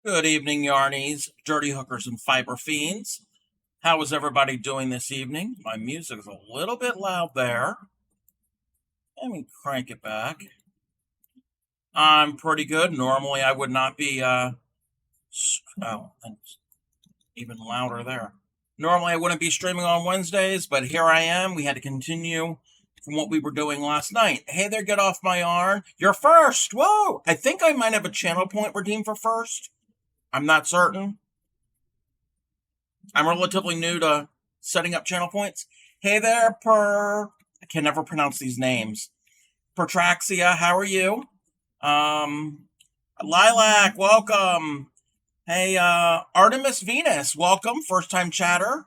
Good evening, Yarnies, Dirty Hookers, and Fiber Fiends. How is everybody doing this evening? My music is a little bit loud there. Let me crank it back. I'm pretty good. Normally, I would not be, and even louder there. Normally, I wouldn't be streaming on Wednesdays, but here I am. We had to continue from what we were doing last night. Hey there, get off my yarn. You're first. Whoa! I think I might have a channel point redeemed for first. I'm not certain. I'm relatively new to setting up channel points. Hey there, I can never pronounce these names. Pertraxia, how are you? Lilac, welcome. Hey, Artemis Venus, welcome. First time chatter.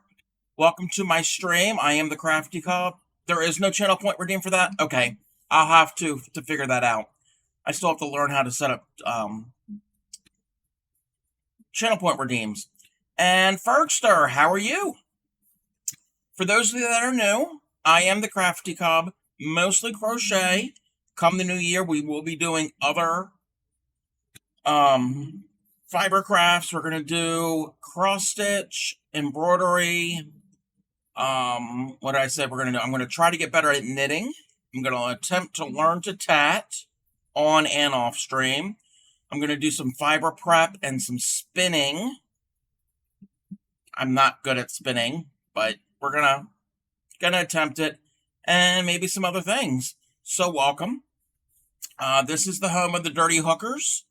Welcome to my stream. I am the Crafty Cub. There is no channel point redeem for that? Okay. I'll have to figure that out. I still have to learn how to set up channel point redeems. And Fergster, how are you? For those of you that are new, I am the Crafty Cub, mostly crochet. Come the new year, we will be doing other fiber crafts. We're going to do cross stitch, embroidery. What did I say we're going to do? I'm going to try to get better at knitting. I'm going to attempt to learn to tat on and off stream. I'm going to do some fiber prep and some spinning. I'm not good at spinning, but we're gonna attempt it, and maybe some other things. So welcome. This is the home of the Dirty Hookers.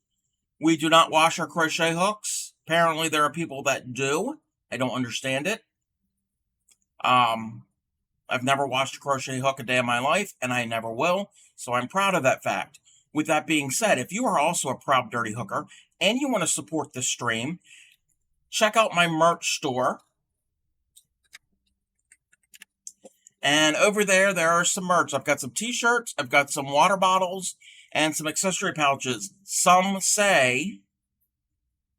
We do not wash our crochet hooks. Apparently there are people that do. I don't understand it. I've never washed a crochet hook a day in my life, and I never will, so I'm proud of that fact. With that being said, if you are also a proud Dirty Hooker and you want to support this stream, check out my merch store. And over there are some merch. I've got some t-shirts, I've got some water bottles, and some accessory pouches. Some say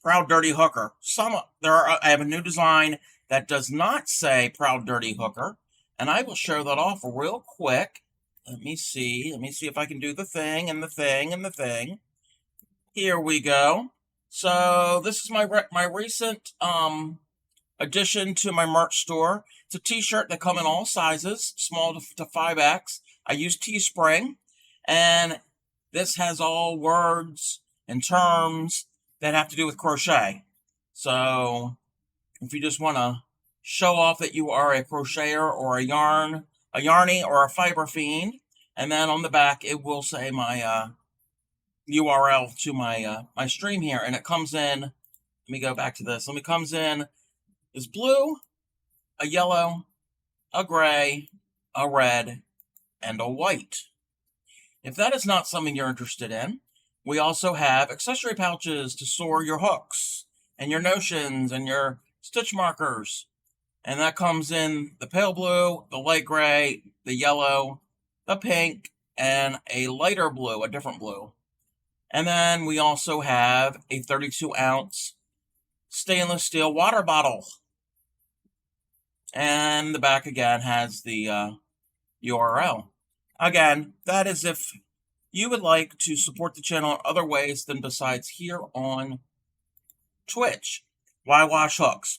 Proud Dirty Hooker. I have a new design that does not say Proud Dirty Hooker, and I will show that off real quick. Let me see if I can do the thing and the thing and the thing. Here we go. So this is my recent addition to my merch store. It's a t-shirt that come in all sizes, small to 5X. I use Teespring, and this has all words and terms that have to do with crochet. So if you just want to show off that you are a crocheter or a yarny or a fiber fiend, and then on the back it will say my URL to my stream here, and it comes in. Let me go back to this. It comes in is blue, a yellow, a gray, a red, and a white. If that is not something you're interested in, we also have accessory pouches to store your hooks and your notions and your stitch markers. And that comes in the pale blue, the light gray, the yellow, the pink, and a lighter blue, a different blue. And then we also have a 32-ounce stainless steel water bottle. And the back again has the URL. Again, that is if you would like to support the channel in other ways than besides here on Twitch. Why wash hooks?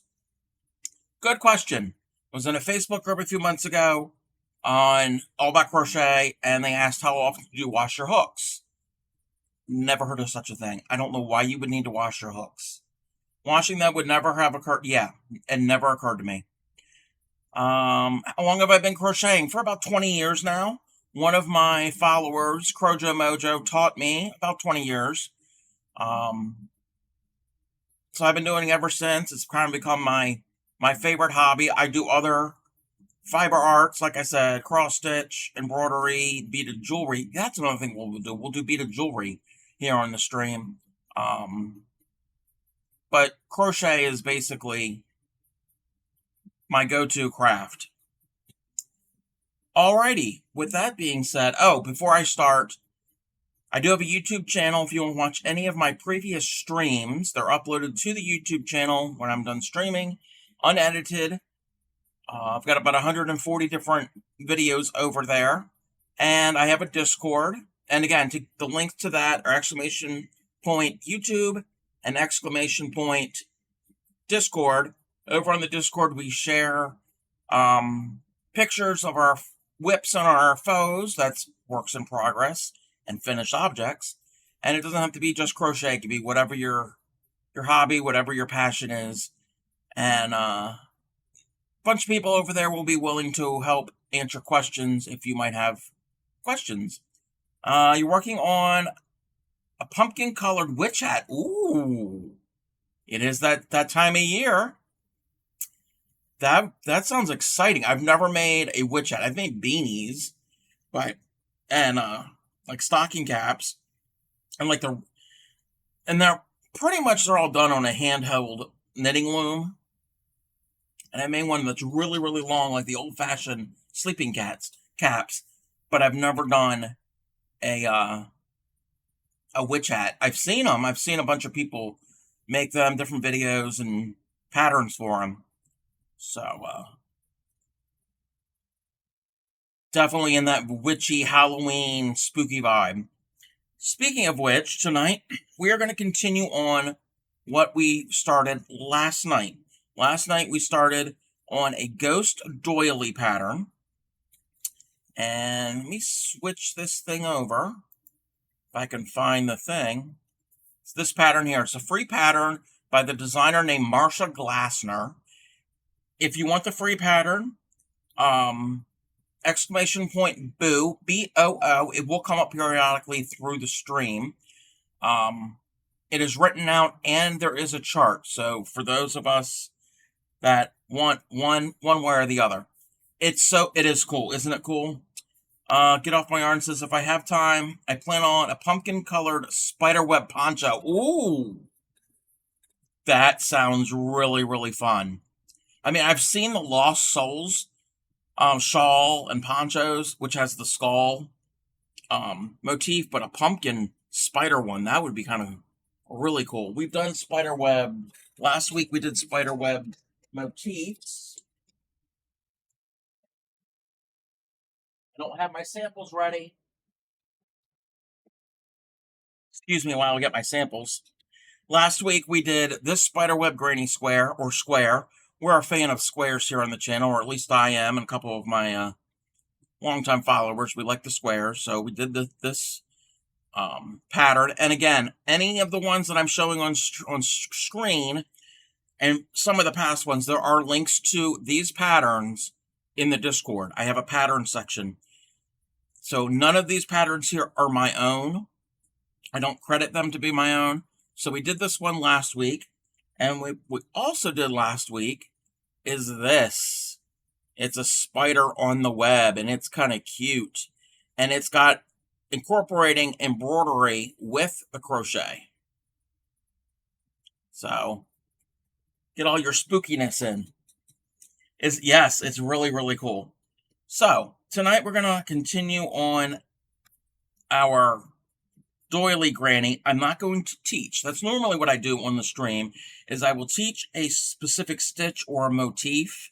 Good question. I was in a Facebook group a few months ago on All About Crochet, and they asked how often do you wash your hooks? Never heard of such a thing. I don't know why you would need to wash your hooks. Washing them would never have occurred. Yeah, it never occurred to me. How long have I been crocheting? For about 20 years now. One of my followers, Crojo Mojo, taught me about 20 years. So I've been doing it ever since. It's kind of become my favorite hobby. I do other fiber arts, like I said, cross stitch, embroidery, beaded jewelry. That's another thing we'll do. We'll do beaded jewelry here on the stream. But crochet is basically my go-to craft. Alrighty, with that being said, before I start, I do have a YouTube channel. If you want to watch any of my previous streams, they're uploaded to the YouTube channel when I'm done streaming, unedited. I've got about 140 different videos over there, and I have a Discord. And again, the links to that are !YouTube an exclamation point Discord. Over on the Discord, we share pictures of our whips and our foes. That's works in progress and finished objects. And it doesn't have to be just crochet. It can be whatever your hobby, whatever your passion is. And a bunch of people over there will be willing to help answer questions if you might have questions. You're working on a pumpkin-colored witch hat. Ooh, it is that time of year. That sounds exciting. I've never made a witch hat. I've made beanies, and like stocking caps, and they're pretty much they're all done on a handheld knitting loom. And I made one that's really, really long, like the old-fashioned sleeping caps. But I've never done a witch hat. I've seen them. I've seen a bunch of people make them, different videos and patterns for them. So, definitely in that witchy Halloween spooky vibe. Speaking of which, tonight we are going to continue on what we started last night. Last night we started on a ghost doily pattern. And let me switch this thing over. If I can find the thing. It's this pattern here. It's a free pattern by the designer named Marsha Glassner. If you want the free pattern, exclamation point boo, BOO, it will come up periodically through the stream. It is written out and there is a chart. So for those of us that want one way or the other, it is cool. Isn't it cool? Get Off My Yarn says, if I have time, I plan on a pumpkin-colored spiderweb poncho. Ooh! That sounds really, really fun. I mean, I've seen the Lost Souls shawl and ponchos, which has the skull motif, but a pumpkin spider one, that would be kind of really cool. We've done spiderweb. Last week we did spiderweb motifs. I don't have my samples ready. Excuse me while I get my samples. Last week we did this spiderweb granny square, or square. We're a fan of squares here on the channel, or at least I am, and a couple of my longtime followers. We like the squares, so we did this pattern. And again, any of the ones that I'm showing on screen, and some of the past ones, there are links to these patterns in the Discord. I have a pattern section. So none of these patterns here are my own. I don't credit them to be my own. So we did this one last week. And we also did last week is this. It's a spider on the web, and it's kind of cute. And it's got incorporating embroidery with the crochet. So get all your spookiness in. Yes, it's really, really cool. So tonight we're going to continue on our doily granny. I'm not going to teach. That's normally what I do on the stream, is I will teach a specific stitch or a motif.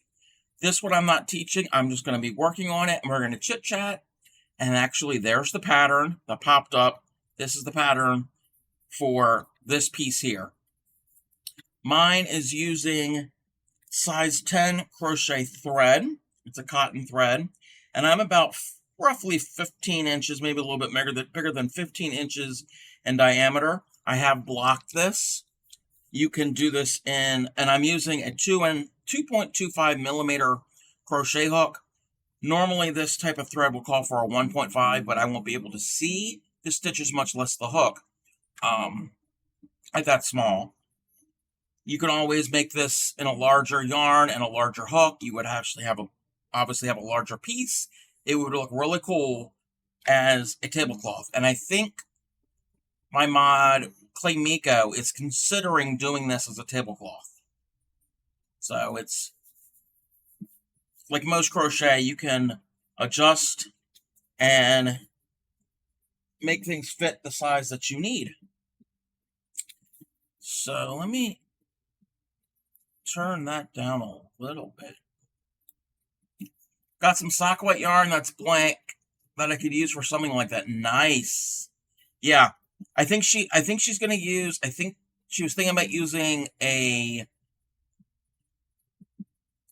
This one I'm not teaching. I'm just going to be working on it, and we're going to chit chat. And actually, there's the pattern that popped up. This is the pattern for this piece here. Mine is using size 10 crochet thread. It's a cotton thread. And I'm about roughly 15 inches, maybe a little bit bigger than 15 inches in diameter. I have blocked this. You can do this and I'm using a 2.25 millimeter crochet hook. Normally this type of thread will call for a 1.5, but I won't be able to see the stitches, much less the hook, at that small. You can always make this in a larger yarn and a larger hook. You would actually obviously have a larger piece. It would look really cool as a tablecloth. And I think my mod, Clay Miko, is considering doing this as a tablecloth. So it's like most crochet, you can adjust and make things fit the size that you need. So let me turn that down a little bit. Got some sock wet yarn that's blank that I could use for something like that. Nice. Yeah. I think she's going to use, She was thinking about using a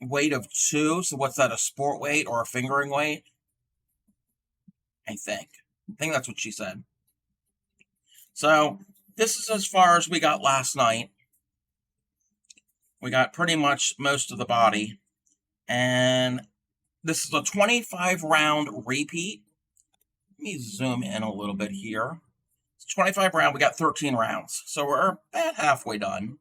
weight of 2. So what's that, a sport weight or a fingering weight? I think that's what she said. So this is as far as we got last night. We got pretty much most of the body. And this is a 25 round repeat. Let me zoom in a little bit here. It's 25 round. We got 13 rounds. So we're about halfway done.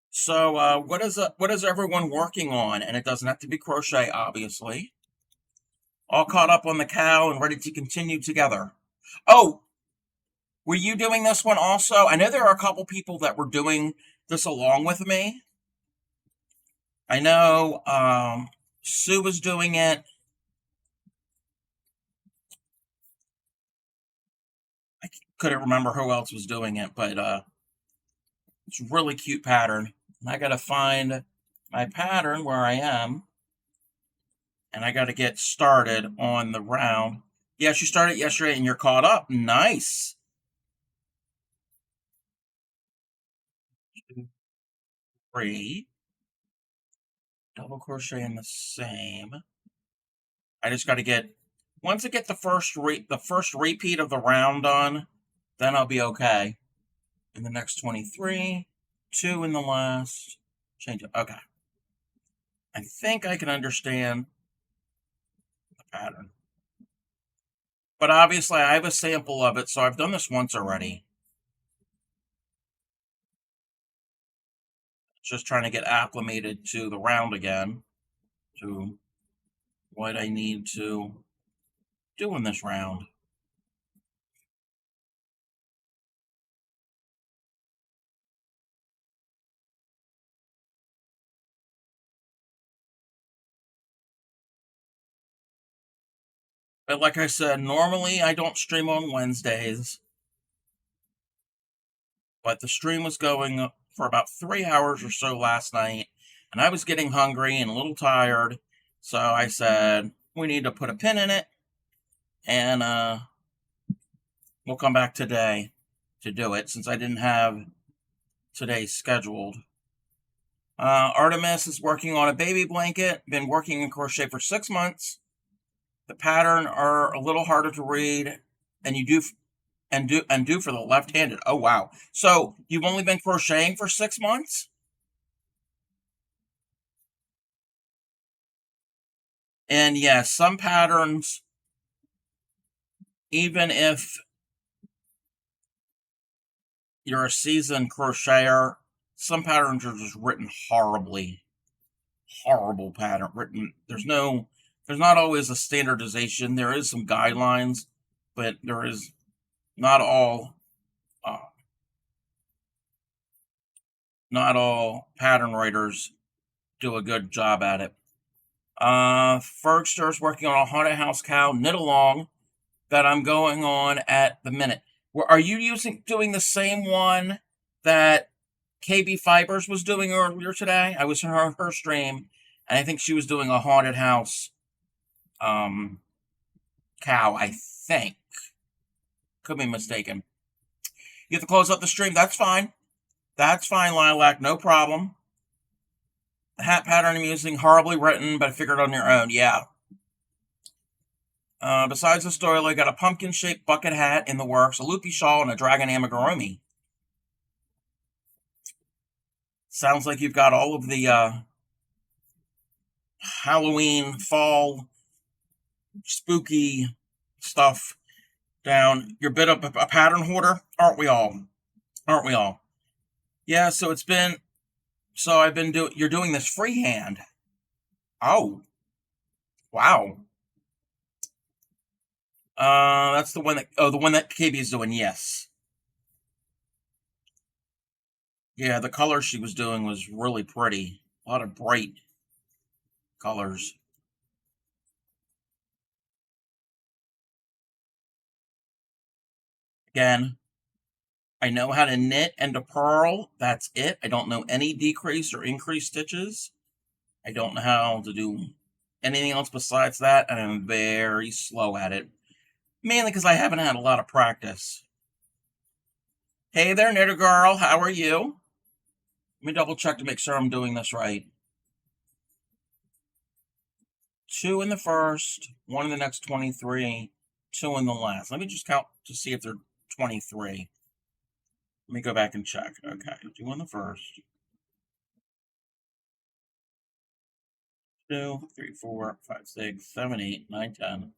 So what is everyone working on? And it doesn't have to be crochet, obviously. All caught up on the cow and ready to continue together. Oh, were you doing this one also? I know there are a couple people that were doing this along with me. I know Sue was doing it. I couldn't remember who else was doing it, but it's a really cute pattern. And I got to find my pattern where I am. And I got to get started on the round. Yes, you started yesterday and you're caught up. Nice. 2, 3. Double crochet in the same. I just got to get, once I get the first repeat of the round done, then I'll be okay. In the next 23, 2 in the last, change it. Okay. I think I can understand the pattern. But obviously I have a sample of it, so I've done this once already. Just trying to get acclimated to the round again, to what I need to do in this round. But like I said, normally I don't stream on Wednesdays, but the stream was going for about 3 hours or so last night, and I was getting hungry and a little tired, so I said, we need to put a pin in it, and we'll come back today to do it, since I didn't have today scheduled. Artemis is working on a baby blanket, been working in crochet for 6 months. The pattern are a little harder to read, and you do for the left-handed. Oh wow. So you've only been crocheting for 6 months? And yes, some patterns, even if you're a seasoned crocheter, some patterns are just written horribly. Horrible pattern written. There's not always a standardization. There is some guidelines, but there is not all pattern writers do a good job at it. Fergster's working on a haunted house cow knit along that I'm going on at the minute. Are you doing the same one that KB Fibers was doing earlier today? I was in her stream, and I think she was doing a haunted house cow, I think. Could be mistaken. You have to close up the stream. That's fine. That's fine, Lilac. No problem. The hat pattern I'm using, horribly written, but figured on your own. Yeah. Besides this Doily, I got a pumpkin-shaped bucket hat in the works, a loopy shawl, and a dragon amigurumi. Sounds like you've got all of the Halloween, fall, spooky stuff down. You're a bit of a pattern hoarder, aren't we all? Aren't we all? Yeah, so you're doing this freehand. Oh. Wow. That's the one that KB is doing, yes. Yeah, the color she was doing was really pretty. A lot of bright colors. Again, I know how to knit and to purl. That's it. I don't know any decrease or increase stitches. I don't know how to do anything else besides that, and I'm very slow at it. mainly because I haven't had a lot of practice. Hey there, knitter girl, how are you? Let me double check to make sure I'm doing this right. 2 in the first, 1 in the next 23, 2 in the last. Let me just count to see if they're 23. Let me go back and check. Okay, 2 in the first. 2, 3, 4, 5, 6, 7, 8, 9, 10,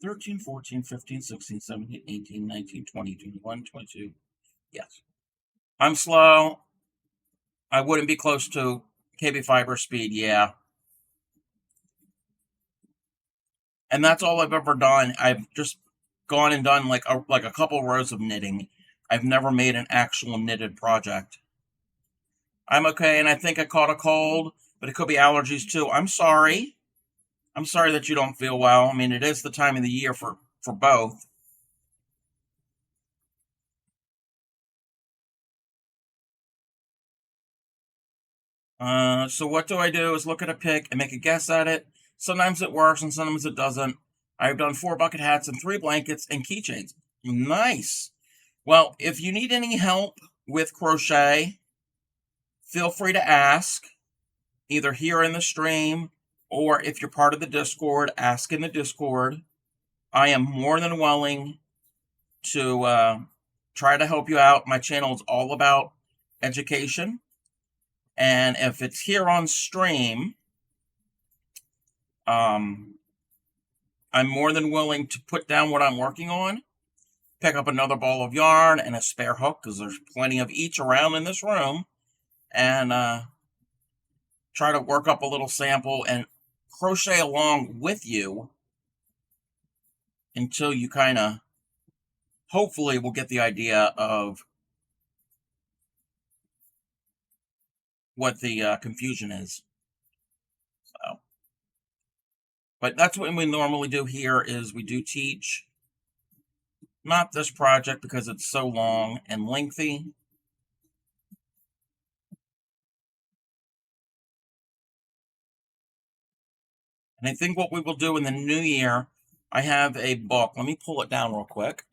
13, 14, 15, 16, 17, 18, 19, 20, 21, 22. Yes. I'm slow. I wouldn't be close to KB fiber speed, yeah. And that's all I've ever done. I've just gone and done like a couple rows of knitting. I've never made an actual knitted project. I'm okay, and I think I caught a cold, but it could be allergies too. I'm sorry. I'm sorry that you don't feel well. I mean, it is the time of the year for both. So what do I do is look at a pic and make a guess at it. Sometimes it works and sometimes it doesn't. I've done 4 bucket hats and 3 blankets and keychains. Nice. Well, if you need any help with crochet, feel free to ask, either here in the stream or if you're part of the Discord, ask in the Discord. I am more than willing to try to help you out. My channel is all about education. And if it's here on stream, I'm more than willing to put down what I'm working on, pick up another ball of yarn and a spare hook, because there's plenty of each around in this room, and try to work up a little sample and crochet along with you until you kind of, hopefully, will get the idea of what the confusion is. So, but that's what we normally do here, is we do teach. Not this project because it's so long and lengthy. And I think what we will do in the new year, I have a book. Let me pull it down real quick.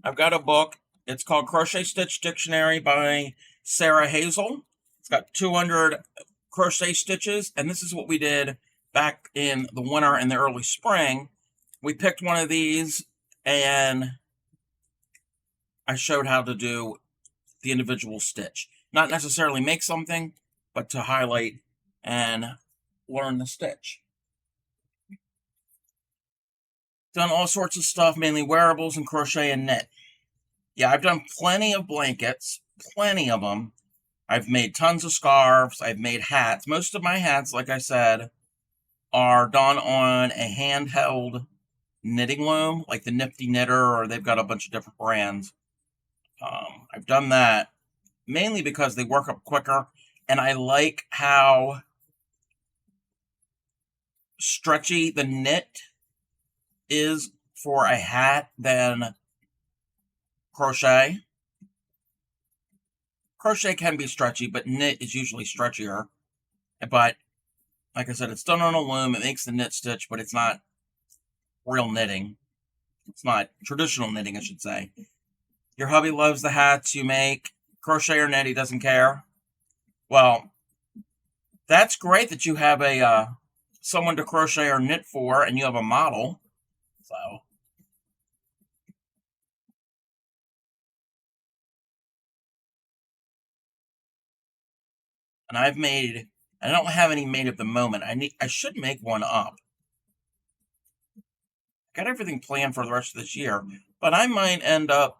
I've got a book. It's called Crochet Stitch Dictionary by Sarah Hazel. It's got 200 crochet stitches, and this is what we did back in the winter and the early spring. We picked one of these, and I showed how to do the individual stitch. Not necessarily make something, but to highlight and learn the stitch. Done all sorts of stuff, mainly wearables and crochet and knit. Yeah, I've done plenty of blankets, plenty of them. I've made tons of scarves. I've made hats. Most of my hats, like I said, are done on a handheld knitting loom, like the Nifty Knitter, or they've got a bunch of different brands. I've done that mainly because they work up quicker, and I like how stretchy the knit is for a hat than crochet. Crochet can be stretchy, but knit is usually stretchier. But like I said, it's done on a loom. It makes the knit stitch, but it's not real knitting. It's not traditional knitting, I should say. Your hubby loves the hats you make. Crochet or knit, he doesn't care. Well, that's great that you have a someone to crochet or knit for, and you have a model. So, and I don't have any made at the moment. I should make one up. Got everything planned for the rest of this year, but I might have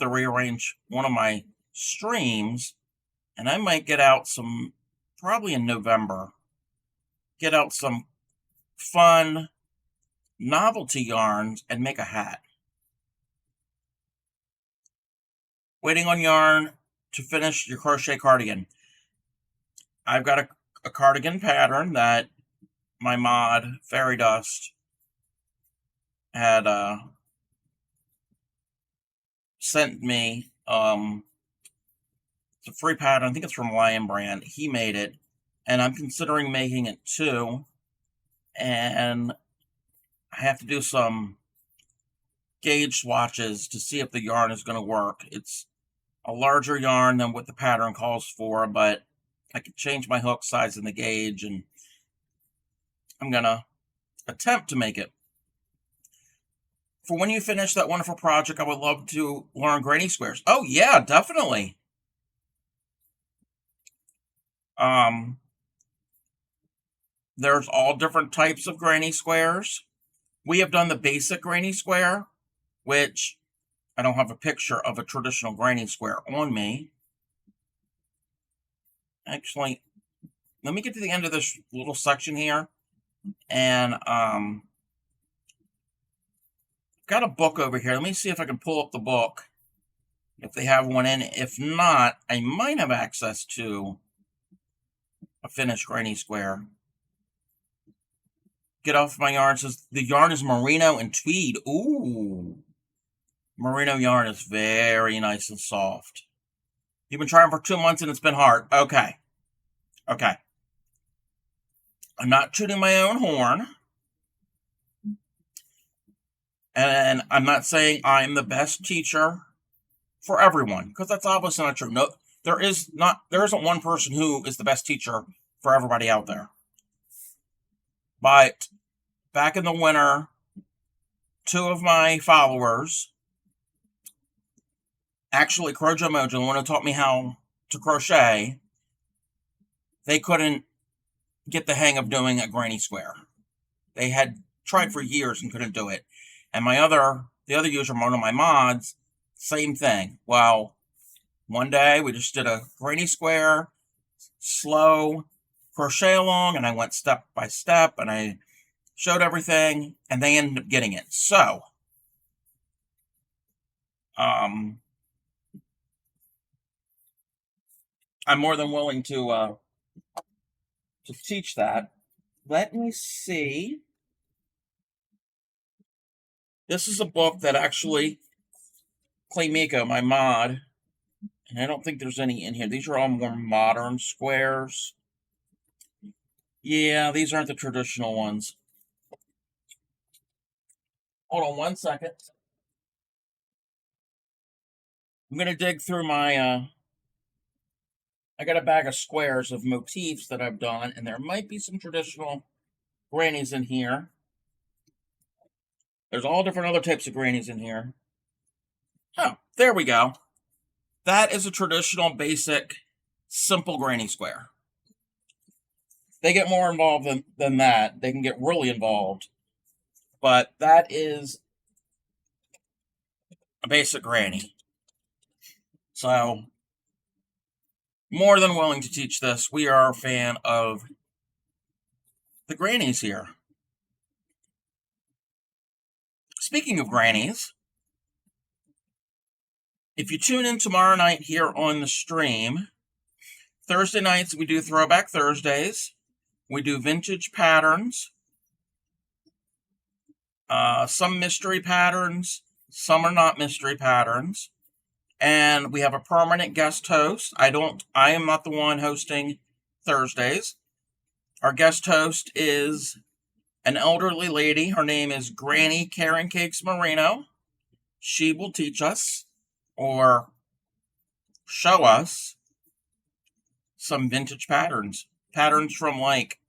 to rearrange one of my streams, and I might get out some, probably in November, get out some fun novelty yarns and make a hat. Waiting on yarn to finish your crochet cardigan. I've got a cardigan pattern that my mod, Fairy Dust, had sent me. It's a free pattern. I think it's from Lion Brand. He made it, and I'm considering making it too. And I have to do some gauge swatches to see if the yarn is going to work. It's a larger yarn than what the pattern calls for, but I can change my hook size and the gauge, and I'm going to attempt to make it. For when you finish that wonderful project, I would love to learn granny squares. Oh yeah, definitely. There's all different types of granny squares. We have done the basic granny square, which I don't have a picture of a traditional granny square on me. Actually, let me get to the end of this little section here, and got a book over here. Let me see if I can pull up the book, if they have one in. If not, I might have access to a finished granny square. Get off my yarn. It says the yarn is merino and tweed. Ooh. Merino yarn is very nice and soft. You've been trying for 2 months and it's been hard. Okay. Okay. I'm not tooting my own horn. And I'm not saying I'm the best teacher for everyone, because that's obviously not true. No, there isn't one person who is the best teacher for everybody out there. But back in the winter, 2 of my followers, actually Crojo Mojo, the one who taught me how to crochet, they couldn't get the hang of doing a granny square. They had tried for years and couldn't do it. And the other user, one of my mods, same thing. Well, one day we just did a granny square, slow crochet along, and I went step by step, and I showed everything, and they ended up getting it. So, I'm more than willing to teach that. Let me see. This is a book that actually Claymiko, my mod, and I don't think there's any in here. These are all more modern squares. Yeah, these aren't the traditional ones. Hold on 1 second. I'm going to dig through my, I got a bag of squares of motifs that I've done, and there might be some traditional grannies in here. There's all different other types of grannies in here. Oh, there we go. That is a traditional, basic, simple granny square. They get more involved than that. They can get really involved. But that is a basic granny. So, more than willing to teach this. We are a fan of the grannies here. Speaking of grannies, if you tune in tomorrow night here on the stream, Thursday nights we do Throwback Thursdays. We do vintage patterns. Some mystery patterns. Some are not mystery patterns. And we have a permanent guest host. I am not the one hosting Thursdays. Our guest host is an elderly lady. Her name is Granny Karen Cakes Marino. She will teach us or show us some vintage patterns. Patterns from like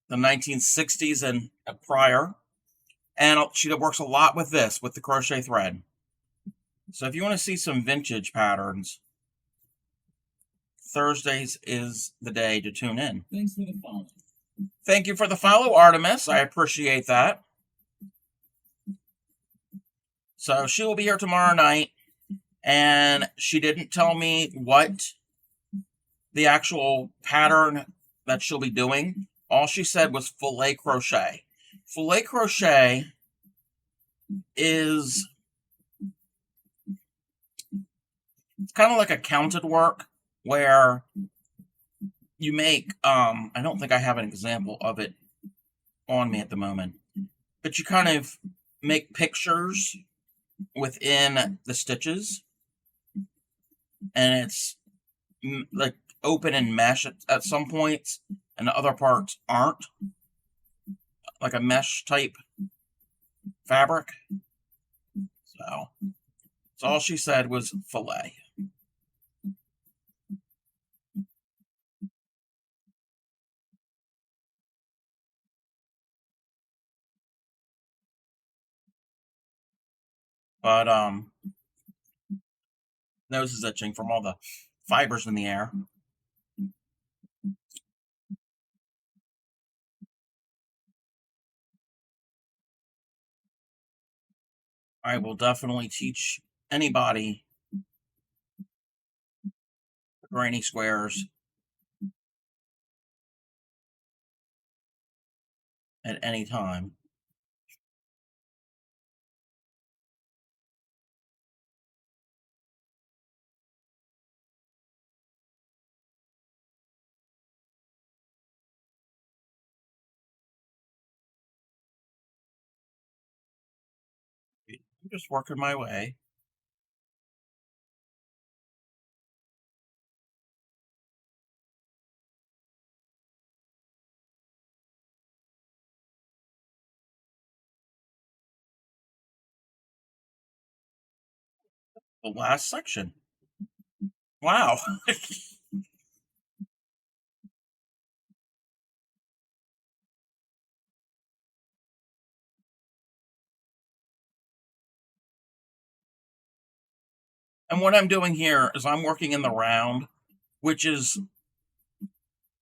the 1960s and prior. And she works a lot with this, with the crochet thread. So if you want to see some vintage patterns, Thursdays is the day to tune in. Thanks for the follow. Thank you for the follow, Artemis. I appreciate that. So she will be here tomorrow night, and she didn't tell me what the actual pattern that she'll be doing. All she said was filet crochet. Filet crochet is kind of like a counted work where you make, I don't think I have an example of it on me at the moment, but you kind of make pictures within the stitches, and it's like open and mesh at some points, and the other parts aren't. like a mesh type fabric. So all she said was fillet. But nose is itching from all the fibers in the air. I will definitely teach anybody granny squares at any time. I'm just working my way. The last section. Wow. And what I'm doing here is I'm working in the round, which is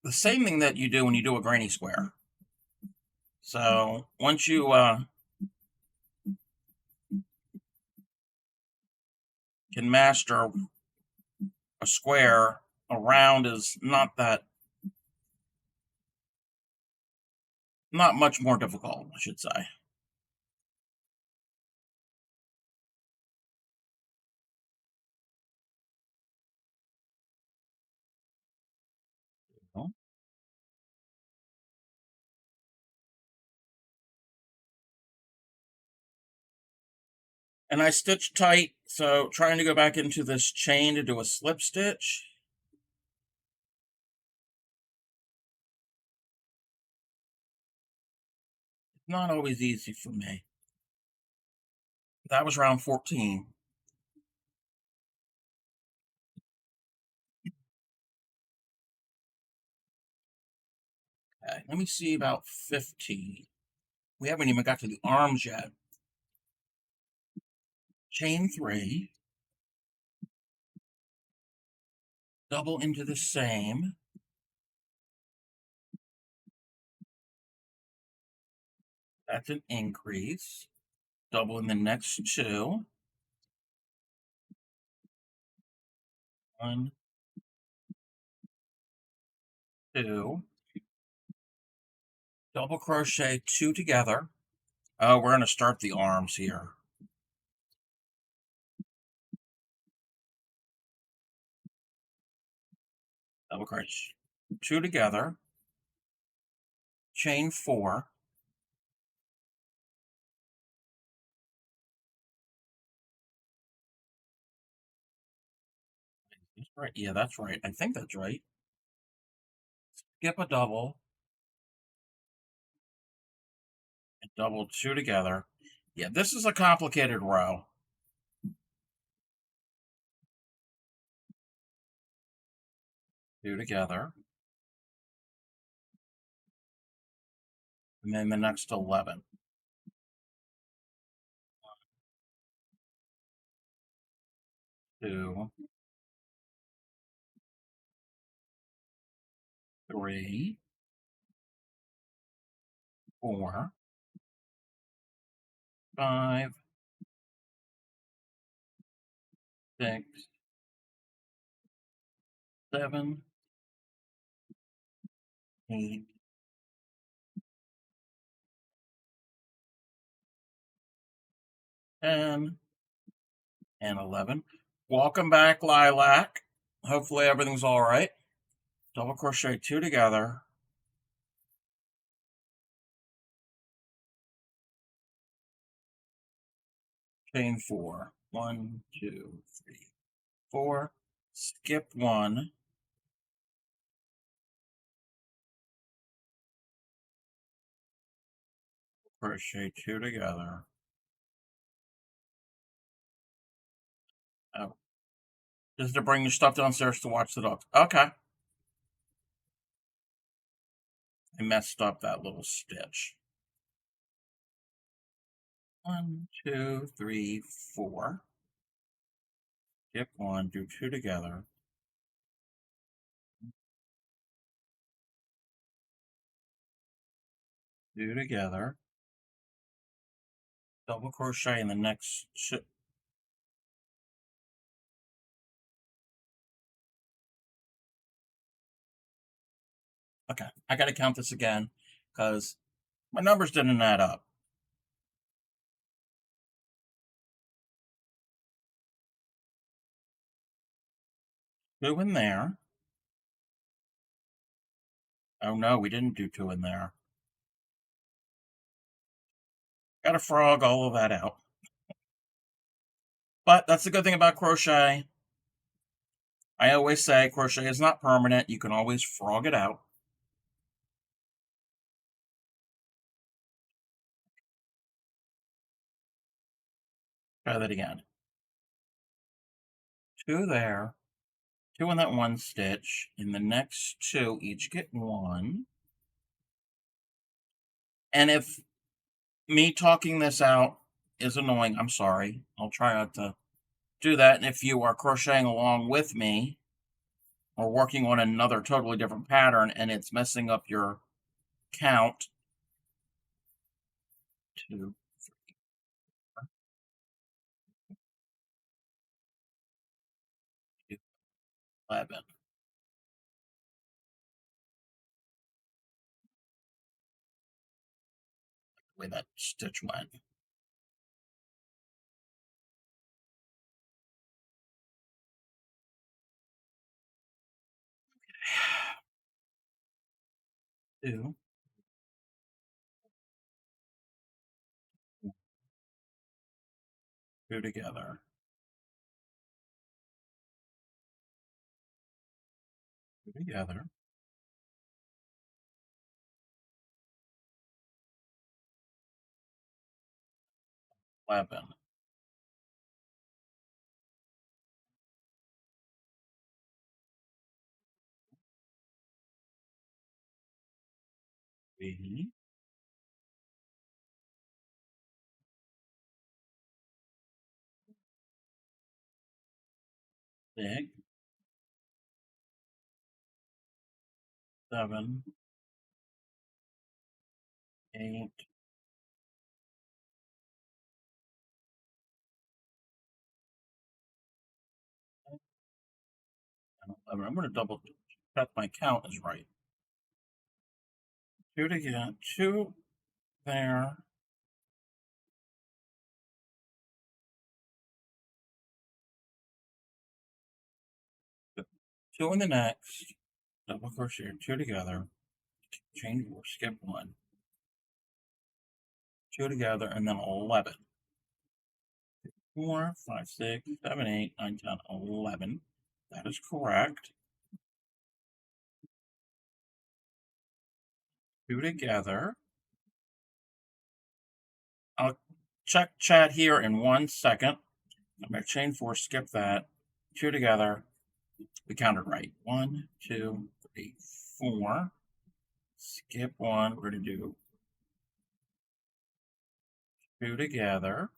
the same thing that you do when you do a granny square. So once you can master a square, a round is not much more difficult, I should say. And I stitched tight, so trying to go back into this chain to do a slip stitch. It's not always easy for me. That was round 14. Okay, let me see about 15. We haven't even got to the arms yet. Chain 3, double into the same. That's an increase. Double in the next 2. 1, 2. Double crochet 2 together. Oh, we're going to start the arms here. Double crochet 2 together. Chain 4. That's right. Yeah, that's right. I think that's right. Skip a double. And double 2 together. Yeah, this is a complicated row. Two together. And then the next 11. 2, 3, 4, 5, 6, 7, 8, 10, and 11. Welcome back, Lilac. Hopefully everything's all right. Double crochet 2 together. Chain 4. 1, 2, 3, 4. Skip 1. crochet 2 together. Oh, this is to bring your stuff downstairs to watch the dogs. Okay. I messed up that little stitch. 1, 2, 3, 4. Skip 1, do 2 together. Do together. Double crochet in the next Okay, I gotta count this again because my numbers didn't add up. 2 in there. Oh no, we didn't do 2 in there. Gotta frog all of that out. But that's the good thing about crochet. I always say crochet is not permanent. You can always frog it out. Try that again. 2 there. 2 in that one stitch. In the next 2, each get 1. And if me talking this out is annoying, I'm sorry. I'll try not to do that. And if you are crocheting along with me or working on another totally different pattern and it's messing up your count, 2, 3, 11. The way that stitch went. 2, 2 together. 2 together. Weapon. B. 6, 7, 8, 11. I'm going to double check my count is right. 2 together. 2 there. 2 in the next. Double crochet. 2 together. Chain 4. Skip 1. 2 together, and then 11. 4, 5, 6, 7, 8, 9, 10, 11. That is correct. 2 together. I'll check chat here in 1 second. I'm going to chain 4, skip that. 2 together. We counted right. 1, 2, 3, 4. Skip 1. We're going to do 2 together.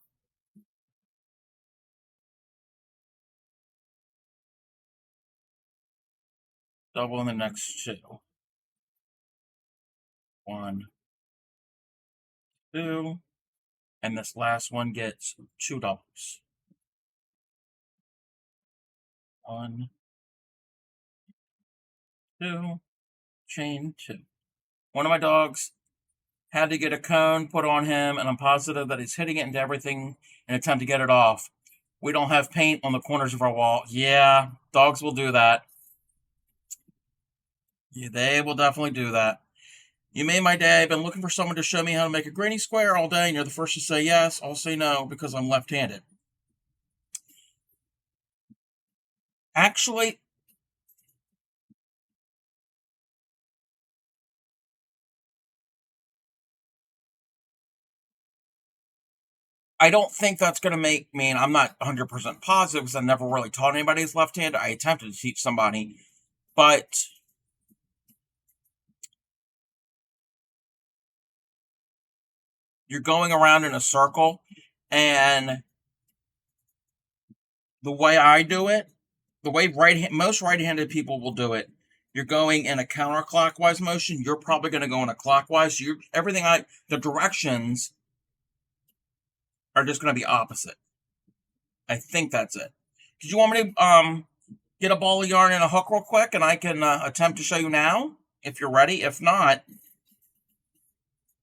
Double in the next 2. 1, 2. And this last one gets 2 doubles. 1, 2, chain 2. One of my dogs had to get a cone put on him, and I'm positive that he's hitting it into everything in an attempt to get it off. We don't have paint on the corners of our wall. Yeah, dogs will do that. Yeah, they will definitely do that. You made my day. I've been looking for someone to show me how to make a granny square all day, and you're the first to say yes. I'll say no because I'm left-handed. Actually, I don't think that's going to mean I'm not 100% positive because I never really taught anybody who's left-handed. I attempted to teach somebody, but you're going around in a circle, and the way I do it, the way most right-handed people will do it, you're going in a counterclockwise motion. You're probably going to go in a clockwise. The directions are just going to be opposite. I think that's it. Did you want me to get a ball of yarn and a hook real quick, and I can attempt to show you now if you're ready? If not,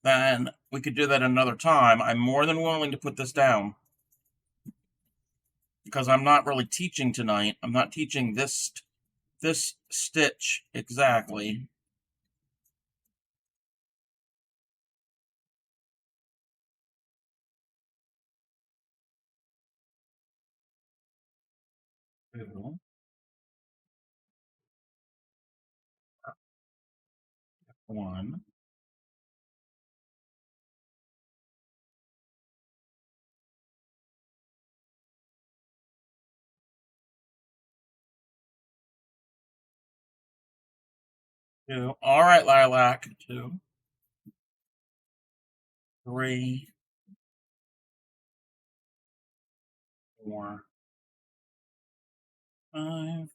then we could do that another time. I'm more than willing to put this down because I'm not really teaching tonight. I'm not teaching this stitch exactly. Two, one, two. All right, Lilac. Two, three, four, five,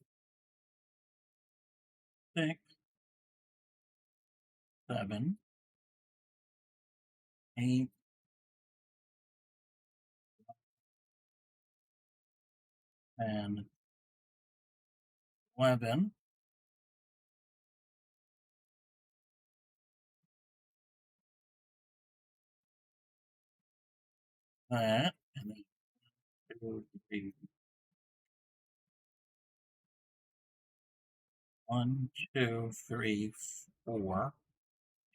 six, 7, 8, and 11. That, and then 2, 3, 1, 2, 3, 4.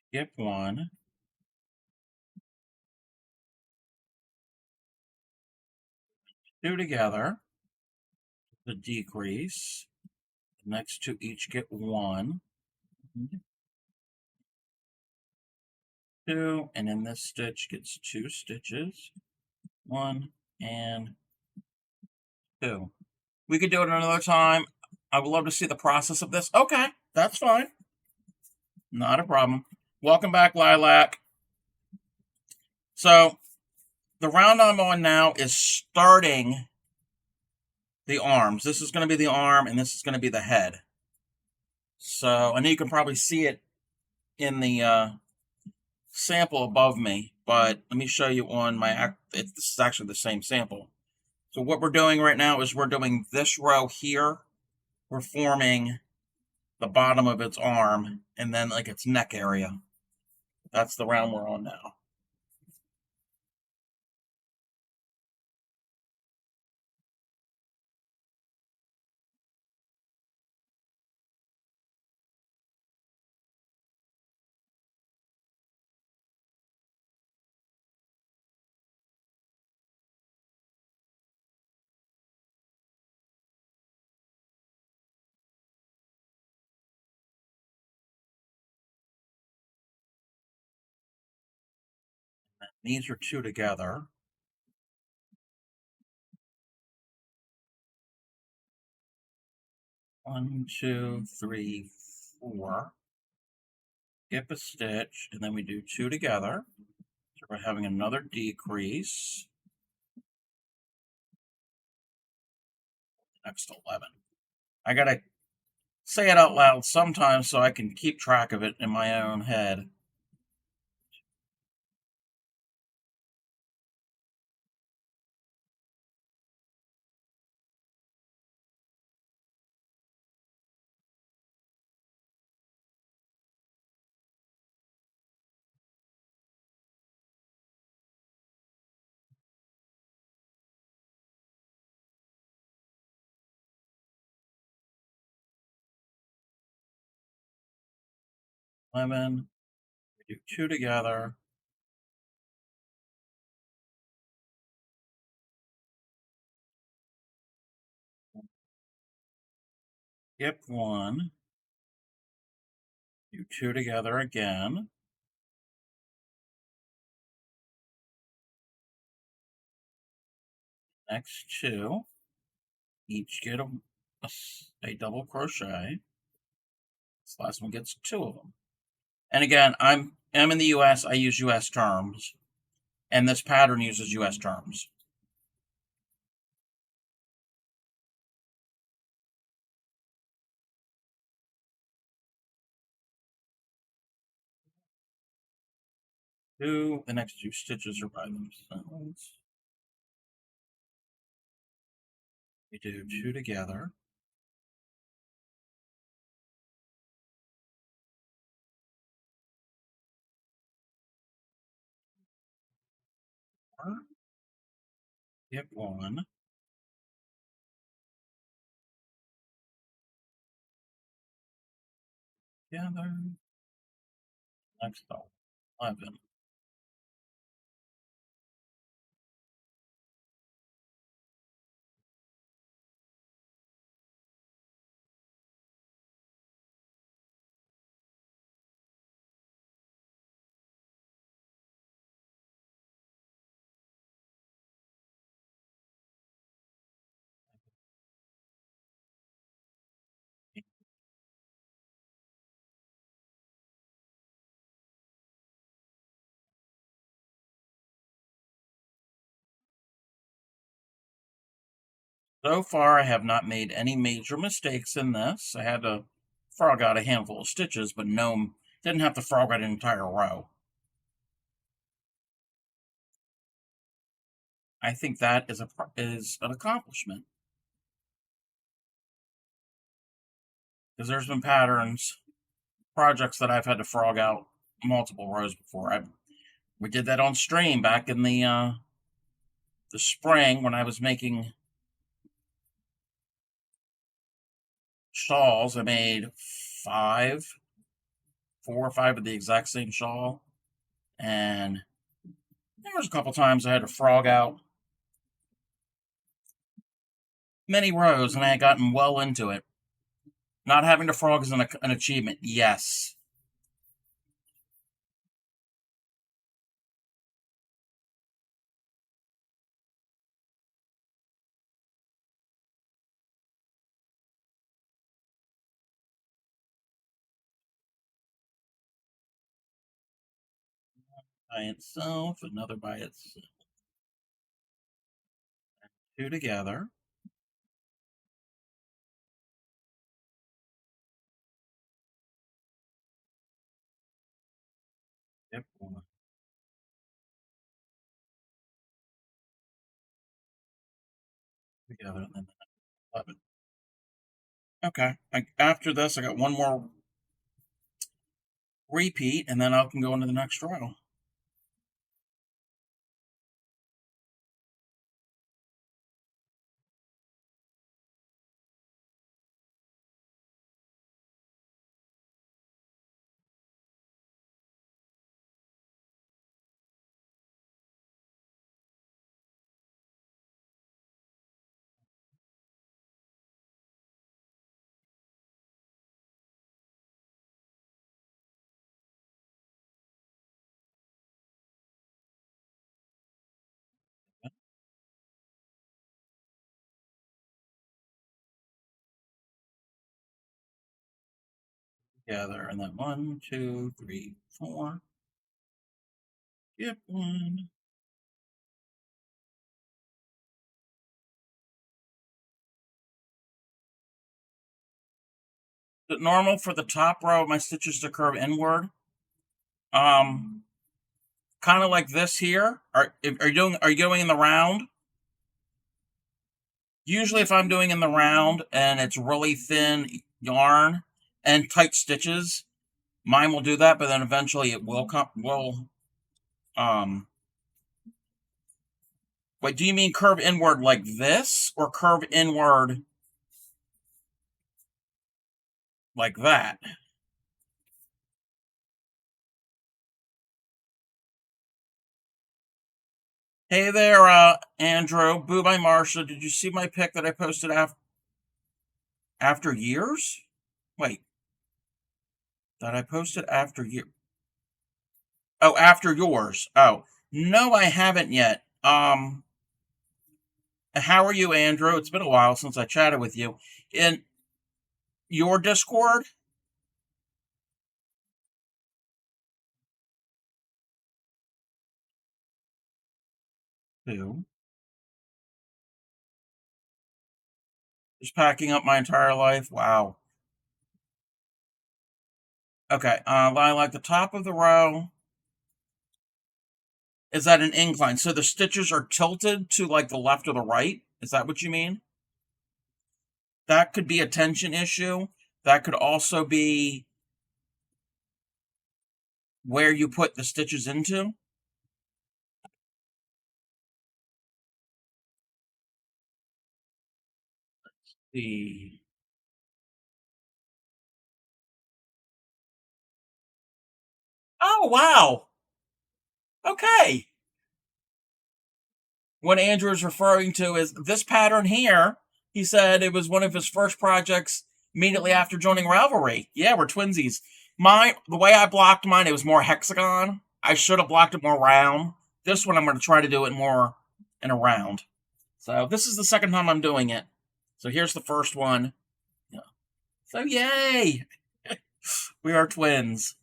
Skip 1, 2 together, the decrease. The next 2 each get 1, 2, and in this stitch gets 2 stitches. 1 and 2. We could do it another time. I would love to see the process of this. Okay, that's fine. Not a problem. Welcome back, Lilac. So the round I'm on now is starting the arms. This is going to be the arm, and this is going to be the head. So I know you can probably see it in the sample above me, but let me show you on this is actually the same sample. So what we're doing right now is we're doing this row here. We're forming the bottom of its arm and then like its neck area. That's the round we're on now. These are 2 together. One, 2, 3, 4. Skip a stitch, and then we do 2 together. So we're having another decrease. Next 11. I gotta say it out loud sometimes so I can keep track of it in my own head. Lemon, we do 2 together. Skip 1. Do 2 together again. Next two, each get a double crochet. This last one gets two of them. And again, I'm in the US, I use US terms, and this pattern uses US terms. The next two stitches are by themselves. We do two together. Get one. Together. Next 11. So far, I have not made any major mistakes in this. I had to frog out a handful of stitches, but no, didn't have to frog out an entire row. I think that is an accomplishment, because there's been projects that I've had to frog out multiple rows before. We did that on stream back in the spring when I was making shawls. I made 4 or 5 of the exact same shawl, and there was a couple times I had to frog out many rows, and I had gotten well into it. Not having to frog is an achievement, yes. By itself, another by itself. Two together. Yep, one together, and then 11. Okay, after this, I got one more repeat, and then I can go into the next row. Together, and then 1, 2, 3, 4. Skip one. Is it normal for the top row of my stitches to curve inward? Um, kind of like this here. Are you going in the round? Usually, if I'm doing in the round and it's really thin yarn and tight stitches, mine will do that. But then eventually, it will. Um, Wait, do you mean curve inward like this, or curve inward like that? Hey there, Andrew. Boo by Marsha. Did you see my pic that I posted after years? Wait, that I posted after year? Oh, after yours. Oh, no, I haven't yet. How are you, Andrew? It's been a while since I chatted with you. In your Discord? Who? Just packing up my entire life? Wow. Okay, like the top of the row. Is that an incline? So the stitches are tilted to like the left or the right? Is that what you mean? That could be a tension issue. That could also be where you put the stitches into. The Oh wow. Okay. What Andrew is referring to is this pattern here. He said it was one of his first projects immediately after joining Ravelry. Yeah, we're twinsies. The way I blocked mine, it was more hexagon. I should have blocked it more round. This one, I'm going to try to do it more in a round. So this is the second time I'm doing it. So here's the first one. Yeah. So yay, we are twins.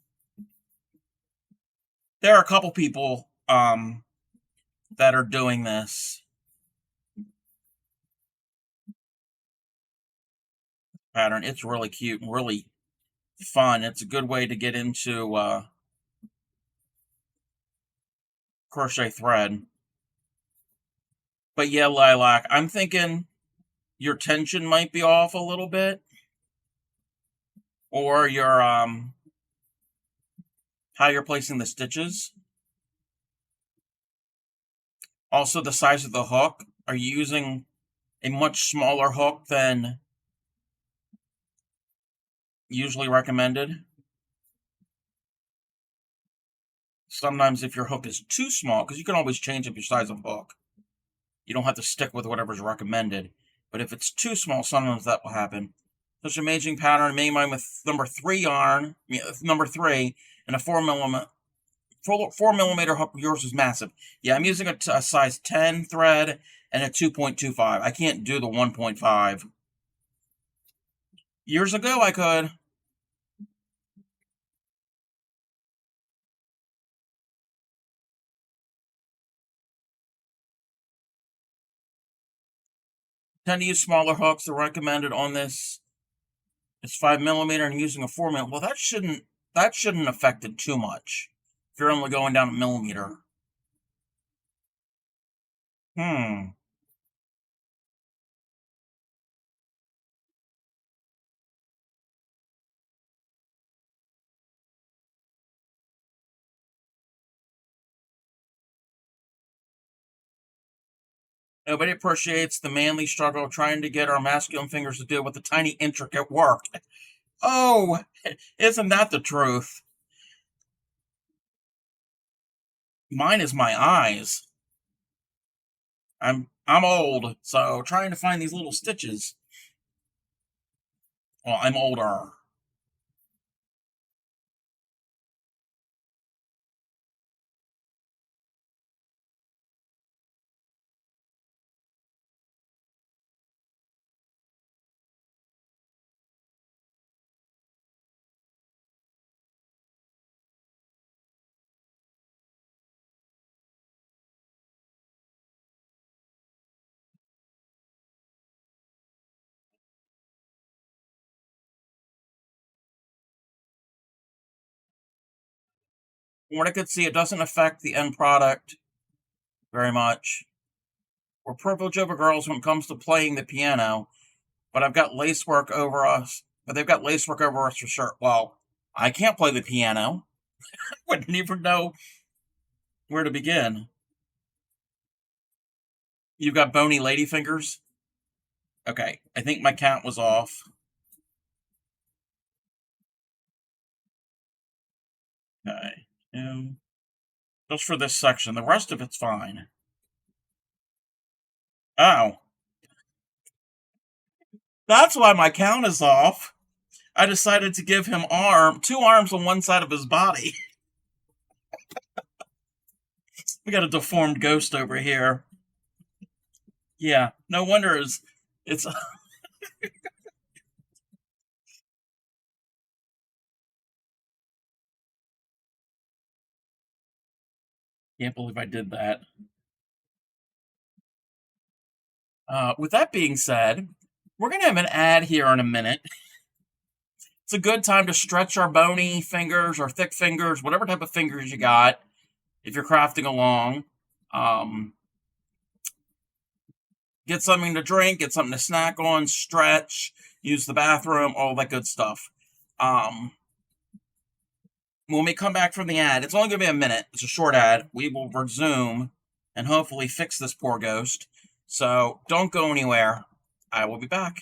There are a couple people that are doing this pattern. It's really cute and really fun. It's a good way to get into crochet thread. But yeah, Lilac, I'm thinking your tension might be off a little bit, or your how you're placing the stitches. Also, the size of the hook. Are you using a much smaller hook than usually recommended? Sometimes if your hook is too small, because you can always change up your size of hook, you don't have to stick with whatever's recommended. But if it's too small, sometimes that will happen. Such an amazing pattern. I made mine with number 3 yarn, number 3, and a 4 millimeter hook. Yours is massive. Yeah, I'm using a size 10 thread and a 2.25. I can't do the 1.5. Years ago, I could. Tend to use smaller hooks. The recommended on this is 5 millimeter, and using a 4 millimeter. Well, that shouldn't affect it too much if you're only going down a millimeter. Hmm. Nobody appreciates the manly struggle of trying to get our masculine fingers to deal with the tiny, intricate work. Oh, isn't that the truth? Mine is my eyes. I'm old, so trying to find these little stitches. Well, I'm older. From what I could see, it doesn't affect the end product very much. We're privileged over girls when it comes to playing the piano, but I've got lacework over us. But they've got lacework over us for sure. Well, I can't play the piano. I wouldn't even know where to begin. You've got bony lady fingers. Okay, I think my count was off. Okay, just for this section. The rest of it's fine. Oh, that's why my count is off. I decided to give him 2 arms on one side of his body. We got a deformed ghost over here. Yeah, no wonder it's can't believe I did that. With that being said, we're gonna have an ad here in a minute. It's a good time to stretch our bony fingers or thick fingers, whatever type of fingers you got, if you're crafting along. Um, get something to drink, get something to snack on, stretch, use the bathroom, all that good stuff. Um, when we come back from the ad, it's only going to be a minute. It's a short ad. We will resume and hopefully fix this poor ghost. So don't go anywhere. I will be back.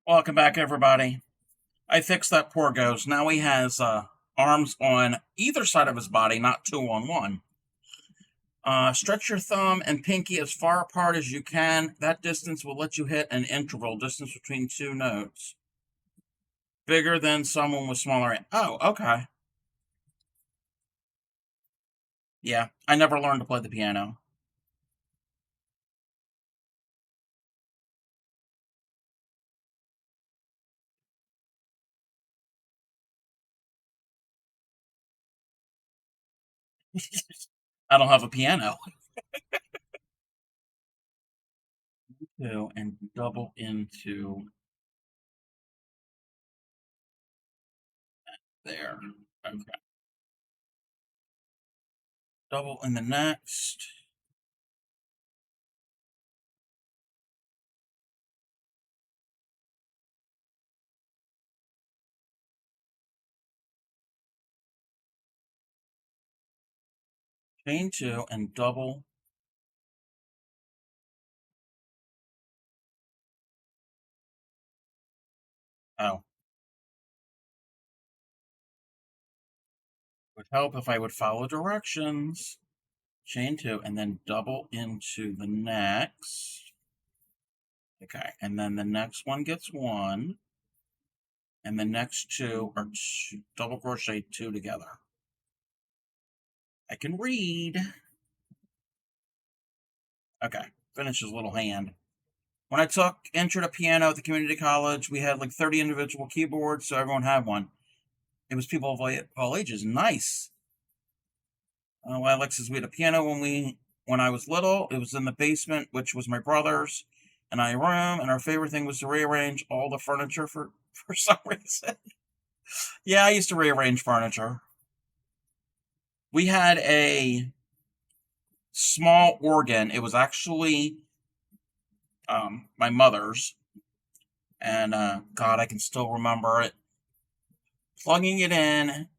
Welcome back, everybody. I fixed that poor ghost. Now he has arms on either side of his body, not two on one. Stretch your thumb and pinky as far apart as you can. That distance will let you hit an interval, distance between two notes. Bigger than someone with smaller. Oh, okay. Yeah, I never learned to play the piano. I don't have a piano. Two and double into there. Okay. Double in the next. Chain two and double. Oh, would help if I would follow directions. Chain two and then double into the next. Okay, and then the next one gets one, and the next two are double crochet two together. I can read. Okay, finish his little hand. When I took intro to piano at the community college, we had like 30 individual keyboards, so everyone had one. It was people of all ages. Nice. Well, Alexis, we had a piano when I was little. It was in the basement, which was my brother's and I room, and our favorite thing was to rearrange all the furniture for some reason. Yeah, I used to rearrange furniture. We had a small organ. It was actually my mother's, and God, I can still remember it. Plugging it in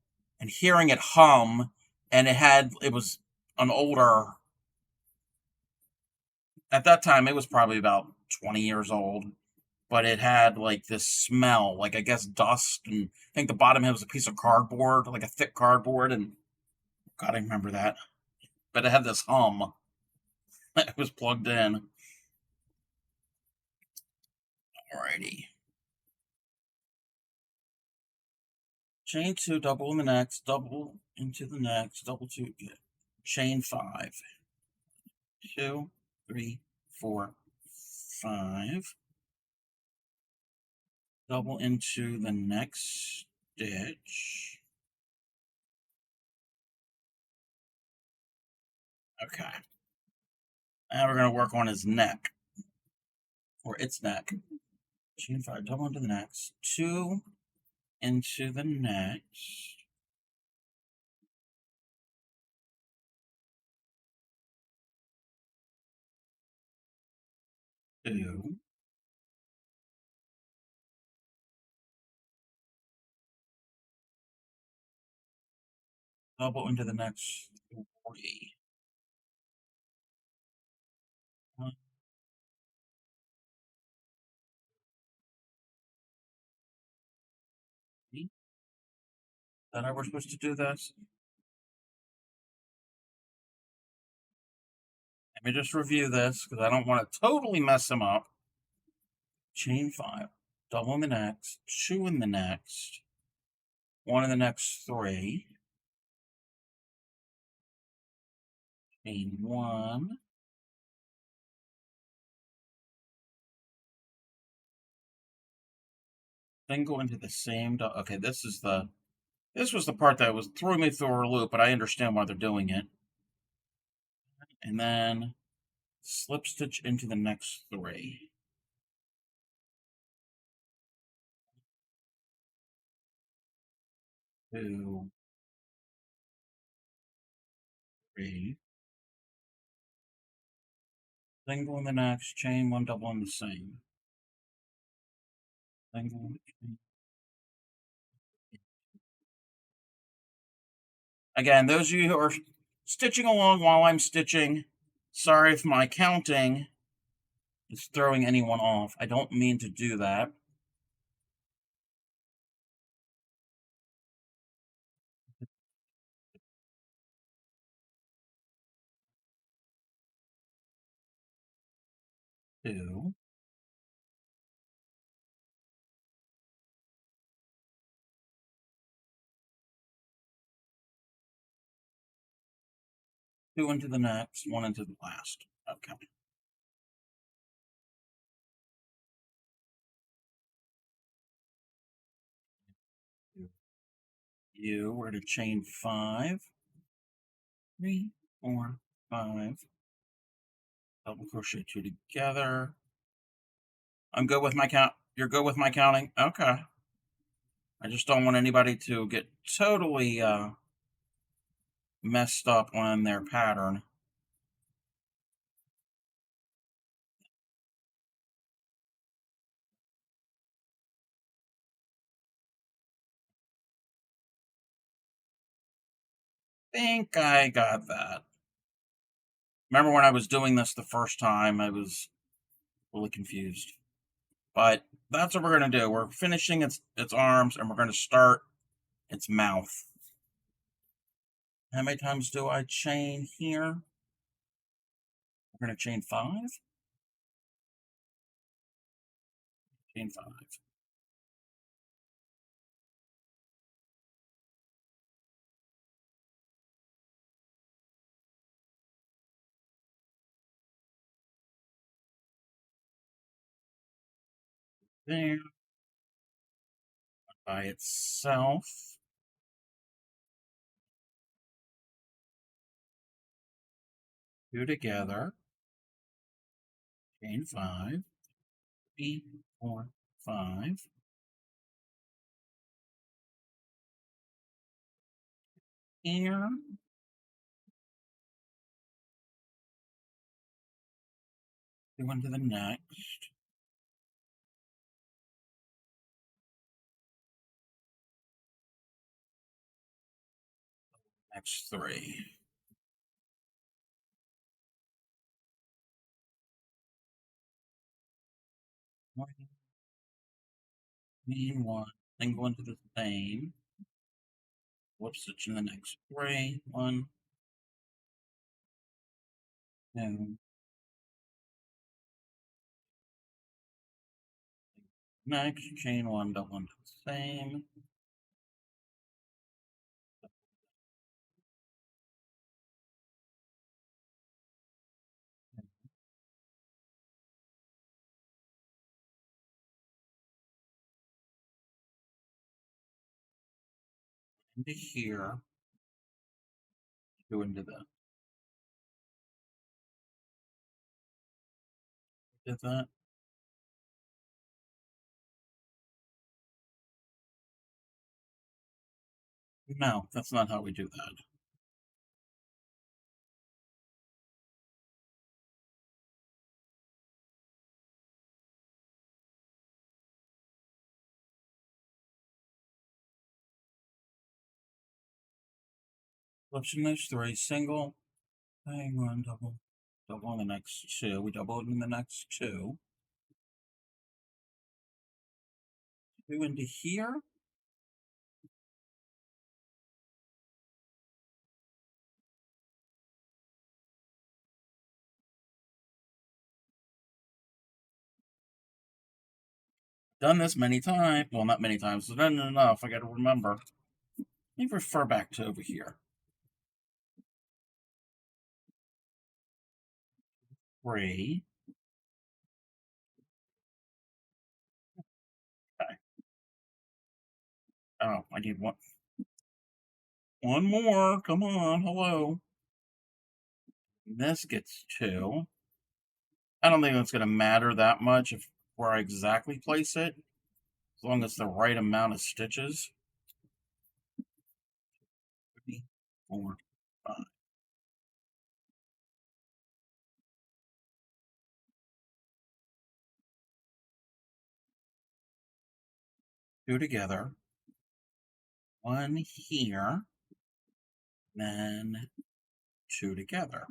and hearing it hum, and it was an older. At that time, it was probably about 20 years old, but it had like this smell, like I guess dust, and I think the bottom of it was a piece of cardboard, like a thick cardboard, and God, I remember that. But it had this hum. It was plugged in. Alrighty. Chain two, double in the next, double into the next, double two, chain five. 2, 3, 4, 5. Double into the next stitch. Okay. Now we're going to work on his neck, or its neck. Chain five, double into the next. 2 into the next. 2. Double into the next 3. 1, that how we're supposed to do this? Let me just review this because I don't want to totally mess him up. Chain 5, double in the next, 2 in the next, 1 in the next 3. Chain 1. Then go into the same. Okay, this was the part that was throwing me through a loop, but I understand why they're doing it. And then slip stitch into the next 3. 2, 3. Then go in the next, chain 1, double in the same. Then go in the Again, those of you who are stitching along while I'm stitching, sorry if my counting is throwing anyone off. I don't mean to do that. Two. Two into the next, one into the last. Okay. We're to chain 5. 3, 4, 5. Double crochet 2 together. I'm good with my count. You're good with my counting? Okay. I just don't want anybody to get totally messed up on their pattern. Think I got that. Remember when I was doing this the first time, I was really confused. But that's what we're going to do. We're finishing its arms, and we're going to start its mouth. How many times do I chain here? We're going to chain 5. chain 5. There, by itself. Two together, chain 5, 3, 4, 5. Here, go into the next. Next 3. Chain 1, then go into the same. Flip stitch in the next 3. 1, 2. Next, chain 1, double into the same. Into here, go into the. Did that? No, that's not how we do that. Flip in those 3, single, hang on, double, double on the next 2. We double it in the next 2. 2 into here. Done this many times. Well, not many times. So done enough. I got to remember. Let me refer back to over here. 3. Okay. Oh, I need one. One more. Come on. Hello. This gets 2. I don't think it's going to matter that much if where I exactly place it, as long as the right amount of stitches. 3, 4, 5. 2 together. 1 here. Then 2 together.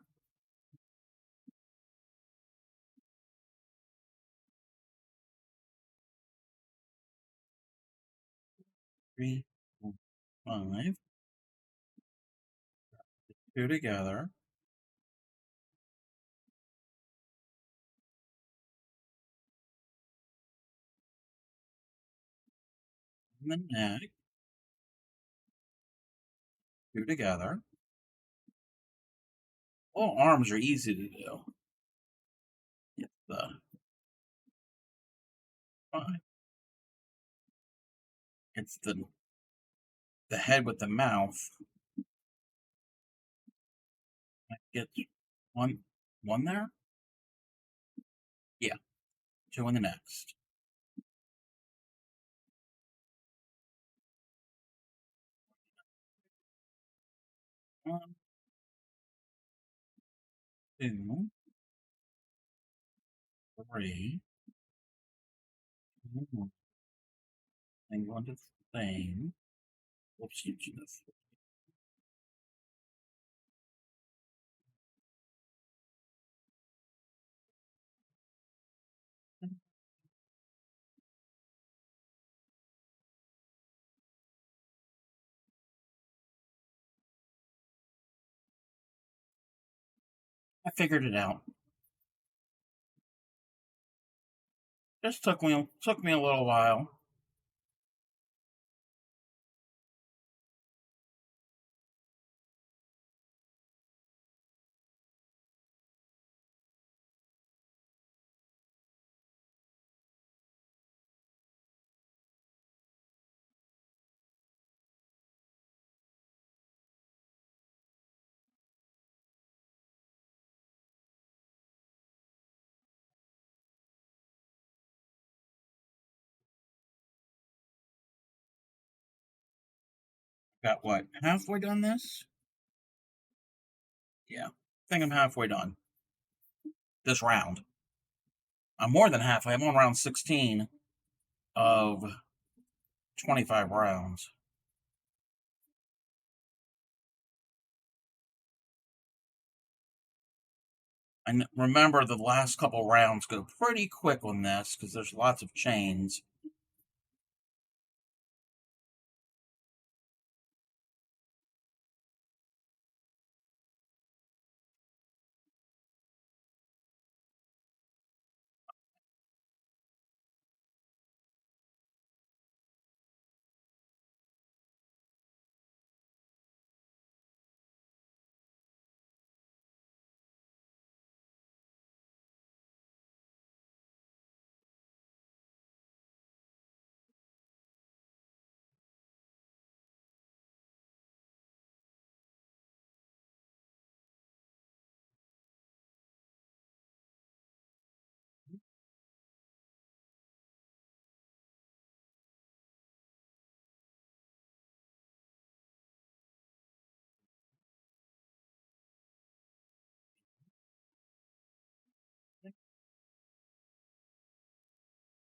3, 4, 5. 2 together. And the neck. 2 together. Oh, arms are easy to do. It's the 5. It's the head with the mouth. I get one there. Yeah, 2 in the next. 1, 2, 3. And go into the same. Whoops, this. I figured it out. Just took me a little while. Got what? Halfway done this? Yeah. I think I'm halfway done this round. I'm more than halfway. I'm on round 16 of 25 rounds. And remember, the last couple rounds go pretty quick on this because there's lots of chains.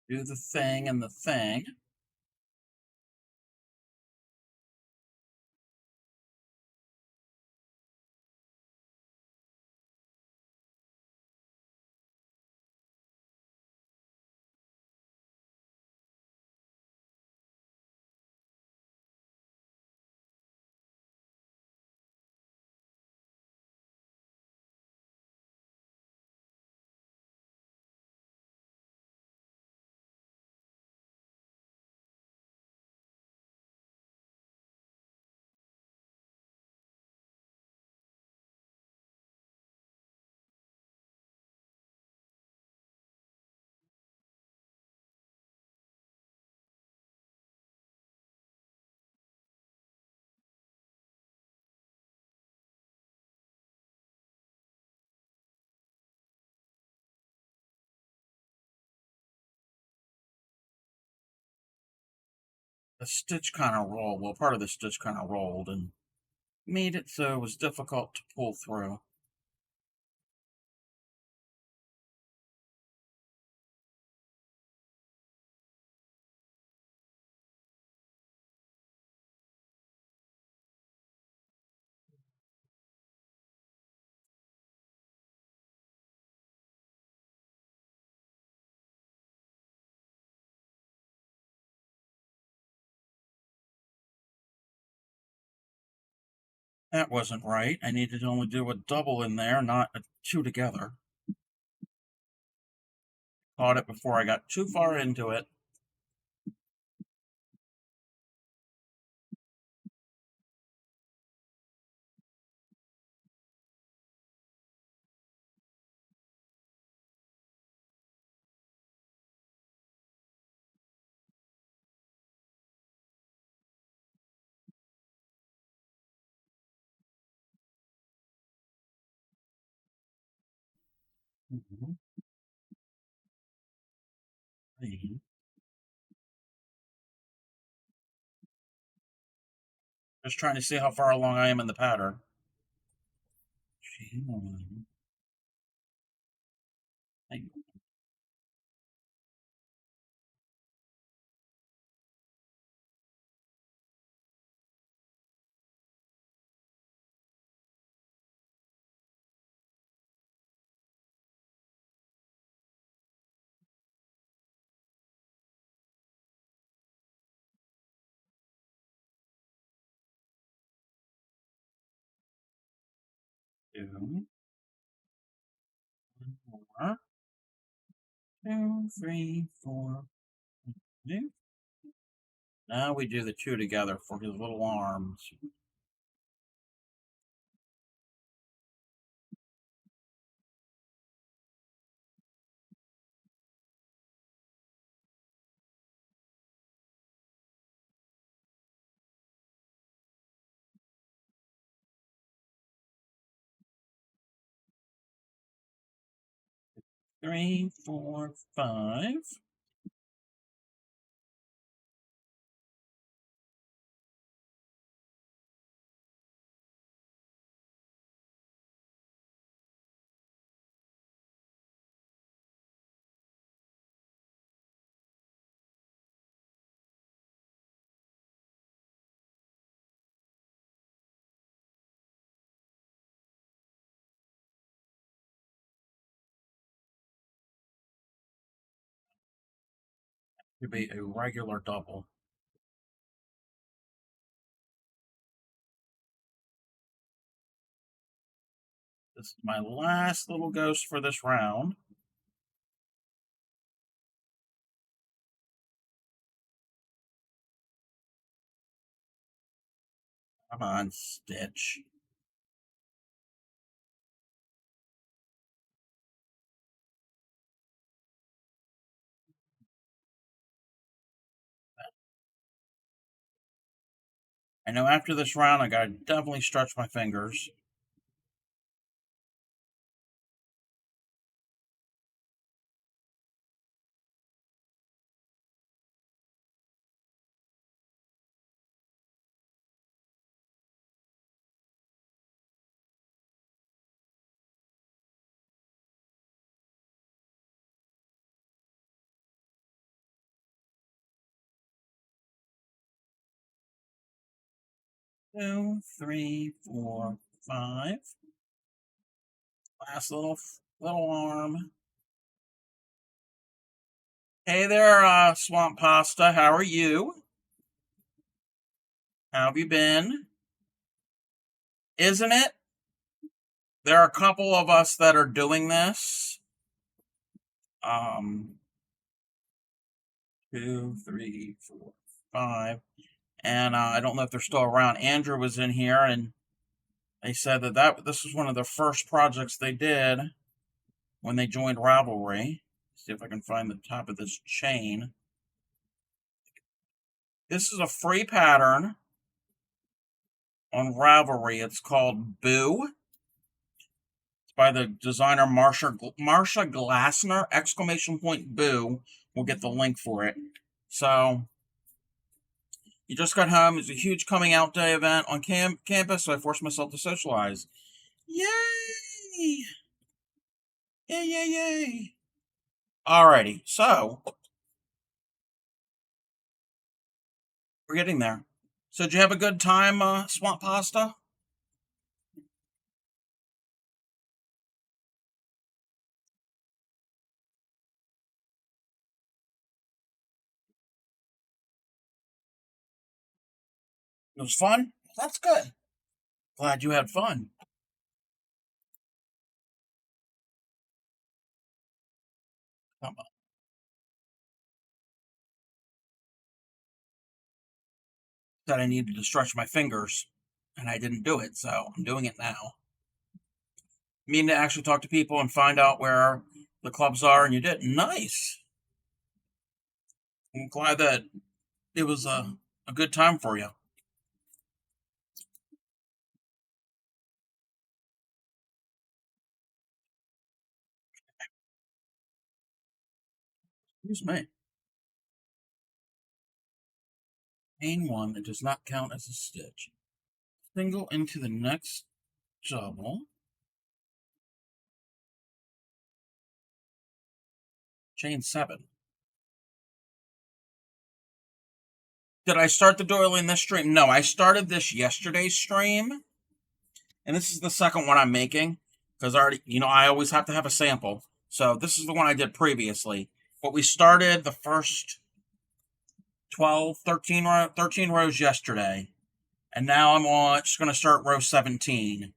Do the thing and the thing. The stitch kind of rolled. Well, part of the stitch kind of rolled and made it so it was difficult to pull through. That wasn't right. I needed to only do a double in there, not a two together. Caught it before I got too far into it. Mhm. Just trying to see how far along I am in the pattern. Two, one more. 2, 3, 4. Now we do the two together for his little arms. Three, 4, 5. To be a regular double. This is my last little ghost for this round. Come on, Stitch. I know after this round, I gotta definitely stretch my fingers. Two, 3, 4, 5. Last little arm. Hey there, Swamp Pasta. How are you? How have you been? Isn't it? There are a couple of us that are doing this. 2, 3, 4, 5. And I don't know if they're still around. Andrew was in here, and they said that this was one of the first projects they did when they joined Ravelry. See if I can find the top of this chain. This is a free pattern on Ravelry. It's called Boo. It's by the designer Marsha Glassner! Exclamation point Boo. We'll get the link for it. So you just got home. It's a huge coming out day event on campus, so I forced myself to socialize. Yay! Yay, yay, yay! Alrighty, so we're getting there. So did you have a good time, Swamp Pasta? It was fun? That's good. Glad you had fun. Come on. Said I needed to stretch my fingers, and I didn't do it, so I'm doing it now. Mean to actually talk to people and find out where the clubs are, and you did. Nice. I'm glad that it was a good time for you. Excuse me. Chain one that does not count as a stitch. Single into the next double. Chain 7. Did I start the doily in this stream? No, I started this yesterday's stream. And this is the second one I'm making. Because I always have to have a sample. So this is the one I did previously. But we started the first 12, 13 rows yesterday. And now I'm just going to start row 17.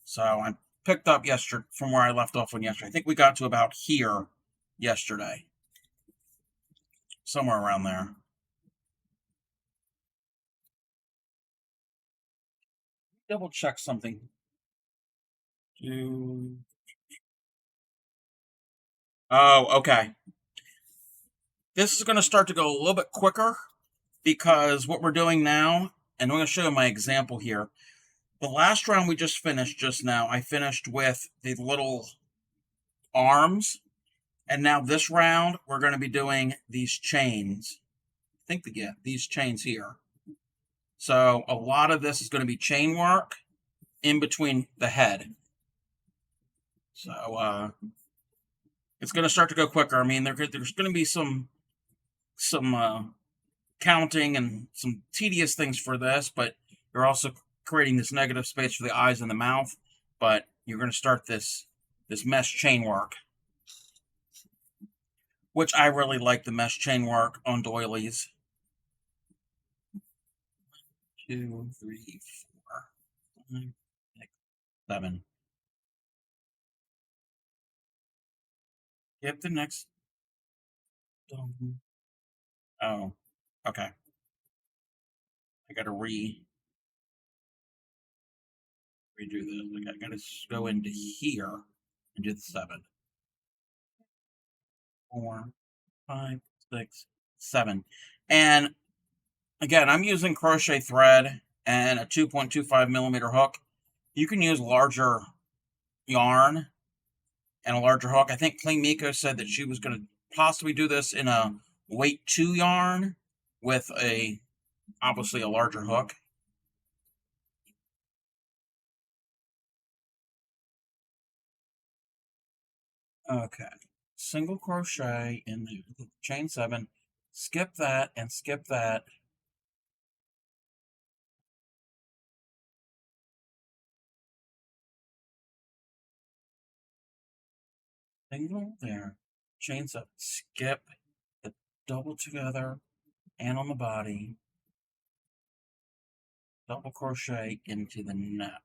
So I picked up yesterday from where I left off on yesterday. I think we got to about here yesterday. Somewhere around there. Double check something. Oh, okay. This is going to start to go a little bit quicker because what we're doing now, and I'm going to show you my example here. The last round we just finished just now, I finished with the little arms. And now this round, we're going to be doing these chains. I think these chains here. So a lot of this is going to be chain work in between the head. So it's going to start to go quicker. I mean, there's going to be some counting and some tedious things for this, but you're also creating this negative space for the eyes and the mouth. But you're going to start this mesh chain work, which I really like the mesh chain work on doilies. 2, 3, 4, 5, 6, 7. Get the next. Oh, okay. I gotta redo this. I gotta go into here and do the 7. 4, 5, 6, 7. And again, I'm using crochet thread and a 2.25 millimeter hook. You can use larger yarn and a larger hook. I think Clean Miko said that she was going to possibly do this in a weight 2 yarn with obviously a larger hook. Okay, single crochet in the chain 7, skip that and skip that. Single there, chain 7, skip the double together and on the body, double crochet into the neck.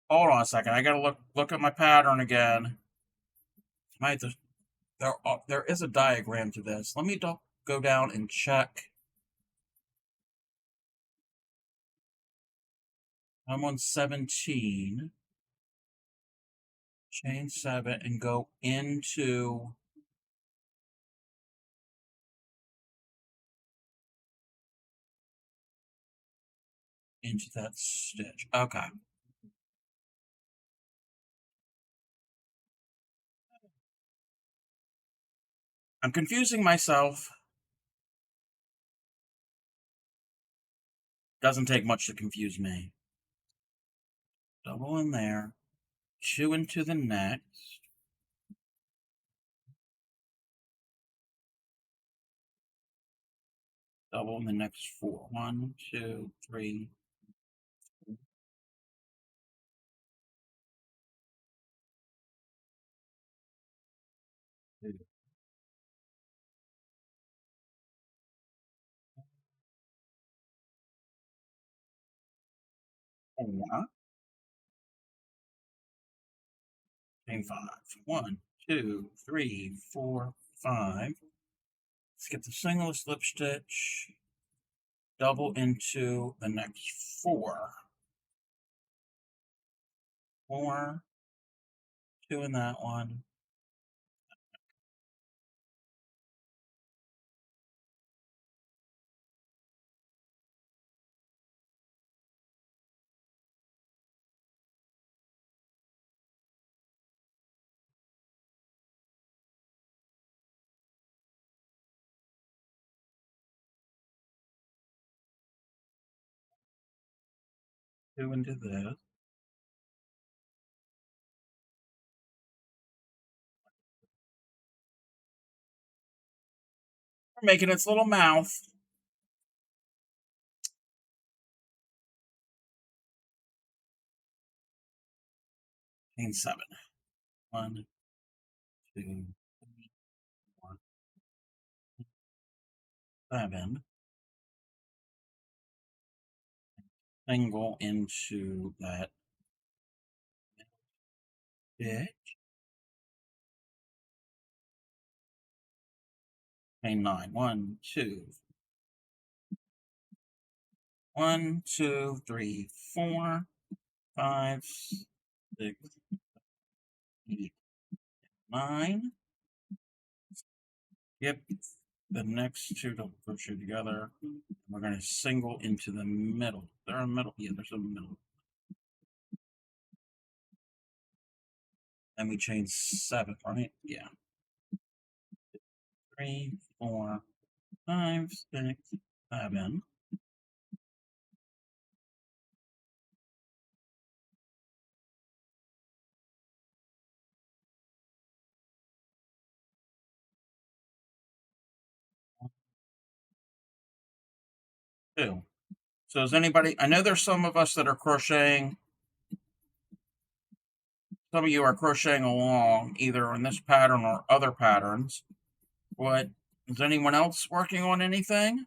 Hold on a second. I gotta look at my pattern again. There is a diagram to this. Let me go down and check. I'm on 17, chain 7, and go into that stitch. Okay. I'm confusing myself. Doesn't take much to confuse me. Double in there, 2 into the next. Double in the next 4. 1, 2, 3. 4, chain 5. 1, 2, 3, 4, 5. Skip the single slip stitch, double into the next 4. 4, 2 in that one. Two into this. We're making its little mouth. chain 7. 1, 2, 3, 4, 7. Single into that bit. Chain 9. 1, 2. 1, 2, 3, 4, 5, 6, 8, 9. Yep. The next two double crochet together. We're going to single into the middle. There a middle? Yeah, there's a middle. And we chain 7, right? Yeah. 3, 4, 5, 6, 7. Two. So is anybody, I know there's some of us that are crocheting. Some of you are crocheting along either in this pattern or other patterns. What, is anyone else working on anything?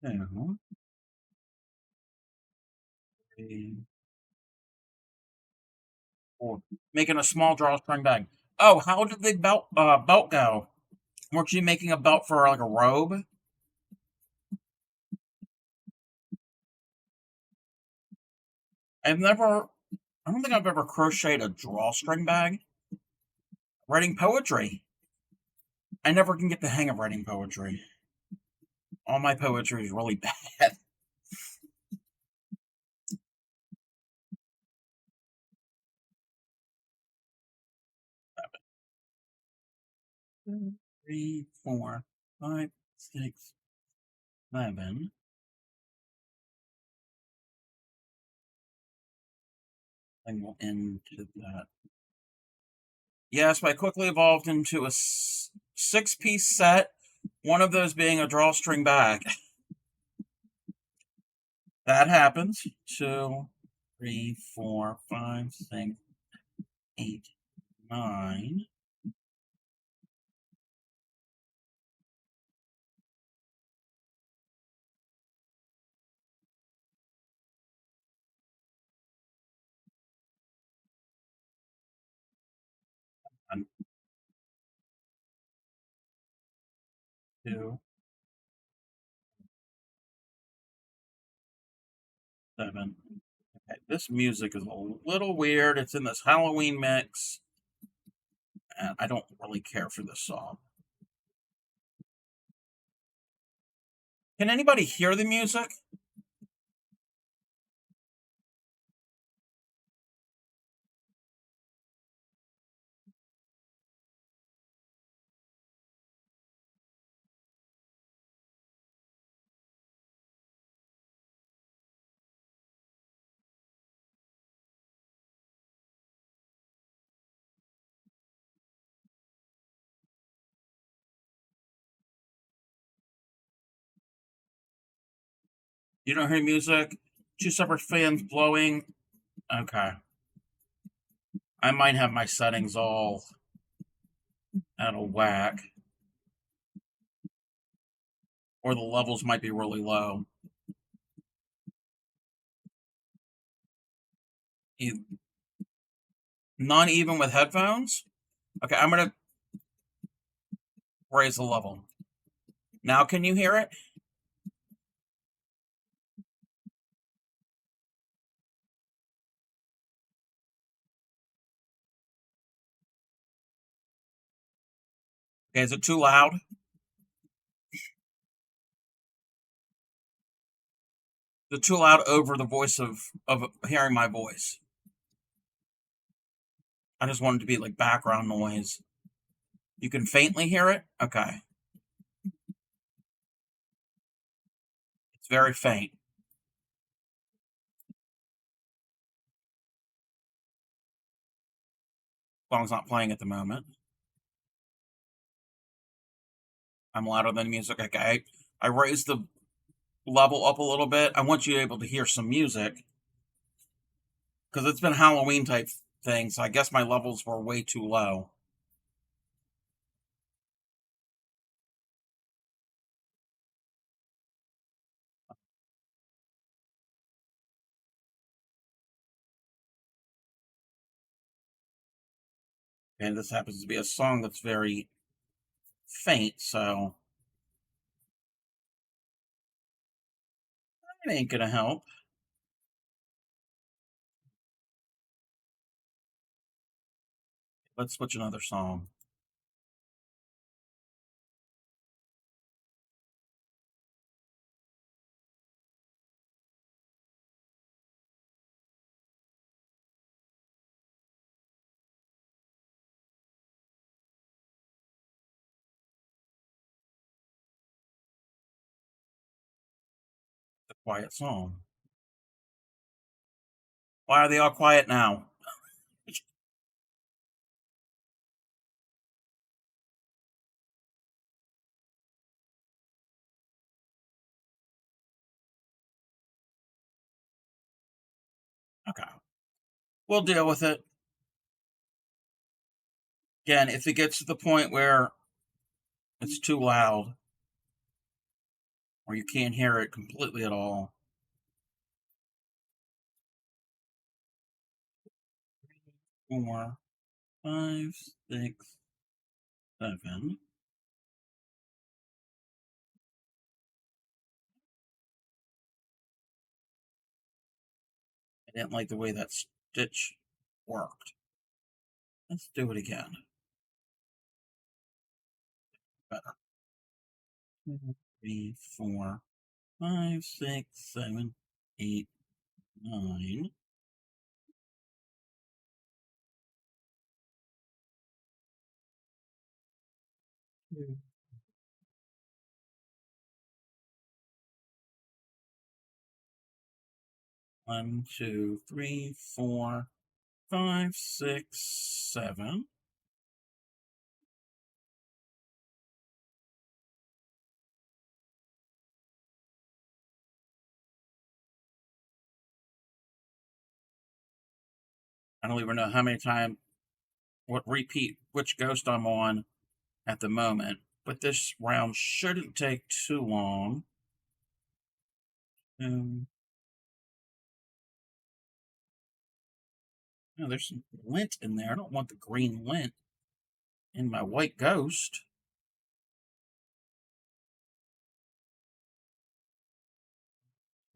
Two, 3, 4. Making a small drawstring bag. Oh, how did the belt go? Weren't you making a belt for like a robe? I've never, I don't think I've ever crocheted a drawstring bag. Writing poetry. I never can get the hang of writing poetry. All my poetry is really bad. 2, 3, 4, 5, 6, 7. And we'll end that. Yes, I quickly evolved into a 6-piece set, one of those being a drawstring bag. That happens. 2, 3, 4, 5, 6, 8, 9. And 2, 7. Okay, this music is a little weird. It's in this Halloween mix, and I don't really care for this song. Can anybody hear the music? You don't hear music? Two separate fans blowing? Okay. I might have my settings all out of whack, or the levels might be really low. Not even with headphones? Okay, I'm going to raise the level. Now, can you hear it? Okay, is it too loud? Is it too loud over the voice of hearing my voice? I just want it to be like background noise. You can faintly hear it? Okay. It's very faint. Song's not playing at the moment. I'm louder than the music. Okay, I raised the level up a little bit. I want you able to hear some music because it's been Halloween type thing. So I guess my levels were way too low. And this happens to be a song that's very faint, so it ain't gonna help. Let's switch another song. The quiet song. Why are they all quiet now? Okay, we'll deal with it. Again, if it gets to the point where it's too loud or you can't hear it completely at all, 4, 5, 6, 7. I didn't like the way that stitch worked. Let's do it again. Better. 2, 3, 4, 5, 6, 7, 8, 9. 2, 1, 2, 3, 4, 5, 6, 7. I don't even know how many times, what repeat, which ghost I'm on at the moment, but this round shouldn't take too long. Oh, there's some lint in there. I don't want the green lint in my white ghost.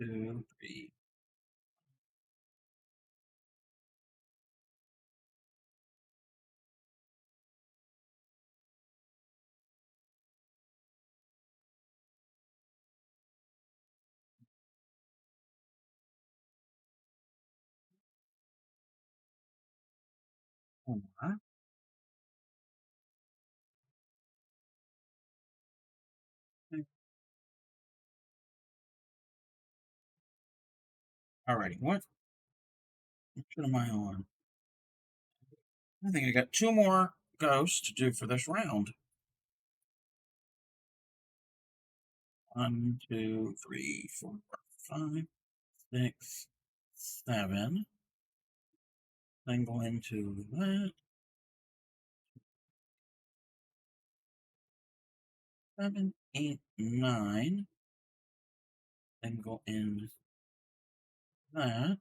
2, 3. Four. Alrighty, what am I on? I think I got 2 more ghosts to do for this round. 1, 2, 3, 4, 5, 6, 7. Then go into that. 7, 8, 9. Then go in that.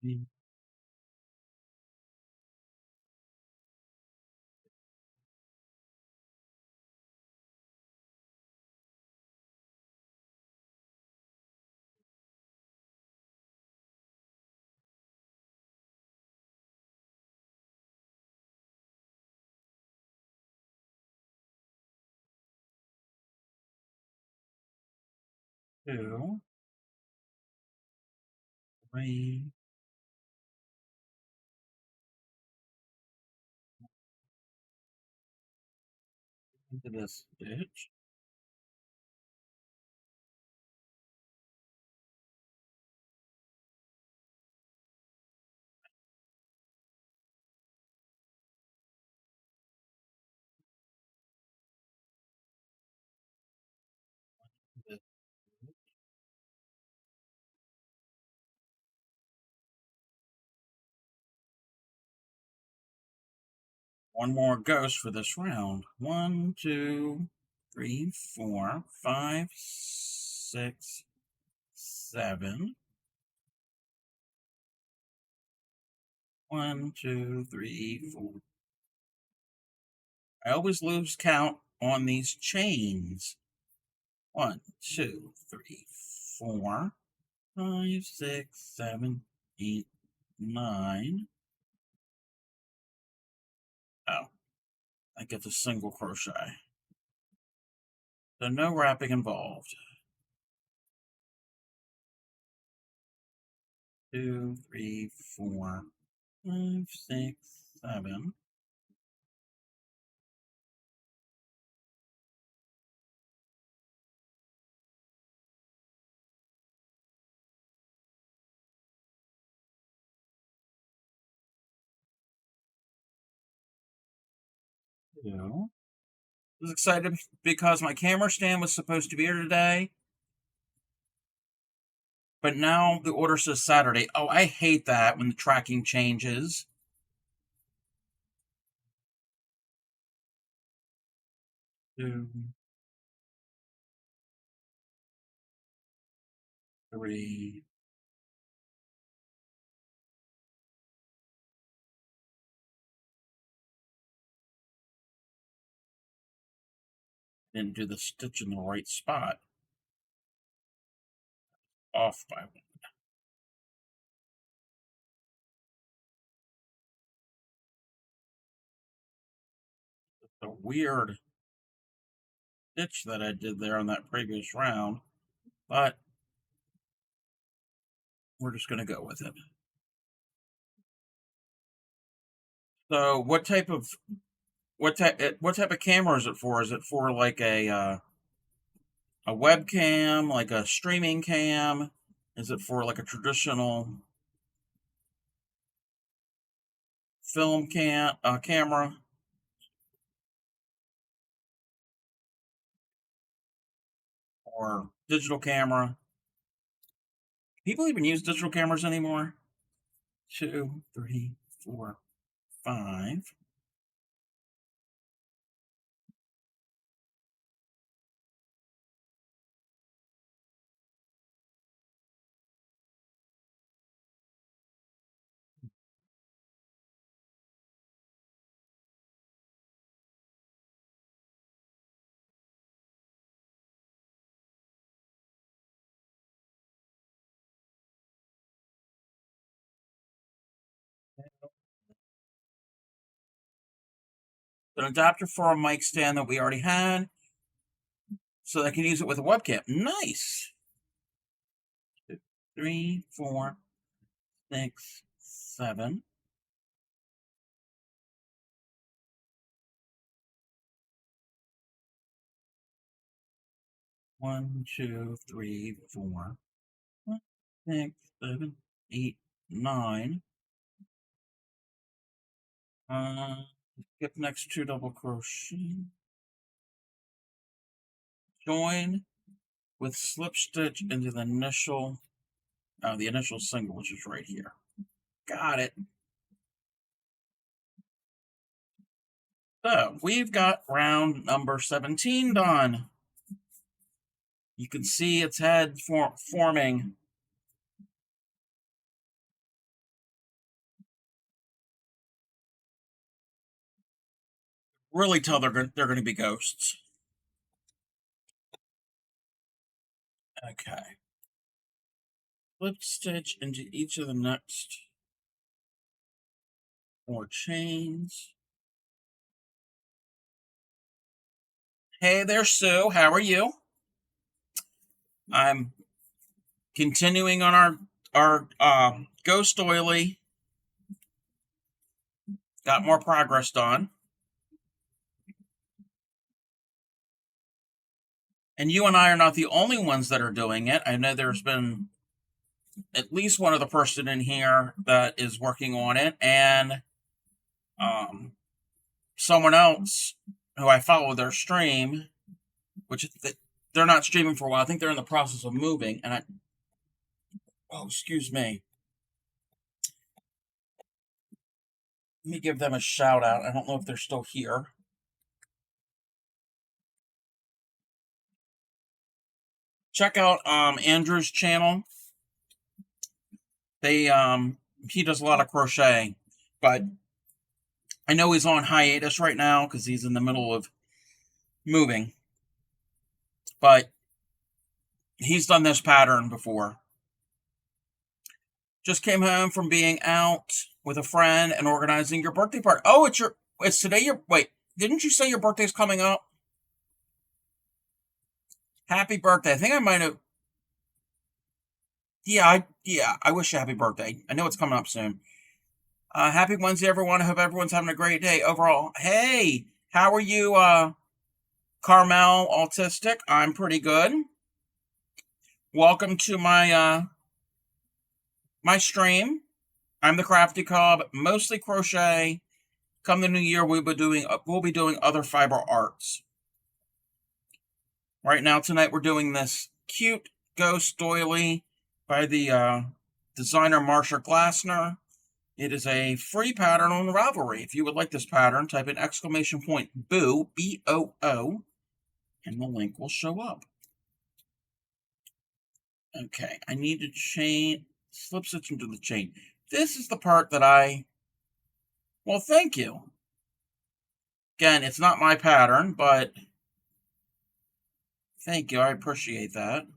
Seven. 2, 3, into this stitch. This stitch. One more ghost for this round. 1, 2, 3, 4, 5, 6, 7. 1, 2, 3, 4. I always lose count on these chains. 1, 2, 3, 4, 5, 6, 7, 8, 9. Oh, I get the single crochet. So no wrapping involved. 2, 3, 4, 5, 6, 7. Two. I was excited because my camera stand was supposed to be here today, but now the order says Saturday. Oh, I hate that when the tracking changes. 2, 3. Didn't do the stitch in the right spot. Off by one. The weird stitch that I did there on that previous round, but we're just going to go with it. So, what type of camera is it for? Is it for like a webcam, like a streaming cam? Is it for like a traditional film camera or digital camera? People even use digital cameras anymore? 2, 3, 4, 5. An adapter for a mic stand that we already had, so I can use it with a webcam. Nice. 2, 3, 4, 6, 7. 1, 2, 3, 4, 5, 6, 7, 8, 9. Skip next 2 double crochet. Join with slip stitch into the initial single, which is right here. Got it. So we've got round number 17 done. You can see its head forming. Really tell they're going to be ghosts. Okay. Slip stitch into each of the next 4 chains. Hey there, Sue. How are you? I'm continuing on our ghost doily. Got more progress done. And you and I are not the only ones that are doing it. I know there's been at least one other person in here that is working on it, and um, someone else who I follow their stream, which they're not streaming for a while. I think they're in the process of moving. And oh, excuse me. Let me give them a shout out. I don't know if they're still here. Check out Andrew's channel. He does a lot of crochet, but I know he's on hiatus right now because he's in the middle of moving. But he's done this pattern before. Just came home from being out with a friend and organizing your birthday party. Oh, it's today wait, didn't you say your birthday's coming up? Happy birthday. I think I might have I wish you a happy birthday. I know it's coming up soon. Happy Wednesday, everyone. I hope everyone's having a great day overall. Hey, how are you, Carmel Autistic? I'm pretty good. Welcome to my stream. I'm the Crafty Cub, mostly crochet. Come the new year, we'll be doing other fiber arts. Right now, tonight, we're doing this cute ghost doily by the designer Marsha Glassner. It is a free pattern on Ravelry. If you would like this pattern, type in !boo, B-O-O, and the link will show up. Okay, I need to slip stitch into the chain. This is the part that well, thank you. Again, it's not my pattern, but thank you, I appreciate that.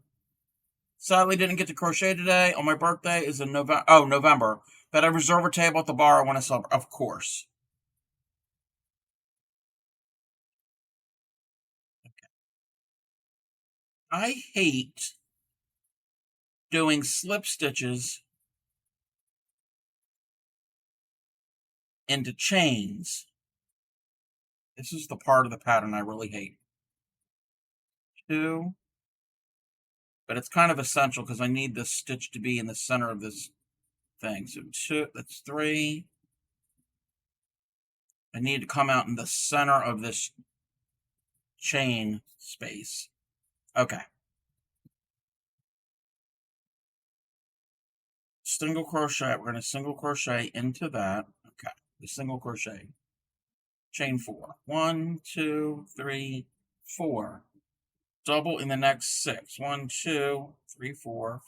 Sadly, didn't get to crochet today. On my birthday is in November. But I reserve a table at the bar when I celebrate, of course. Okay. I hate doing slip stitches into chains. This is the part of the pattern I really hate. 2, but it's kind of essential because I need this stitch to be in the center of this thing. So 2, that's 3. I need to come out in the center of this chain space. Okay. Single crochet. We're going to single crochet into that. Okay. The single crochet. Chain 4. 1, 2, 3, 4. Double in the next 6. 1, 2, 3, 4.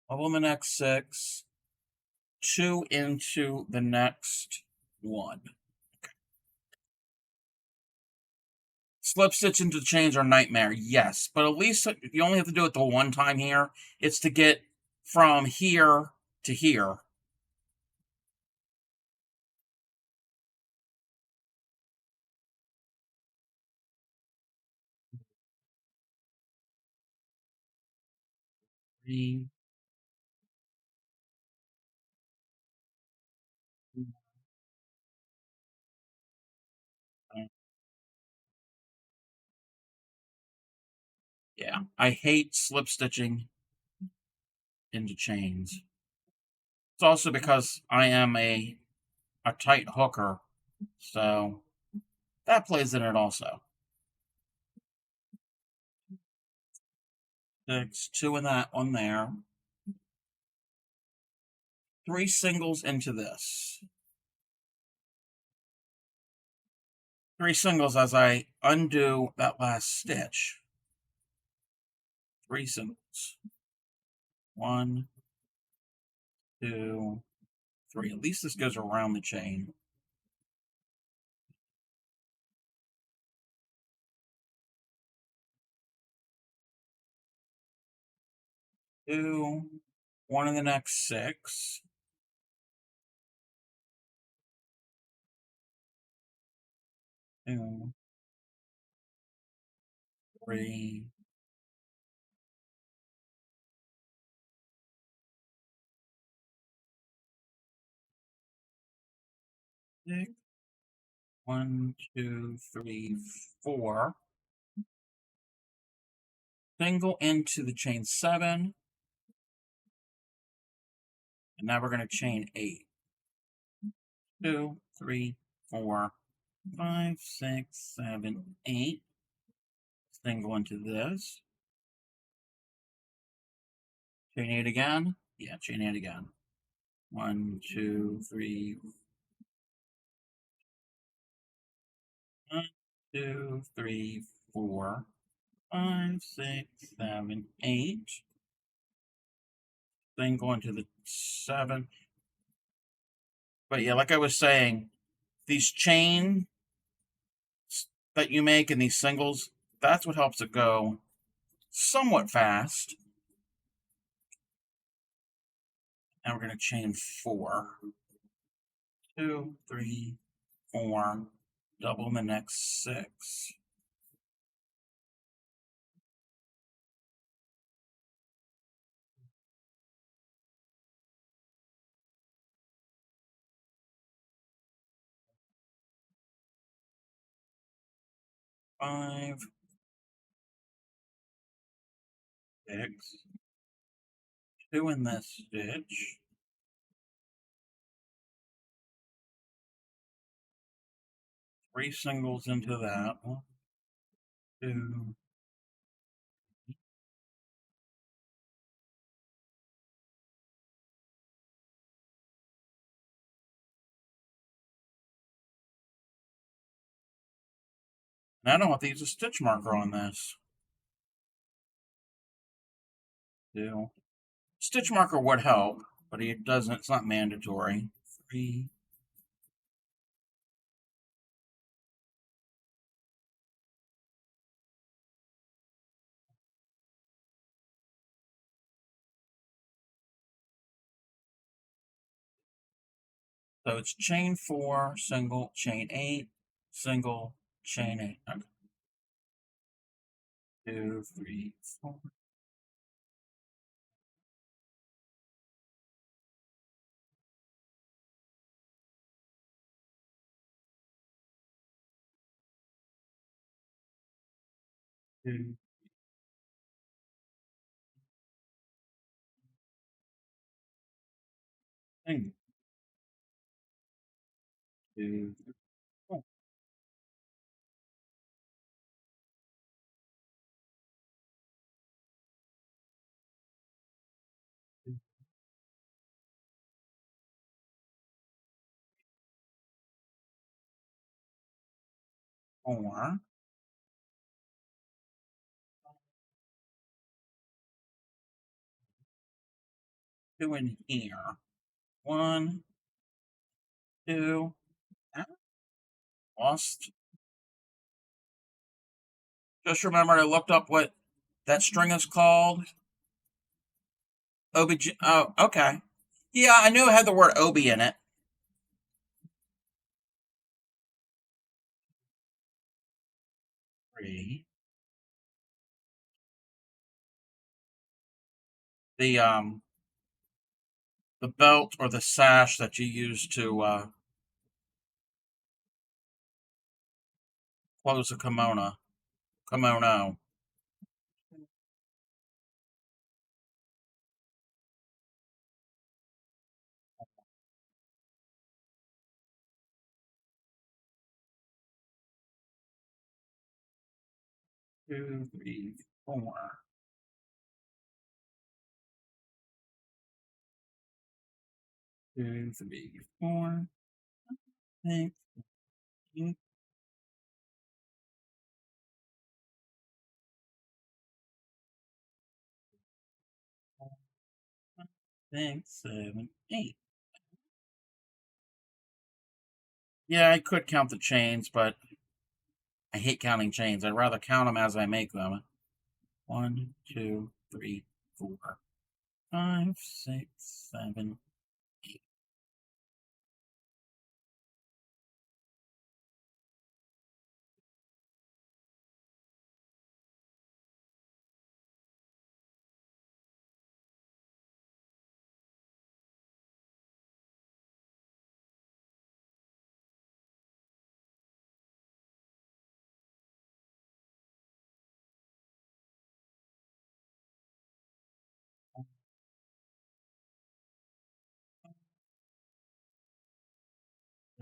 Double in the next 6. 2 into the next 1. Okay. Slip stitch into chains are nightmare, yes, but at least you only have to do it the one time here. It's to get from here to here. Three. Yeah, I hate slip stitching into chains. It's also because I am a tight hooker, so that plays in it also. 6, 2 in that one there. 3 singles into this. 3 singles as I undo that last stitch. 3 singles. 1, 2, 3. At least this goes around the chain. 2, 1 in the next 6. 2, 3, 6. 1, 2, 3, 4. Single into the chain 7. And now we're going to chain 8. 2, 3, 4, 5, 6, 7, 8. Single into this. Chain 8 again. Yeah, chain 8 again. 1, 2, 3, 1, 2, 3, 4, 5, 6, 7, 8. Single into the 7. But yeah, like I was saying, these chains that you make in these singles, that's what helps it go somewhat fast. Now we're going to chain 4. 2, 3, 4. Double in the next 6. Five, 6. 2 in this stitch. 3 singles into that. 1, 2. And I don't have to use a stitch marker on this. 2. Stitch marker would help, but it doesn't. It's not mandatory. 3. 4. So it's chain 4, single, chain 8, single, chain 8. Okay. 2, 3, 4. 2, single, 2, 4. 4. 2 in here. 1, 2. Ah, lost. Just remember, I looked up what that string is called. OBG. Oh, okay. Yeah, I knew it had the word OB in it. 3. The belt or the sash that you use to close a kimono. 2, 3, 4. 2, 3, 4. 6, 7, 8. Yeah, I could count the chains, but I hate counting chains. I'd rather count them as I make them. 1, 2, 3, 4, 5, 6, 7, 8.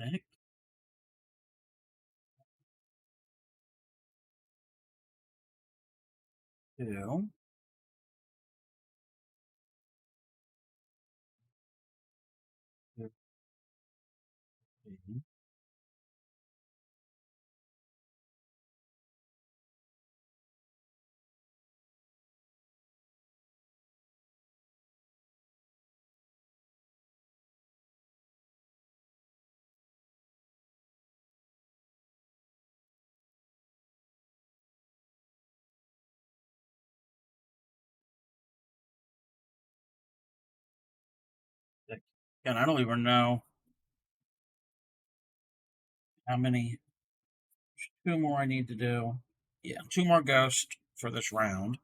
6, 2, 15. And I don't even know how many. 2 more I need to do. Yeah, 2 more ghosts for this round.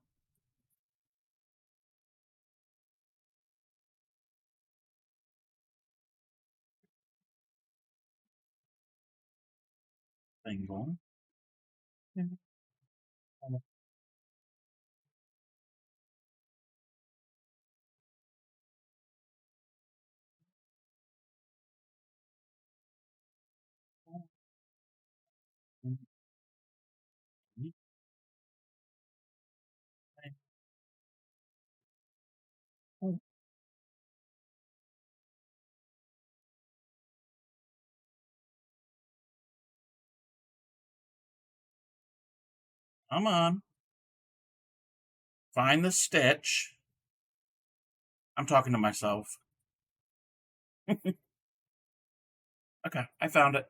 Single. Come on. Find the stitch. I'm talking to myself. Okay, I found it.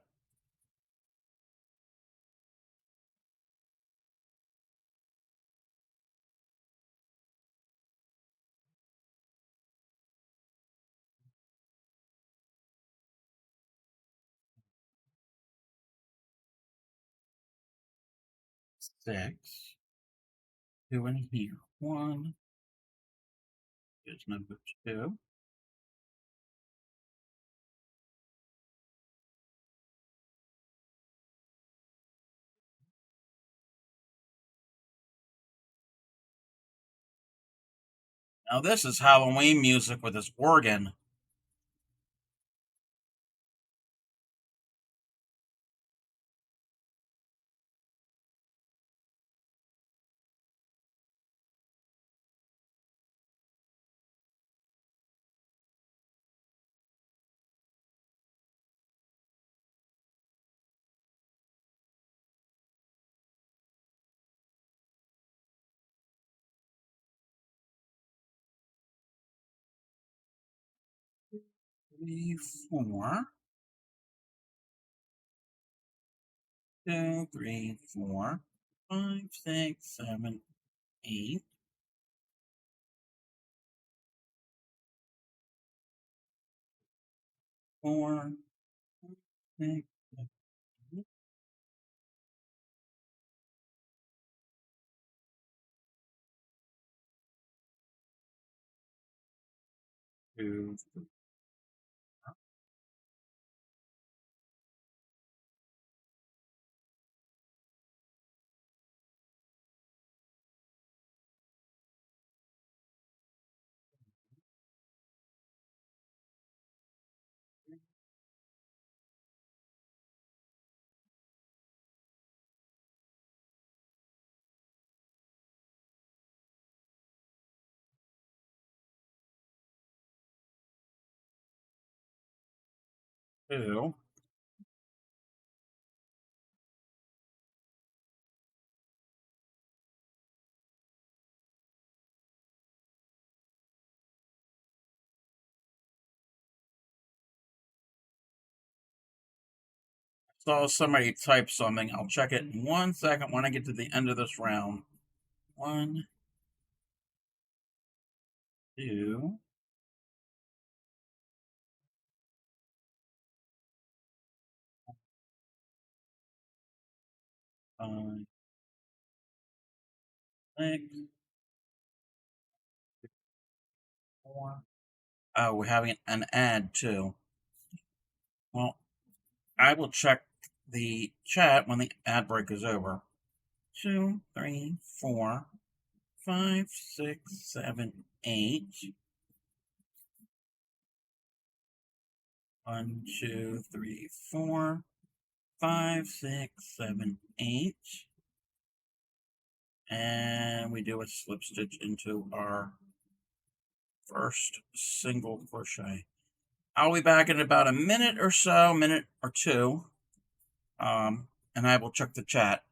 6. 2 in here. 1 is number 2. Now this is Halloween music with this organ. Three, 4. 2, 3, 4, 5, 6, 7, 8. 4, 6, 7, 2, 2. Saw somebody type something. I'll check it in 1 second when I get to the end of this round. 1, 2, 5, 6, 4. Oh, we're having an ad too. Well, I will check the chat when the ad break is over. 2, 3, 4, 5, 6, 7, 8. 1, 2, 3, 4, 5, 6, 7, 8. And we do a slip stitch into our first single crochet. I'll be back in about a minute or so, minute or two, and I will check the chat.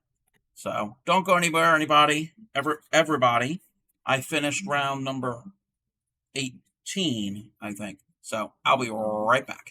So don't go anywhere, everybody. I finished round number 18, I think. So I'll be right back.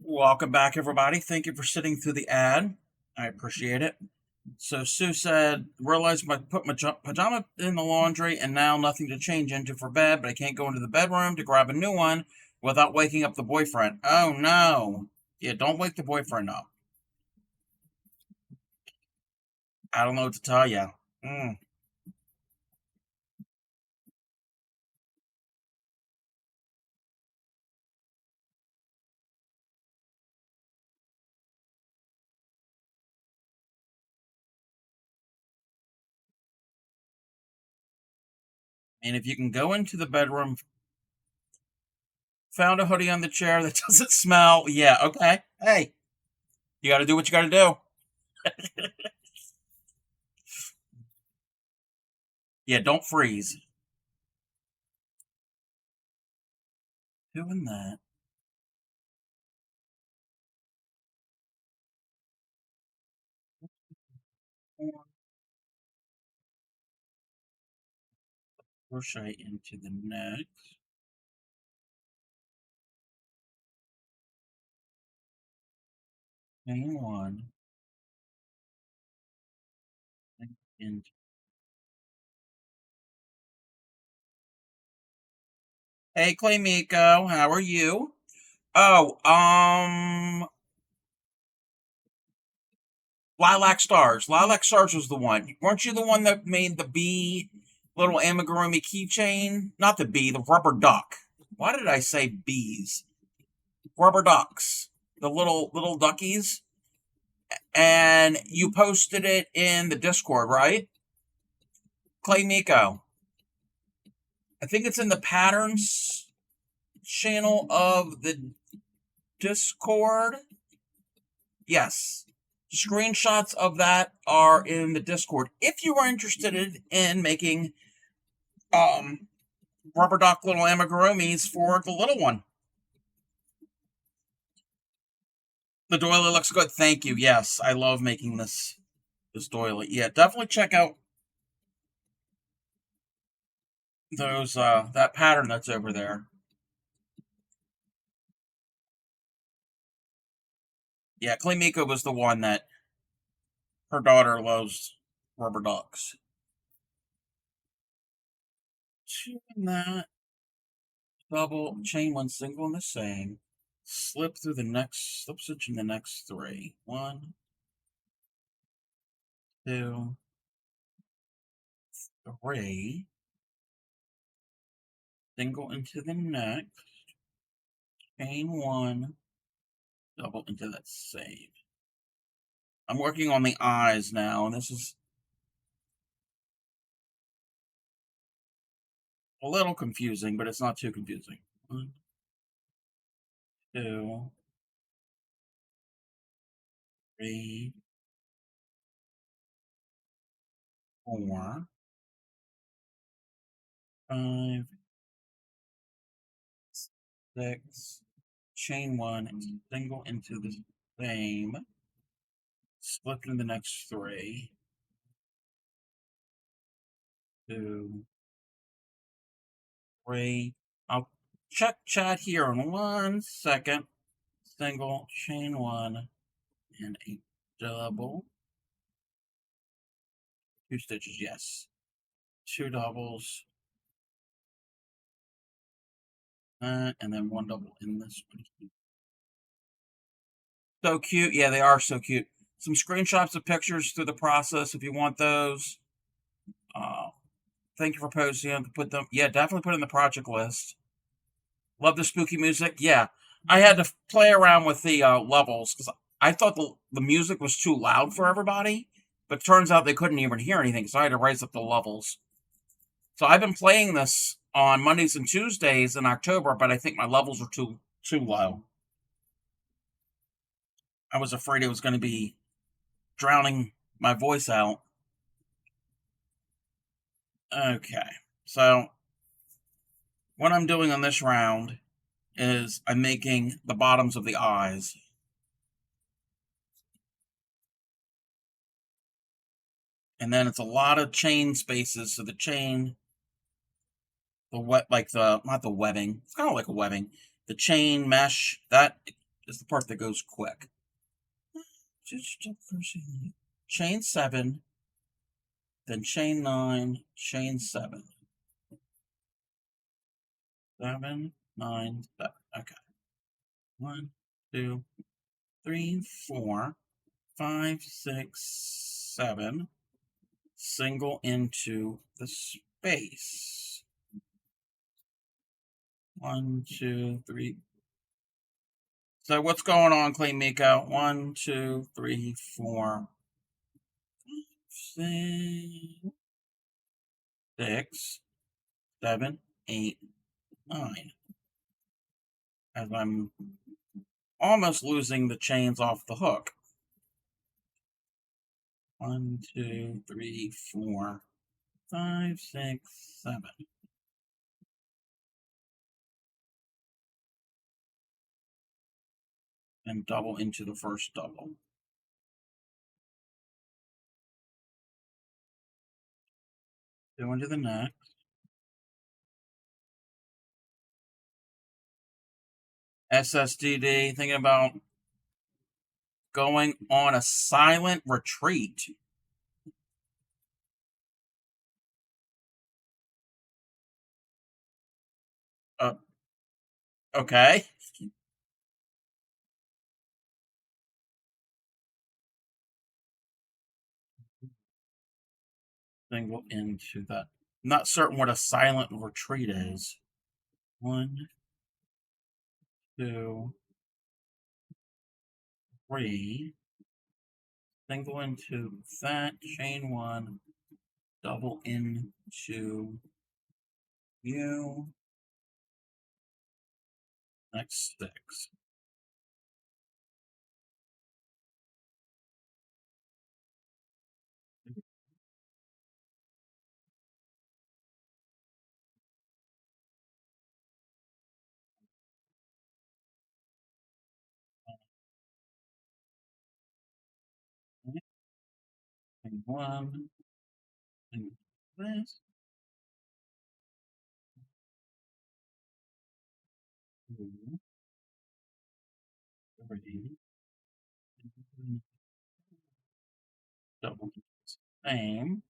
Welcome back, everybody. Thank you for sitting through the ad. I appreciate it. So Sue said, realized I put my pajama in the laundry and now nothing to change into for bed, but I can't go into the bedroom to grab a new one without waking up the boyfriend. Oh no. Yeah, don't wake the boyfriend up. I don't know what to tell you. Mm. And if you can go into the bedroom, found a hoodie on the chair that doesn't smell, yeah, okay. Hey, you got to do what you got to do. Yeah, don't freeze. Doing that. Crochet into the neck. Chain one. And hey, Clay Miko, how are you? Oh, Lilac Stars. Lilac Stars was the one. Weren't you the one that made the bee little amigurumi keychain? Not the bee, the rubber duck. Why did I say bees? Rubber ducks. The little duckies. And you posted it in the Discord, right? Clay Miko. I think it's in the patterns channel of the Discord. Yes. Screenshots of that are in the Discord. If you are interested in making um rubber duck little amigurumis for the little one. The doily looks good. Thank you. Yes, I love making this doily. Yeah, definitely check out those that pattern that's over there. Yeah, Clemiko was the one that her daughter loves rubber ducks. Doing that double chain one single and the same. Slip through the next slip stitch in the next three. One, two, three. Single into the next. Chain one. Double into that same. I'm working on the eyes now, and this is a little confusing, but it's not too confusing. One, two, three, four, five, six, chain one, single into the same, split in the next three, two, three. I'll check chat here in 1 second. Single, chain one, and a double. Two stitches, yes. Two doubles, and then one double in this one. So cute. Yeah, they are so cute. Some screenshots of pictures through the process if you want those. Uh, Thank you for posting them. Put them. Yeah, definitely put in the project list. Love the spooky music. Yeah, I had to play around with the levels because I thought the music was too loud for everybody, but turns out they couldn't even hear anything, so I had to raise up the levels. So I've been playing this on Mondays and Tuesdays in October, but I think my levels are too low. I was afraid it was going to be drowning my voice out. Okay, so what I'm doing on this round is I'm making the bottoms of the eyes. And then it's a lot of chain spaces. So the chain, the wet, like the, not the webbing, it's kind of like a webbing. The chain mesh, that is the part that goes quick. chain 7, then chain 9, chain 7. 7, 9, 7. Okay. 1, 2, 3, 4, 5, 6, 7. Single into the space. 1, 2, 3. So what's going on, Clean Miko? 1, 2, 3, 4, 6, 7, 8, 9. As I'm almost losing the chains off the hook. 1, 2, 3, 4, 5, 6, 7. And double into the first double. Go into the next. SSDD, thinking about going on a silent retreat. Okay. Single into that. I'm not certain what a silent retreat is. 1, 2, 3. Single into that. Chain 1. Double into you. Next 6. And 1. And this. 2, 3. Double same.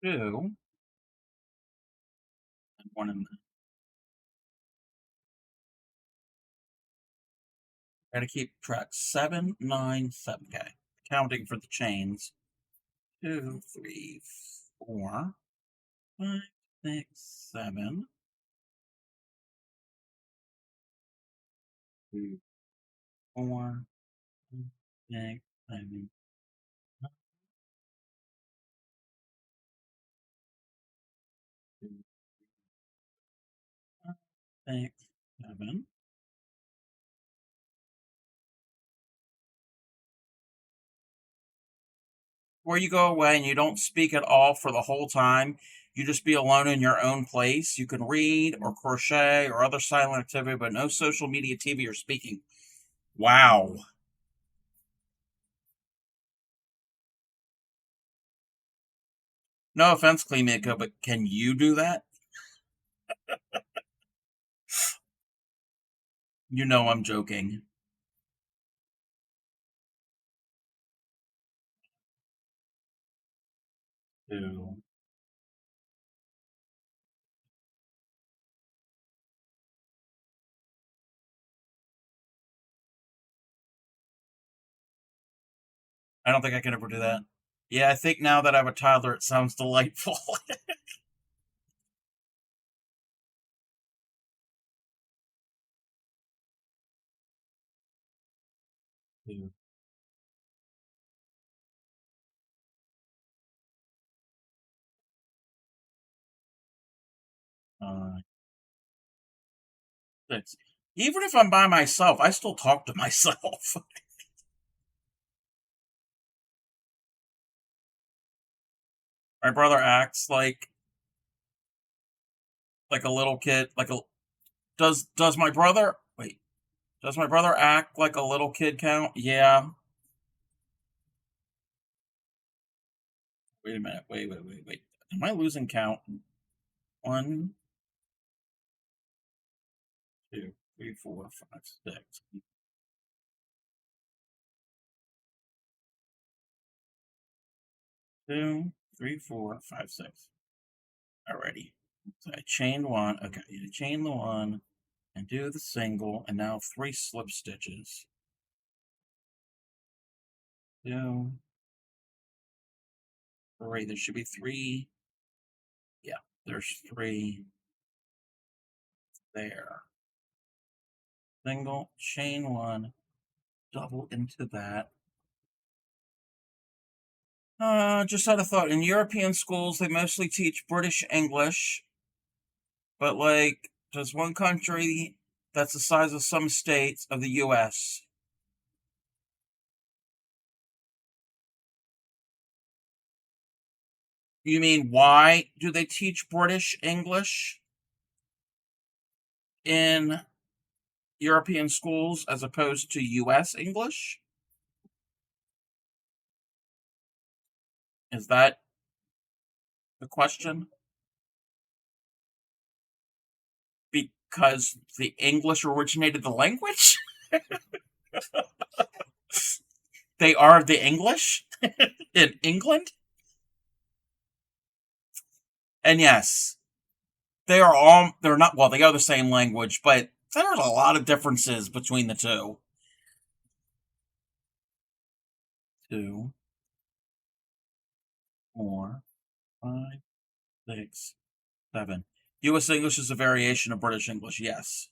2. And 1 in there. Gotta keep track. 7, 9, 7. Okay. Counting for the chains. 2, 3, 4, 5, 6, 7. 2, 4, 6, 7. 2, 5, 6, 7. Where you go away and you don't speak at all for the whole time. You just be alone in your own place. You can read or crochet or other silent activity, but no social media, TV, or speaking. Wow. No offense, Klimiko, but can you do that? You know I'm joking. Two. I don't think I can ever do that. Yeah, I think now that I have a toddler, it sounds delightful. Two. 6. Even if I'm by myself, I still talk to myself. My brother acts like a little kid. Does my brother wait? Does my brother act like a little kid count? Yeah. Wait a minute. Wait. Am I losing count? 1, 2, 3, 4, 5, 6. 2, 3, 4, 5, 6. Alrighty. So I chained one. Okay, you chain the one and do the single, and now 3 slip stitches. 2, 3. There should be 3. Yeah, there's 3 there. Single, chain one, double into that. Just had a thought. In European schools, they mostly teach British English, but like, does one country that's the size of some states of the U.S. You mean why do they teach British English in European schools as opposed to U.S. English? Is that the question? Because the English originated the language? They are the English in England? And yes, they're not, well, they are the same language, but there's a lot of differences between the two. 2, 4, 5, 6, 7. U.S. English is a variation of British English, yes.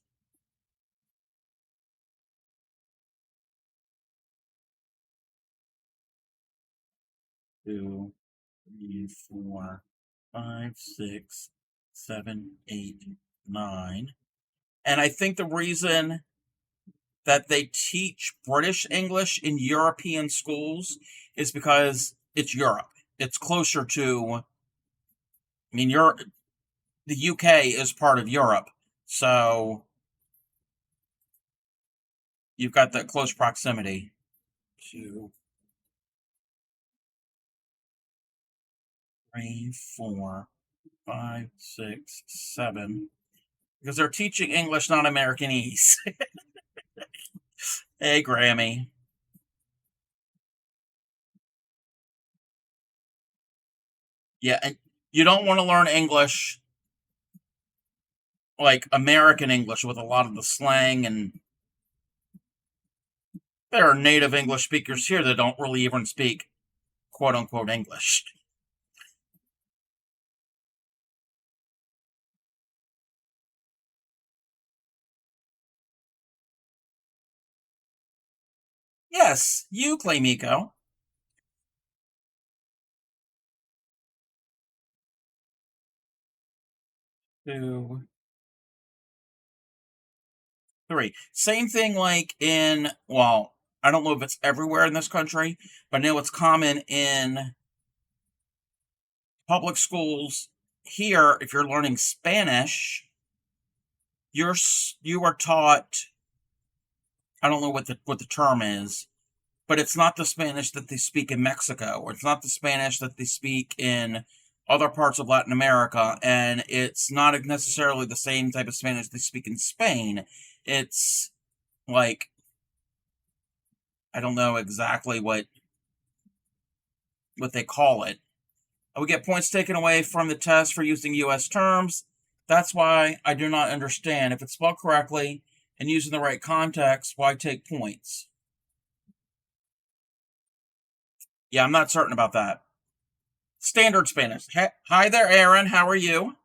2, 3, 4, 5, 6, 7, 8, 9. And I think the reason that they teach British English in European schools is because it's Europe. It's closer to, I mean, the UK is part of Europe, so you've got that close proximity. 2, 3, 4, 5, 6, 7. Because they're teaching English, not Americanese. Hey, Grammy. Yeah, and you don't want to learn English like American English with a lot of the slang, and there are native English speakers here that don't really even speak quote unquote English. Yes, you claim Eco. 2, 3. Same thing like in, well, I don't know if it's everywhere in this country, but I know it's common in public schools here. If you're learning Spanish, you're you are taught, I don't know what the term is, but it's not the Spanish that they speak in Mexico, or it's not the Spanish that they speak in other parts of Latin America, and it's not necessarily the same type of Spanish they speak in Spain. It's like, I don't know exactly what they call it. I would get points taken away from the test for using U.S. terms. That's why I do not understand. If it's spelled correctly and used in the right context, why take points? Yeah, I'm not certain about that. Standard Spanish. Hi there, Aaron. How are you?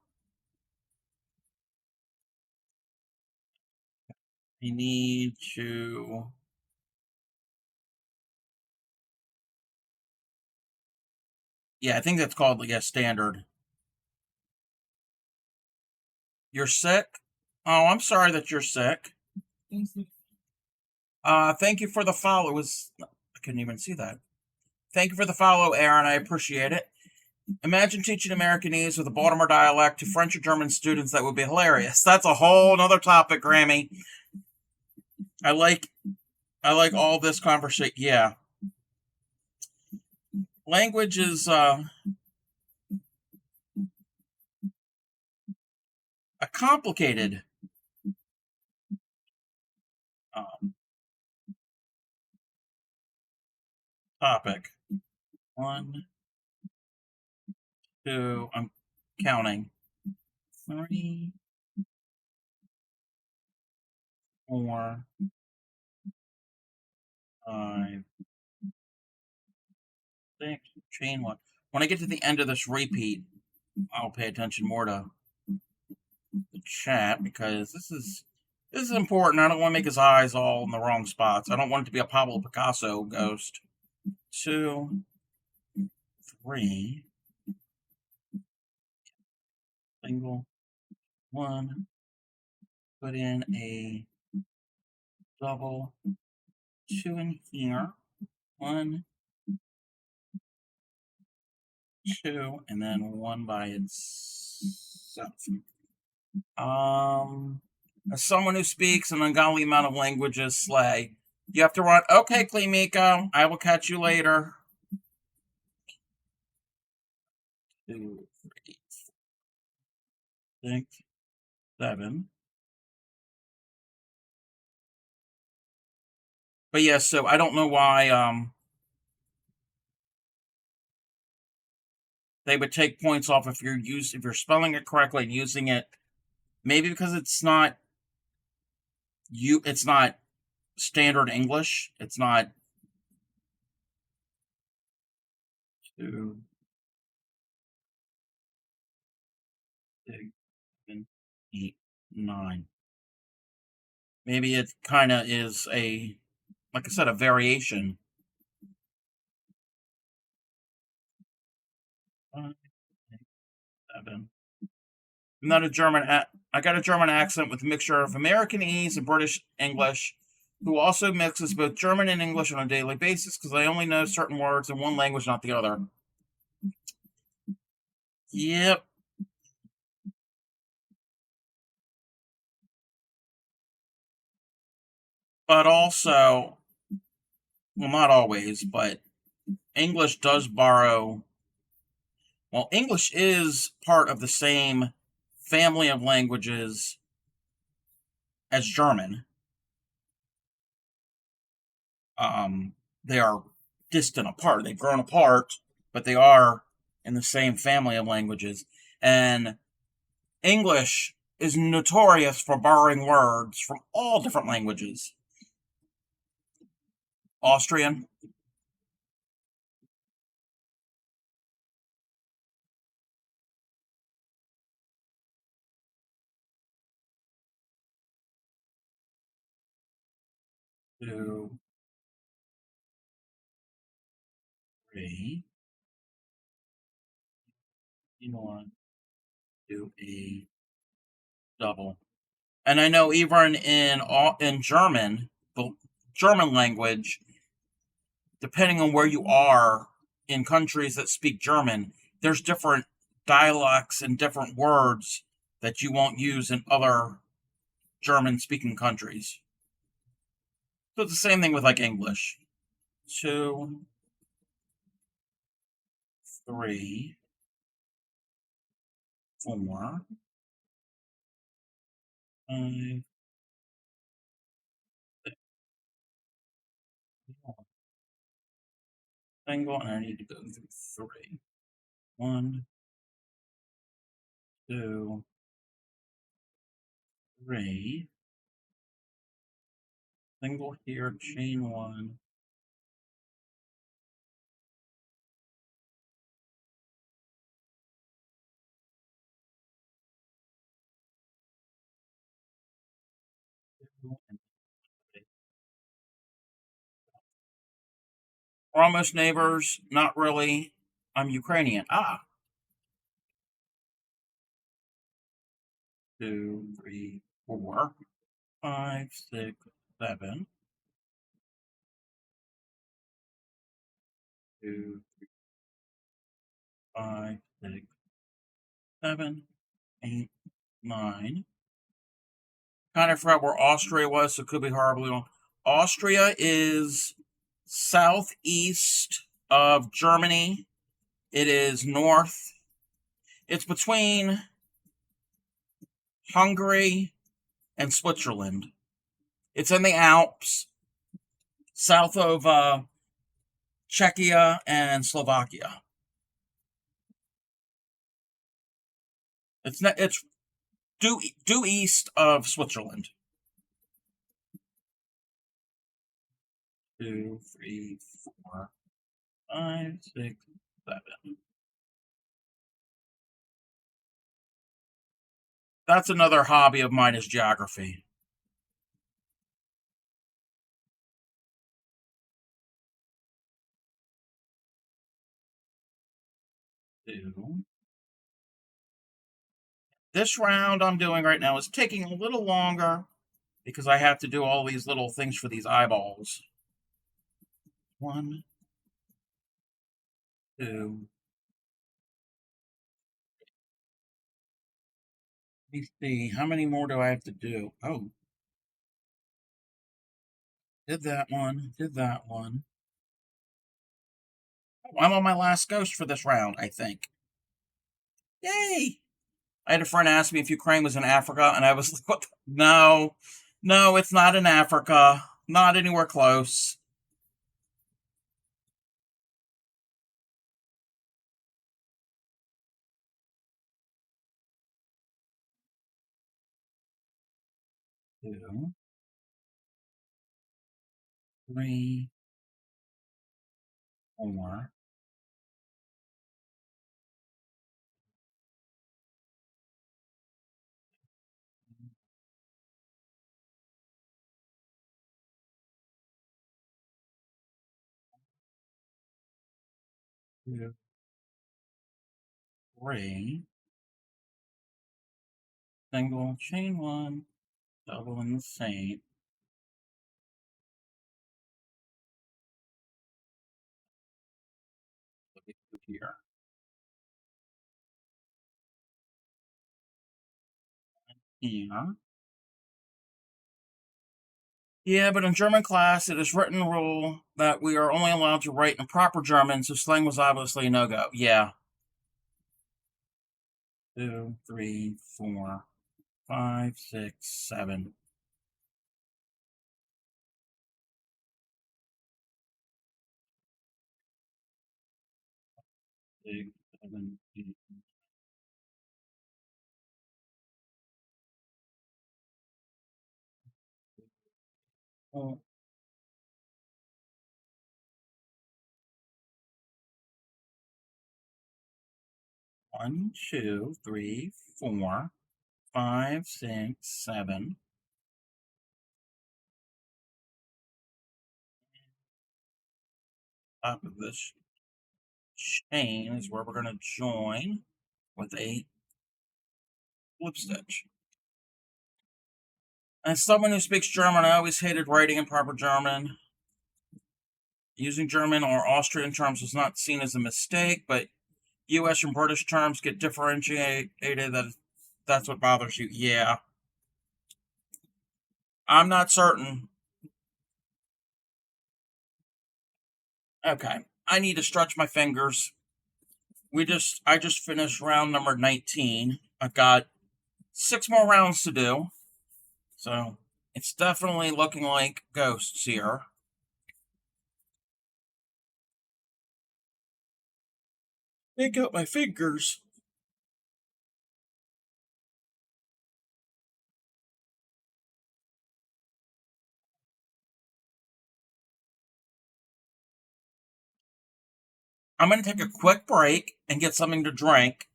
I need to. Yeah, I think that's called, yeah, standard. You're sick? Oh, I'm sorry that you're sick. Thank you for the follow. I couldn't even see that. Thank you for the follow, Aaron. I appreciate it. Imagine teaching Americanese with a Baltimore dialect to French or German students. That would be hilarious. That's a whole nother topic, Grammy. I like I like all this conversation. Yeah, language is a complicated Topic. 1, 2, I'm counting. 3, 4, 5, 6, chain 1. When I get to the end of this repeat, I'll pay attention more to the chat because this is important. I don't want to make his eyes all in the wrong spots. I don't want it to be a Pablo Picasso ghost. 2, 3, single, 1, put in a double, 2 in here, 1, 2, and then 1 by itself. As someone who speaks an ungodly amount of languages, slay. You have to run. Okay, Clemiko, I will catch you later. 2, 3, 6, 7. But yes, so I don't know why they would take points off if you're spelling it correctly and using it. Maybe because it's not standard English. It's not 2, 6, 7, 8, 9. Maybe it kind of is like I said, a variation. 5, 6, 7. I'm not a German. I got a German accent with a mixture of Americanese and British English, who also mixes both German and English on a daily basis because I only know certain words in one language, not the other. Yep. But also, well, not always, but English does borrow. Well, English is part of the same family of languages as German. They are distant apart. They've grown apart, but they are in the same family of languages. And English is notorious for borrowing words from all different languages. Austrian. Two, 3, you want to do a double. And I know even in German, the German language, depending on where you are in countries that speak German, there's different dialects and different words that you won't use in other German speaking countries. So it's the same thing with like English. 2, 3, 4, 5, single, and I need to go through 3. 1, 2, 3, single here, chain 1, 2, and 3. We're almost neighbors. Not really. I'm Ukrainian. 2, 3, 4, 5, 6, 7. 2, 5, 6, 7, 8, 9. Kind of forgot where Austria was, so it could be horribly wrong. Austria is southeast of Germany. It is north. It's between Hungary and Switzerland. It's in the Alps, south of Czechia and Slovakia. It's due east of Switzerland. 2, 3, 4, 5, 6, 7. That's another hobby of mine is geography. 2. This round I'm doing right now is taking a little longer because I have to do all these little things for these eyeballs. 1, 2. Let me see. How many more do I have to do? Oh, did that one. Did that one. Oh, I'm on my last ghost for this round, I think. Yay! I had a friend ask me if Ukraine was in Africa, and I was like, what? No, no, it's not in Africa. Not anywhere close. Two, 3, 4, 2, 3. Single, chain one, double in the same. Look at here. Yeah. Yeah, but in German class, it is written rule that we are only allowed to write in proper German, so slang was obviously a no go. Yeah. 2, 3, 4, 5, 6, 7. 6, 7, 8. Oh, 1, 2, 3, 4, 5, 6, 7. Top of this chain is where we're going to join with a slip stitch. As someone who speaks German, I always hated writing in proper German. Using German or Austrian terms is not seen as a mistake, but US and British terms get differentiated. That's what bothers you. Yeah. I'm not certain. Okay. I need to stretch my fingers. I just finished round number 19. I've got 6 more rounds to do. So it's definitely looking like ghosts here. Pick up my fingers. I'm going to take a quick break and get something to drink.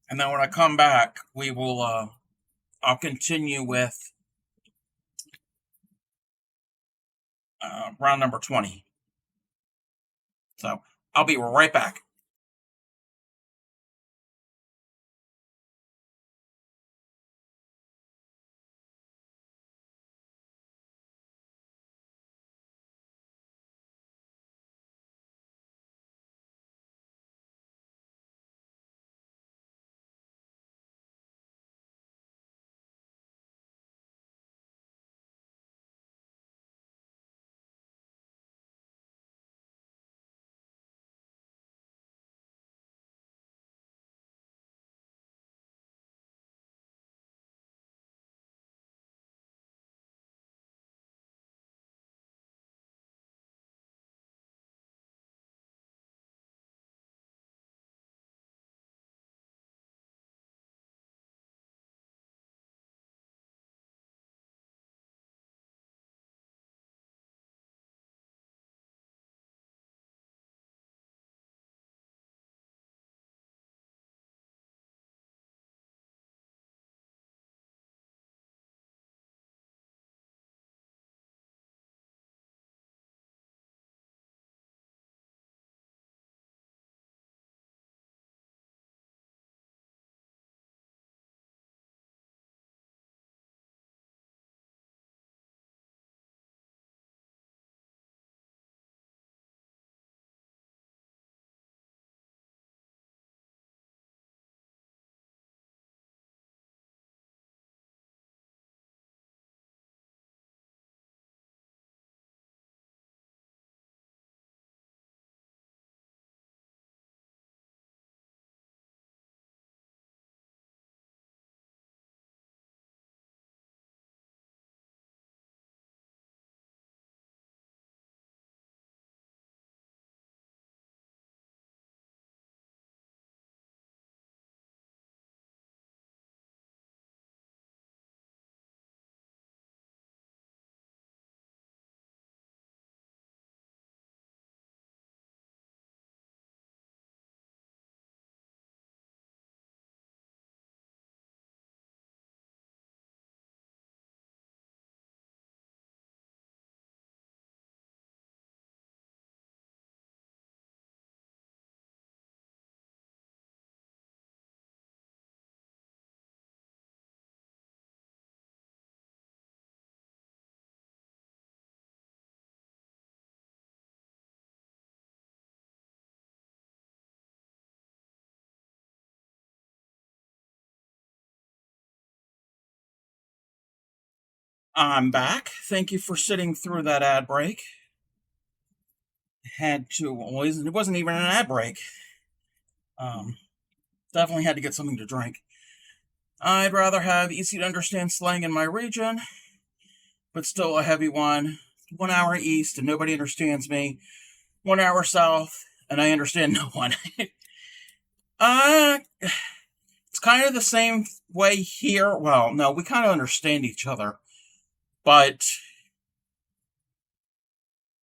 And then when I come back, I'll continue with round number 20. So I'll be right back. I'm back. Thank you for sitting through that ad break. Had to, well, it wasn't even an ad break. Um, Definitely had to get something to drink. I'd rather have easy to understand slang in my region, but still a heavy one. 1 hour east and nobody understands me. 1 hour south and I understand no one. uh, it's kind of the same way here. Well, no, we kind of understand each other, but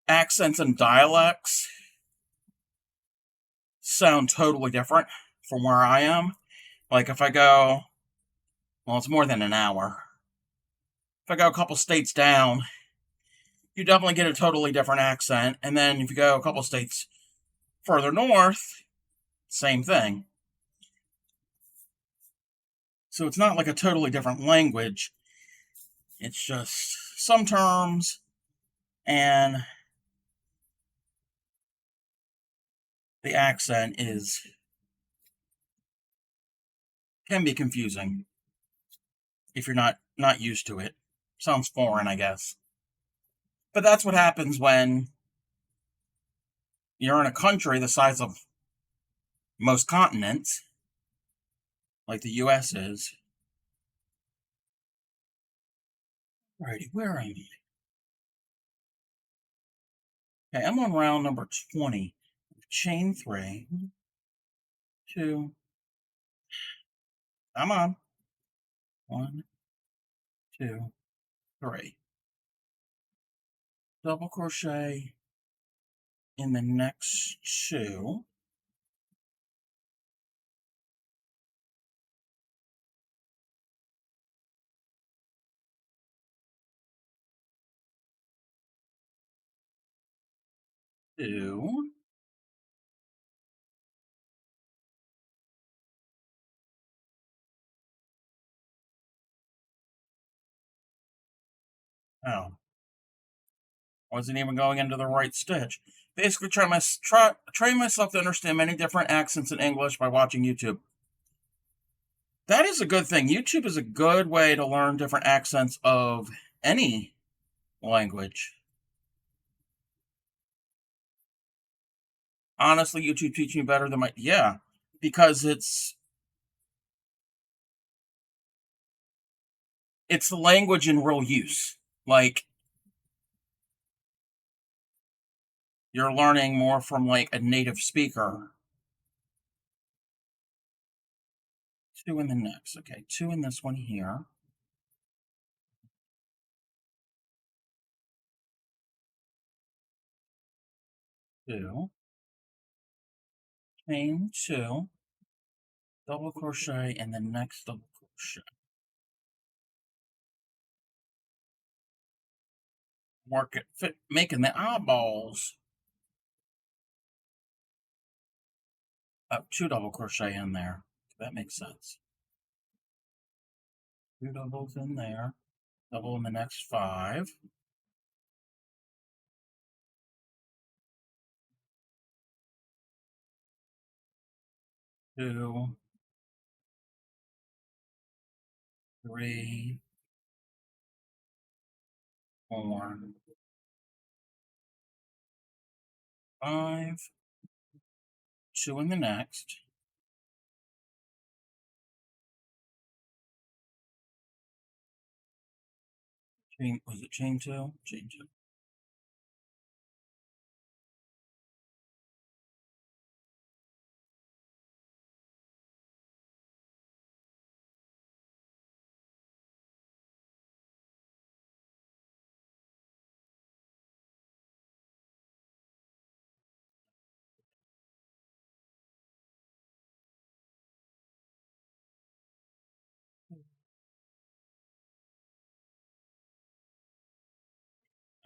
accents and dialects sound totally different from where I am. Like if I go, well, it's more than an hour. If I go a couple states down, you definitely get a totally different accent. And then if you go a couple states further north, same thing. So it's not like a totally different language. It's just some terms and the accent can be confusing if you're not used to it. Sounds foreign, I guess. But that's what happens when you're in a country the size of most continents, like the US is. Righty, where am I? Okay, I'm on round number 20. Chain 3, 2, come on. 1, 2, 3. Double crochet in the next 2. Two. Oh, wasn't even going into the right stitch. Basically, train myself to understand many different accents in English by watching YouTube. That is a good thing. YouTube is a good way to learn different accents of any language. Honestly, YouTube teaches me better than yeah, because it's the language in real use. Like you're learning more from like a native speaker. 2 in the next. Okay, 2 in this one here. 2. Chain 2. Double crochet and the next double crochet. Work it, making the eyeballs. Oh, 2 double crochet in there. That makes sense. 2 doubles in there. Double in the next 5. 2, 3, 4, 5. 2 in the next. Was it chain 2? Chain 2.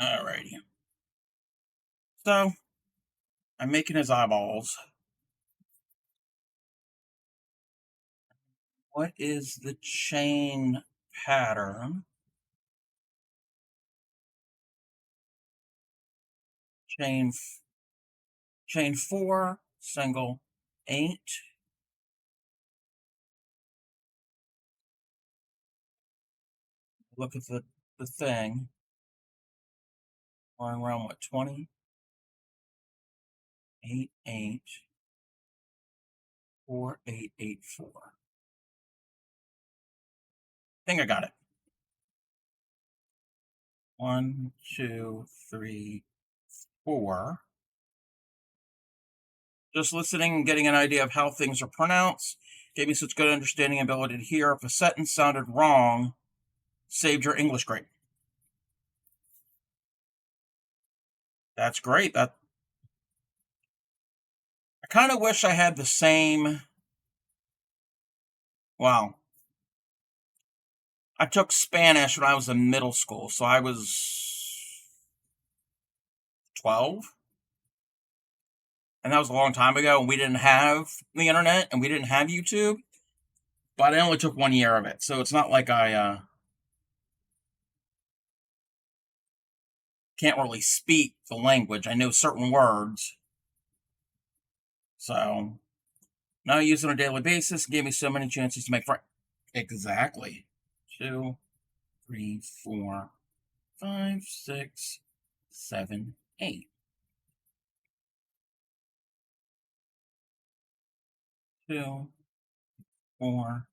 Alrighty. So, I'm making his eyeballs. What is the chain pattern? Chain 4, single, 8. Look at the the thing. Going around what, 20? 884884. I think I got it. 1, 2, 3, 4. Just listening and getting an idea of how things are pronounced gave me such good understanding and ability to hear if a sentence sounded wrong. Saved your English grade. That's great. I kind of wish I had the same. Wow. I took Spanish when I was in middle school, so I was 12. And that was a long time ago, and we didn't have the internet, and we didn't have YouTube. But I only took 1 year of it, so it's not like I can't really speak the language. I know certain words. So now I use it on a daily basis. It gave me so many chances to make friends. Exactly. 2, 3, 4, 5, 6, 7, 8. 2, 4,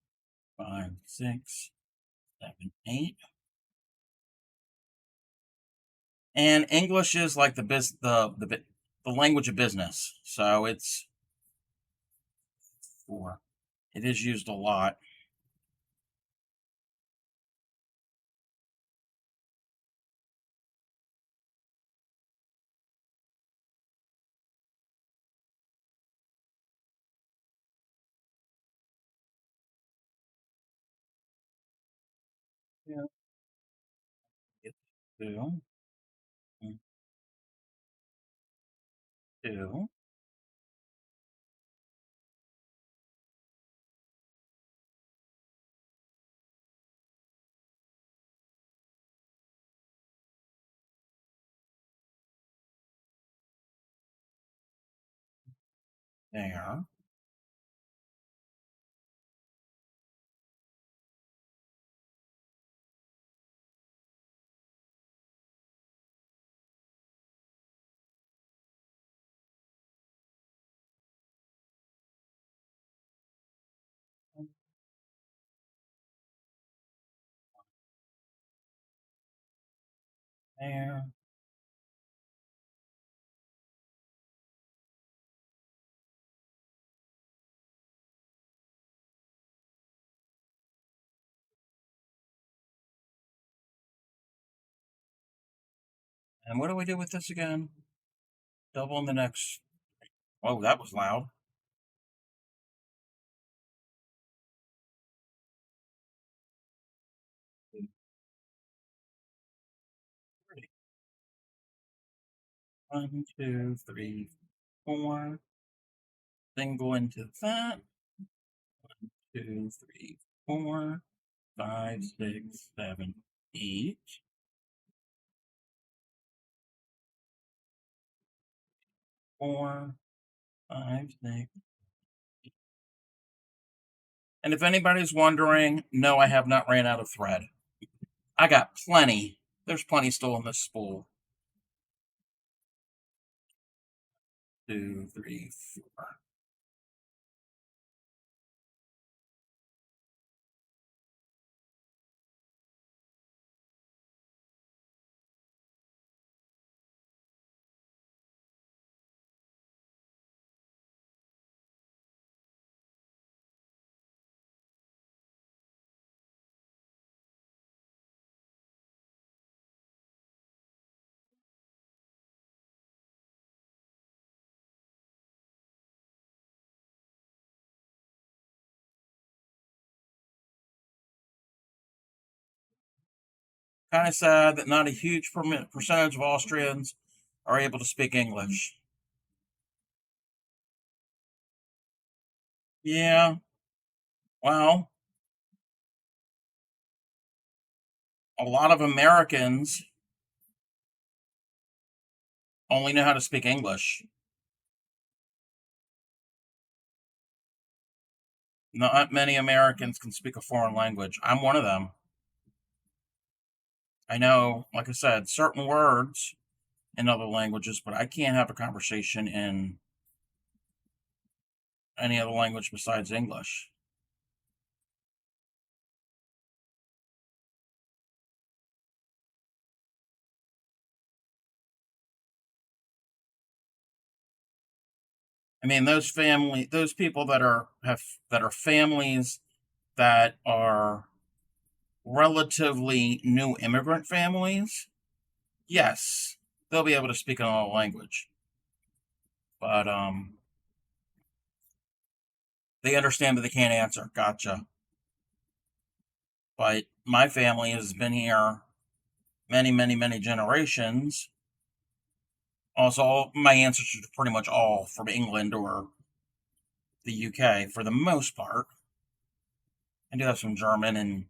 5, 6, 7, 8. And English is like the language of business. So it's 4. It is used a lot. Yeah. It's 2, 2. There. There. And what do we do with this again? Double in the next. Oh, that was loud. 2, 3. 1, 2, 3, 4. Single into that. 2, 3, 4, 5, 6, 7, 8. 4, 5, 6. And if anybody's wondering, no, I have not ran out of thread. I got plenty. There's plenty still in this spool. 2, 3, 4. Kind of sad that not a huge percentage of Austrians are able to speak English. Yeah, well, a lot of Americans only know how to speak English. Not many Americans can speak a foreign language. I'm one of them. I know, like I said, certain words in other languages, but I can't have a conversation in any other language besides English. I mean, those people that are families that are relatively new immigrant families, yes, they'll be able to speak another language. But they understand but they can't answer. Gotcha. But my family has been here many, many, many generations. Also, my ancestors are pretty much all from England or the UK for the most part. I do have some German and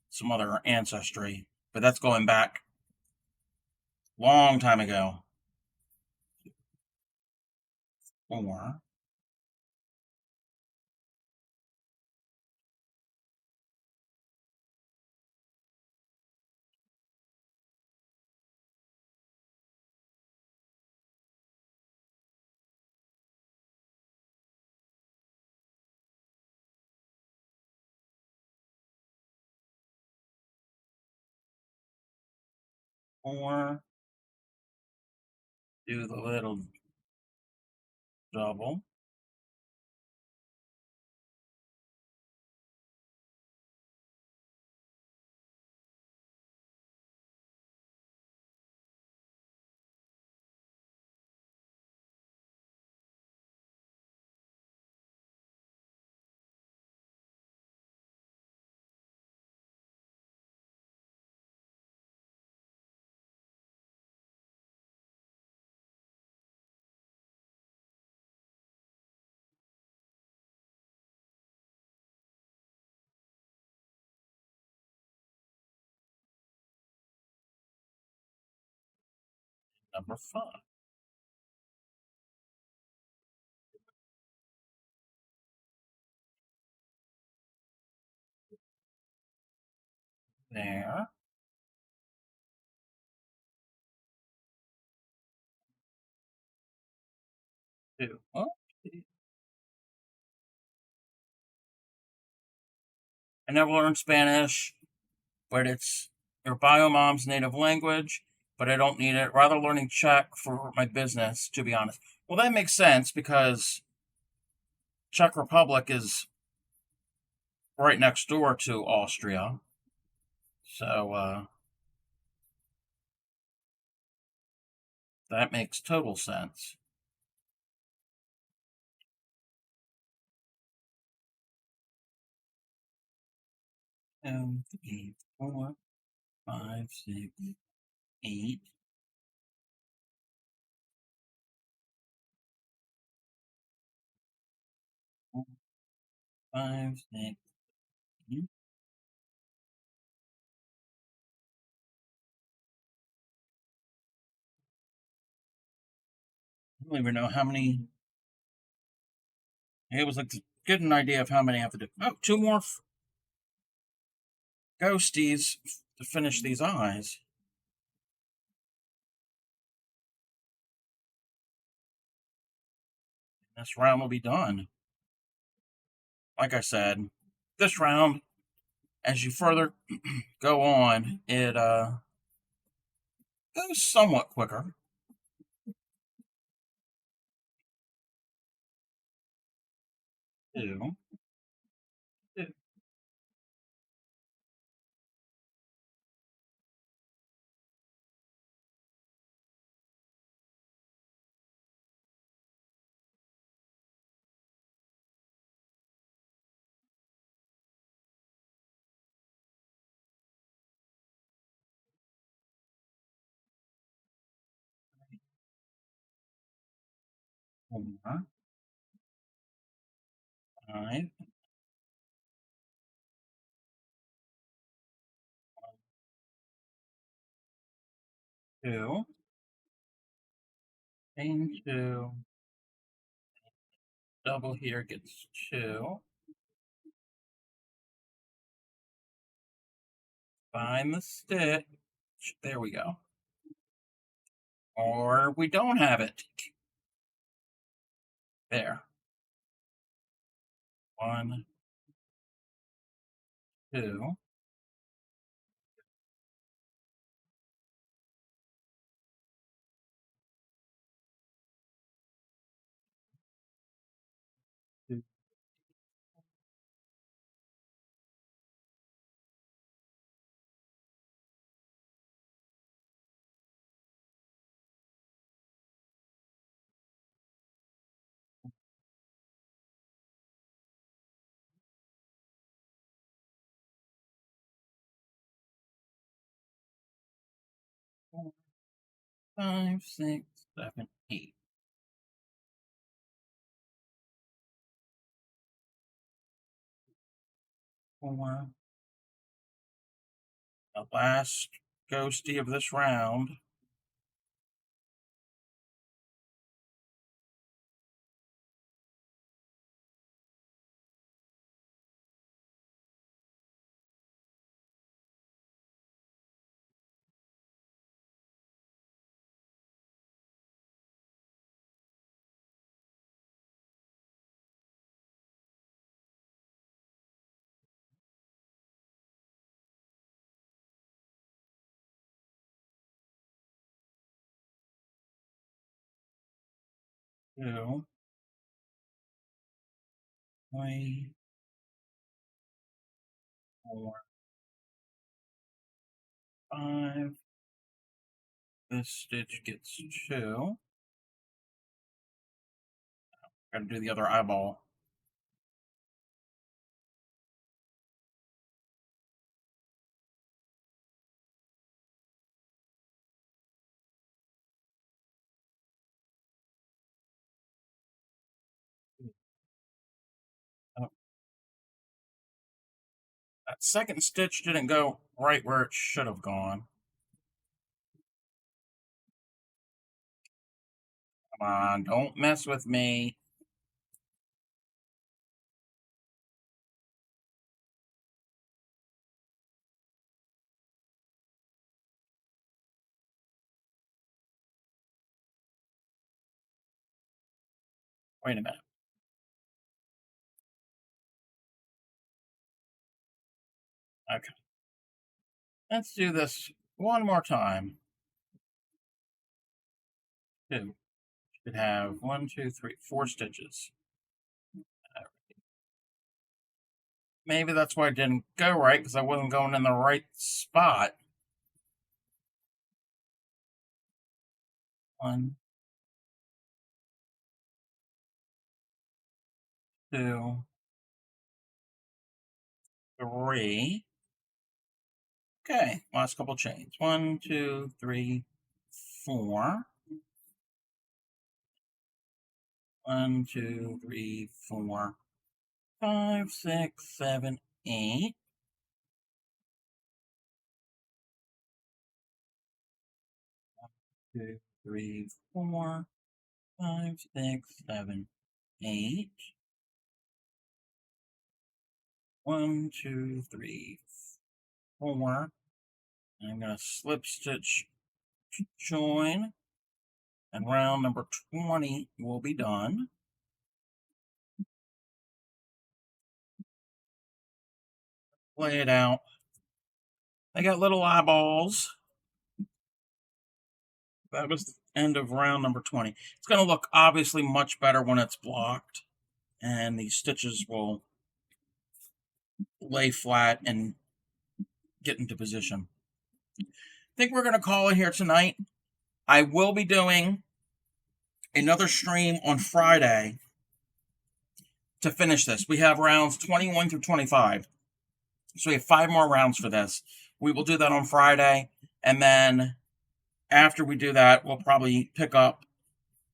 some other ancestry, but that's going back long time ago. Or or do the little double. Number 5. There. 2. Oh, I never learned Spanish, but it's your bio mom's native language, but I don't need it. Rather learning Czech for my business, to be honest. Well, that makes sense because Czech Republic is right next door to Austria. So that makes total sense. 2, 3, 4, 5, 6, 8. 5, 6. I don't even know how many. It was like to get an idea of how many I have to do. Oh, two more ghosties to finish these eyes. This round will be done. Like I said, this round, as you further go on, it goes somewhat quicker. 2, 2. Four, 5, 2, and 2. Double here gets 2. Find the stick. There we go. Or we don't have it. There. 1, 2. 4, 5, 6, 7, 8. 4. The last ghosty of this round. Two, 3, 4, 5. This stitch gets 2. Gotta do the other eyeball. Oh, that second stitch didn't go right where it should have gone. Come on, don't mess with me. Wait a minute. Okay. Let's do this one more time. 2. Should have 1, 2, 3, 4 stitches. Maybe that's why it didn't go right, because I wasn't going in the right spot. 1, 2, 3. Okay, last couple chains. 1, 2, 3, 4. 1, 2, 3, 4, 5, 6, 7, 8. 2, 3, 4, 5, 6, 7, 8. 1, 2, 3, 4. I'm going to slip stitch join, and round number 20 will be done. Lay it out. I got little eyeballs. That was the end of round number 20. It's going to look obviously much better when it's blocked, and these stitches will lay flat and get into position. I think we're going to call it here tonight. I will be doing another stream on Friday to finish this. We have rounds 21 through 25. So we have 5 more rounds for this. We will do that on Friday. And then after we do that, we'll probably pick up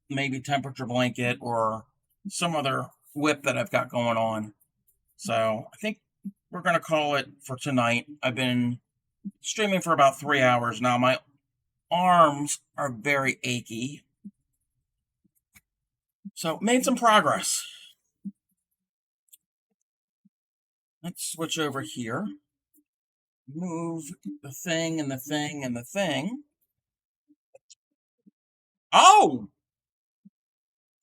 maybe temperature blanket or some other whip that I've got going on. So I think we're going to call it for tonight. I've been streaming for about 3 hours now. My arms are very achy. So made some progress. Let's switch over here. move the thing and the thing and the thing. Oh,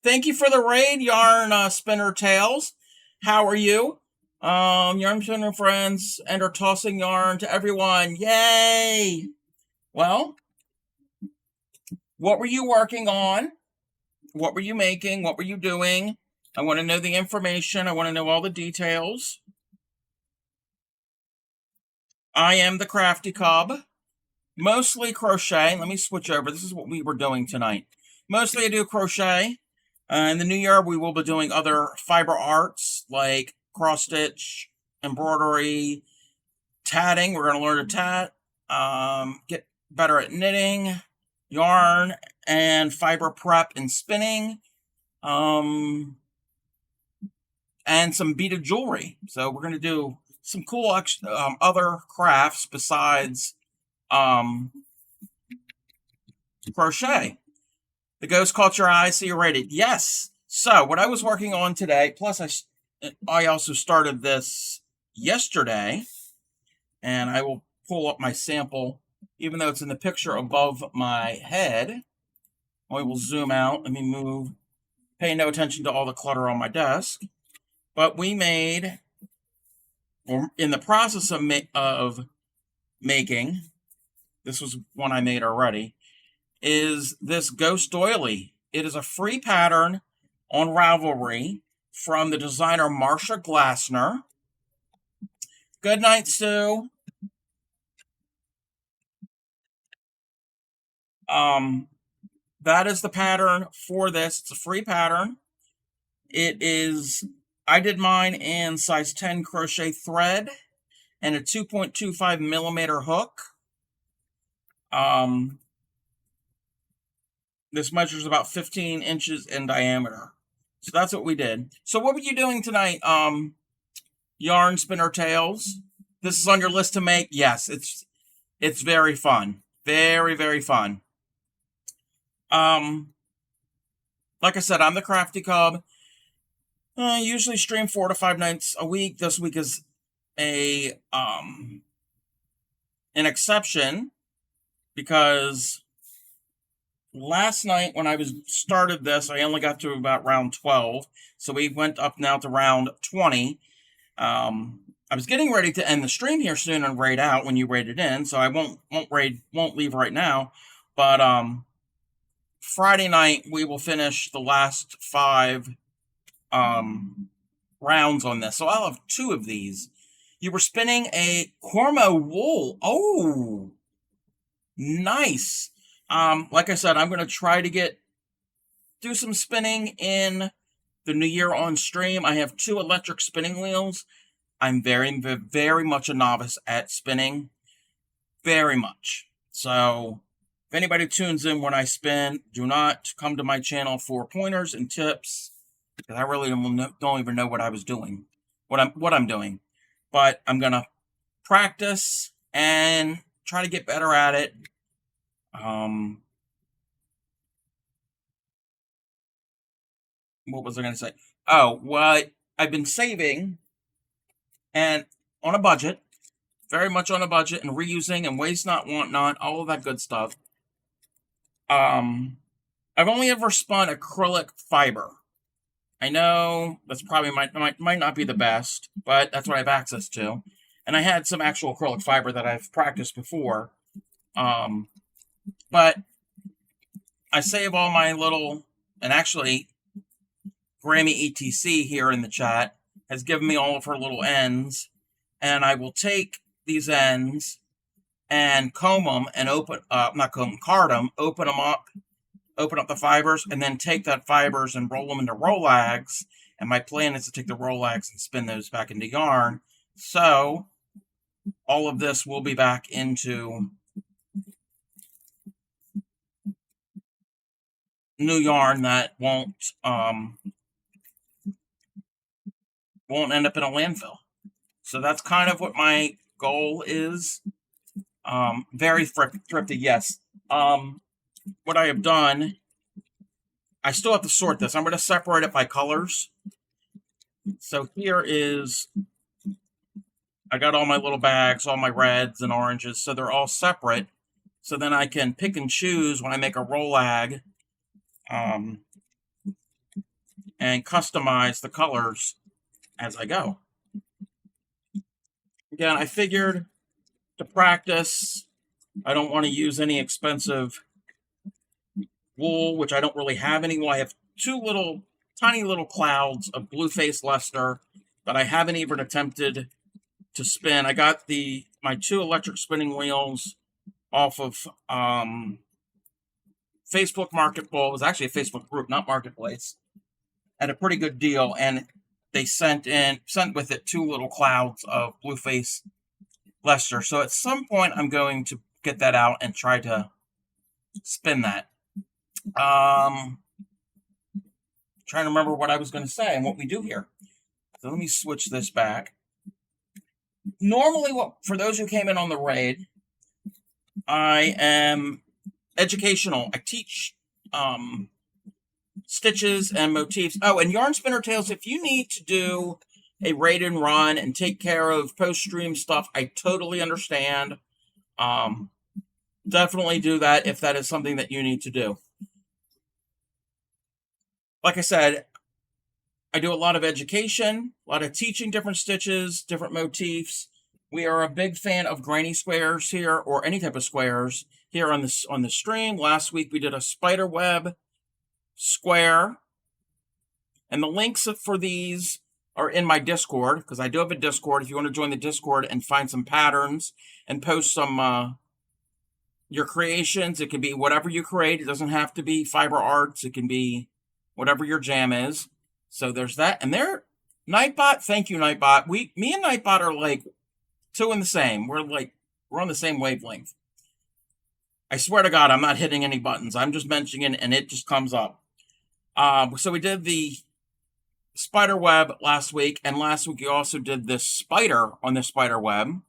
thank you for the raid, Yarn Spinner Tails. How are you? Yarn Spinner friends and are tossing yarn to everyone. Yay! Well, what were you working on? What were you making? What were you doing? I want to know the information. I want to know all the details. I am the Crafty Cub. Mostly crochet. Let me switch over. This is what we were doing tonight. Mostly I do crochet. In the new year, we will be doing other fiber arts like cross stitch, embroidery, tatting. We're going to learn to tat, get better at knitting, yarn, and fiber prep and spinning, and some beaded jewelry. So we're going to do some cool other crafts besides crochet. The ghost caught your eye, so you're rated. Yes. So what I was working on today, plus I also started this yesterday, and I will pull up my sample, even though it's in the picture above my head. I will zoom out. Let me move. Pay no attention to all the clutter on my desk. But we made, or in the process of making, this was one I made already, is this Ghost Doily. It is a free pattern on Ravelry from the designer Marsha Glassner. Good night, Sue. That is the pattern for this. It's a free pattern. It is, I did mine in size 10 crochet thread and a 2.25 millimeter hook. This measures about 15 inches in diameter. So that's what we did. So what were you doing tonight, Yarn Spinner Tails? This is on your list to make? Yes, it's very fun. Very, very fun. Like I said, I'm the Crafty Cub. I usually stream 4 to 5 nights a week. This week is an exception because last night when I started this, I only got to about round 12. So we went up now to round 20. I was getting ready to end the stream here soon and raid out when you raided in, so I won't leave right now. But Friday night we will finish the last 5 rounds on this. So I'll have 2 of these. You were spinning a Cormo wool. Oh, nice. Like I said, I'm going to try to do some spinning in the new year on stream. I have 2 electric spinning wheels. I'm very, very much a novice at spinning. Very much. So if anybody tunes in when I spin, do not come to my channel for pointers and tips, because I really don't even know what I was doing, what I'm doing. But I'm going to practice and try to get better at it. What was I going to say? Oh, well, I've been saving and on a budget, very much on a budget, and reusing and waste not, want not, all of that good stuff. I've only ever spun acrylic fiber. I know that's probably might not be the best, but that's what I have access to. And I had some actual acrylic fiber that I've practiced before. But I save all my little, and actually, Grammy ETC here in the chat has given me all of her little ends, and I will take these ends and comb them and card them, open them up, open up the fibers, and then take that fibers and roll them into Rolags. And my plan is to take the Rolags and spin those back into yarn. So all of this will be back into new yarn that won't end up in a landfill. So that's kind of what my goal is. Very thrifty, yes. What I have done, I still have to sort this. I'm going to separate it by colors. So here is I got all my little bags, all my reds and oranges, so they're all separate. So then I can pick and choose when I make a roll ag, and customize the colors as I go. Again, I figured to practice, I don't want to use any expensive wool, which I don't really have any wool. I have two tiny little clouds of blue-faced Leicester that I haven't even attempted to spin. I got my two electric spinning wheels off of Facebook Marketplace. It was actually a Facebook group, not Marketplace, at a pretty good deal, and they sent with it two little clouds of blue-faced Leicester. So at some point, I'm going to get that out and try to spin that. Trying to remember what I was going to say and what we do here. So let me switch this back. Normally, for those who came in on the raid, I am educational. I teach stitches and motifs. Oh, and Yarn Spinner Tales, if you need to do a raid and run and take care of post-stream stuff, I totally understand. Definitely do that if that is something that you need to do. Like I said, I do a lot of education, a lot of teaching different stitches, different motifs. We are a big fan of granny squares here, or any type of squares here on the stream. Last week we did a spider web square, and the links for these are in my Discord, because I do have a Discord. If you want to join the Discord and find some patterns and post some your creations, it can be whatever you create. It doesn't have to be fiber arts. It can be whatever your jam is. So there's that. And there, Nightbot, thank you, Nightbot. Me and Nightbot are like two in the same. We're on the same wavelength. I swear to God, I'm not hitting any buttons. I'm just mentioning it, and it just comes up. So we did the spider web last week, and last week we also did this spider on the spider web.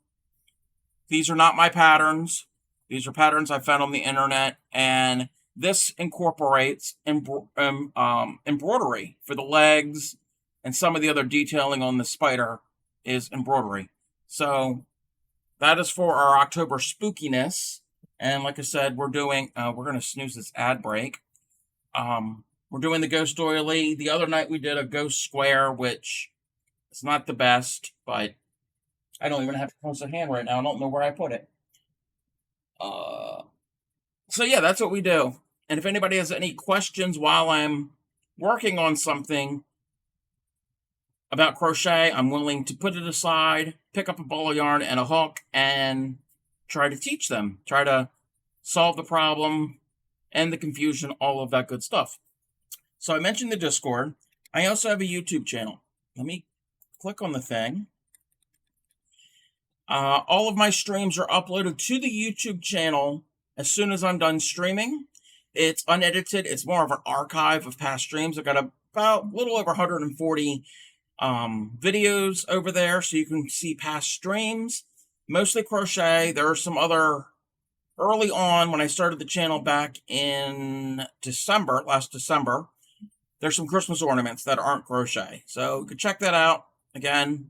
These are not my patterns. These are patterns I found on the internet, and this incorporates embroidery for the legs, and some of the other detailing on the spider is embroidery. So that is for our October spookiness. And like I said, we're going to snooze this ad break. We're doing the Ghost Doily. The other night we did a Ghost Square, which is not the best, but I don't even have to close a hand right now. I don't know where I put it. So yeah, that's what we do. And if anybody has any questions while I'm working on something about crochet, I'm willing to put it aside, pick up a ball of yarn and a hook, and try to teach them, try to solve the problem, and the confusion, all of that good stuff. So I mentioned the Discord. I also have a YouTube channel. Let me click on the thing. All of my streams are uploaded to the YouTube channel as soon as I'm done streaming. It's unedited. It's more of an archive of past streams. I've got about a little over 140 videos over there, so you can see past streams. Mostly crochet. There are some other, early on when I started the channel back in last December, there's some Christmas ornaments that aren't crochet. So you can check that out. Again,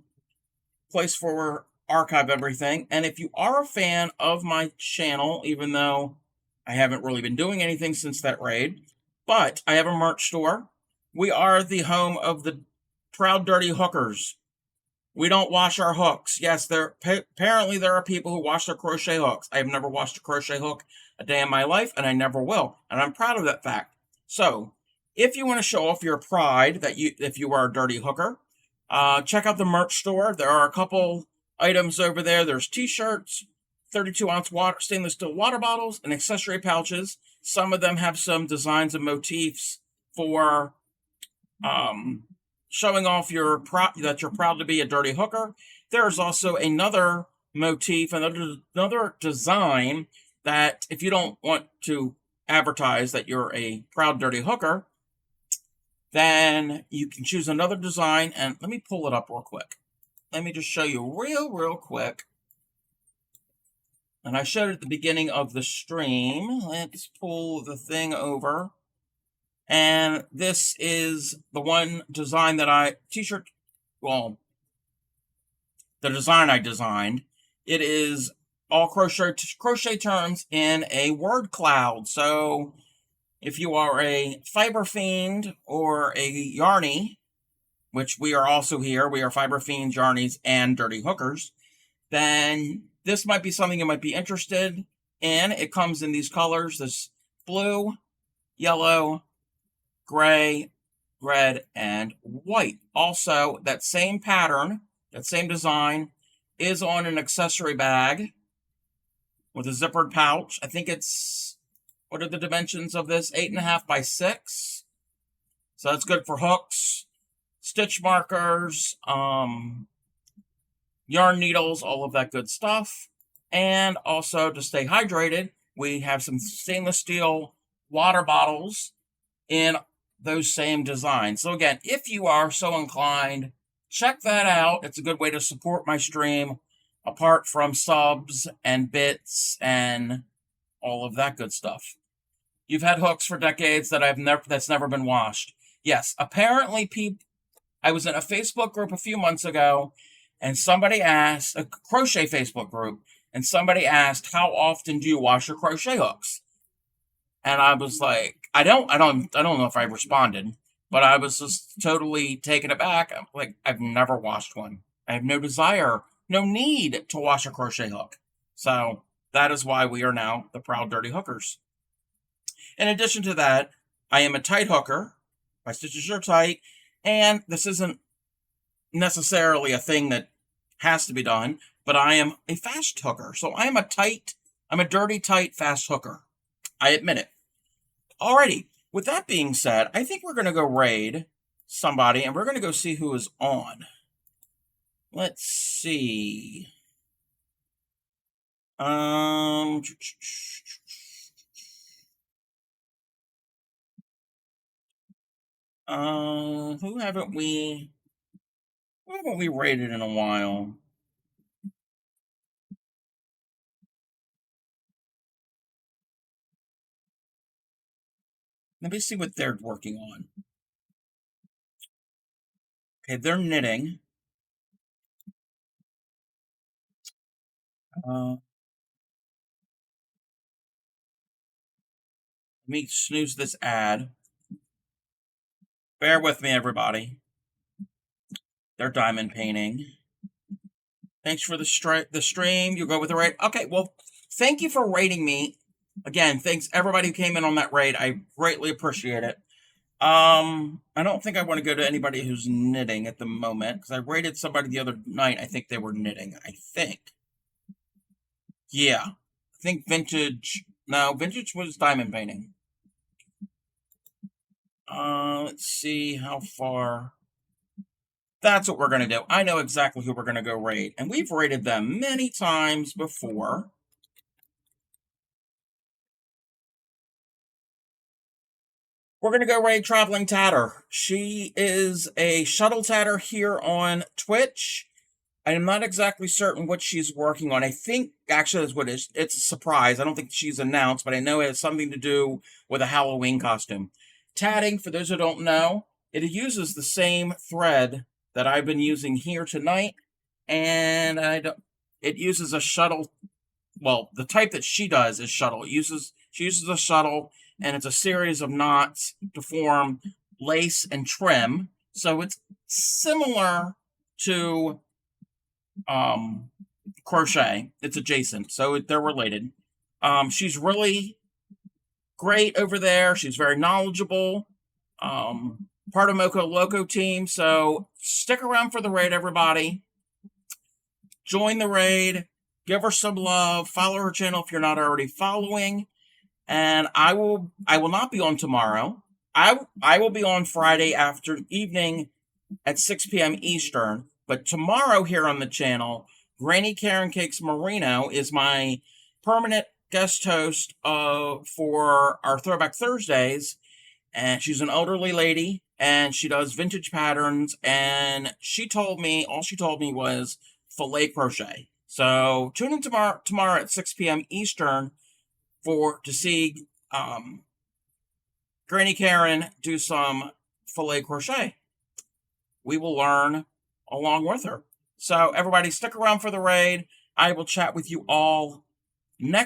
place for archive everything. And if you are a fan of my channel, even though I haven't really been doing anything since that raid, but I have a merch store. We are the home of the Proud Dirty Hookers. We don't wash our hooks. Yes, apparently there are people who wash their crochet hooks. I have never washed a crochet hook a day in my life, and I never will. And I'm proud of that fact. So, if you want to show off your pride if you are a dirty hooker, check out the merch store. There are a couple items over there. There's t-shirts, 32-ounce stainless steel water bottles, and accessory pouches. Some of them have some designs and motifs for showing off that you're proud to be a dirty hooker. There's also another motif, another design that if you don't want to advertise that you're a proud dirty hooker, then you can choose another design. And let me pull it up real quick. Let me just show you real quick. And I showed it at the beginning of the stream. Let's pull the thing over. And this is the one design that t-shirt, well, the design I designed. It is all crochet terms in a word cloud. So if you are a fiber fiend or a yarny, which we are also here, we are fiber fiends, yarnies, and dirty hookers, then this might be something you might be interested in. It comes in these colors: this blue, yellow, gray, red, and white. Also, that same pattern, that same design, is on an accessory bag with a zippered pouch. I think it's, what are the dimensions of this? 8.5 by 6. So that's good for hooks, stitch markers, yarn needles, all of that good stuff. And also, to stay hydrated, we have some stainless steel water bottles in those same designs. So again, if you are so inclined, check that out. It's a good way to support my stream, apart from subs and bits and all of that good stuff. You've had hooks for decades that's never been washed. Yes, apparently I was in a Facebook group a few months ago, and somebody asked, a crochet Facebook group, and somebody asked, how often do you wash your crochet hooks? And I was like, I don't know if I responded, but I was just totally taken aback. I'm like, I've never washed one. I have no desire, no need to wash a crochet hook. So that is why we are now the Proud Dirty Hookers. In addition to that, I am a tight hooker. My stitches are tight, and this isn't necessarily a thing that has to be done, but I am a fast hooker. So I'm a dirty, tight, fast hooker. I admit it. Alrighty, with that being said, I think we're going to go raid somebody, and we're going to go see who is on. Let's see. Who haven't we raided in a while? Let me see what they're working on. Okay, they're knitting. Let me snooze this ad. Bear with me, everybody. They're diamond painting. Thanks for the stream. You go with the raid. Okay, well, thank you for raiding me. Again, thanks everybody who came in on that raid. I greatly appreciate it. I don't think I want to go to anybody who's knitting at the moment, because I raided somebody the other night. I think they were knitting. I think. Yeah. I think Vintage. No, Vintage was diamond painting. Let's see how far. That's what we're going to do. I know exactly who we're going to go raid. And we've raided them many times before. We're going to go raid Traveling Tatter. She is a shuttle tatter here on Twitch. I am not exactly certain what she's working on. I think, actually, that's what it is. It's a surprise. I don't think she's announced, but I know it has something to do with a Halloween costume. Tatting, for those who don't know, it uses the same thread that I've been using here tonight, and it uses a shuttle. Well, the type that she does is shuttle. She uses a shuttle, and it's a series of knots to form lace and trim. So it's similar to crochet. It's adjacent, so they're related. She's really great over there. She's very knowledgeable. Part of Moco Loco team. So stick around for the raid, everybody. Join the raid. Give her some love. Follow her channel if you're not already following. And I will not be on tomorrow. I will be on Friday evening at 6 p.m. Eastern. But tomorrow here on the channel, Granny Karen Cakes Marino is my permanent guest host for our Throwback Thursdays. And she's an elderly lady, and she does vintage patterns. And all she told me was filet crochet. So tune in tomorrow at 6 p.m. Eastern to see Granny Karen do some filet crochet. We will learn along with her. So everybody stick around for the raid. I will chat with you all next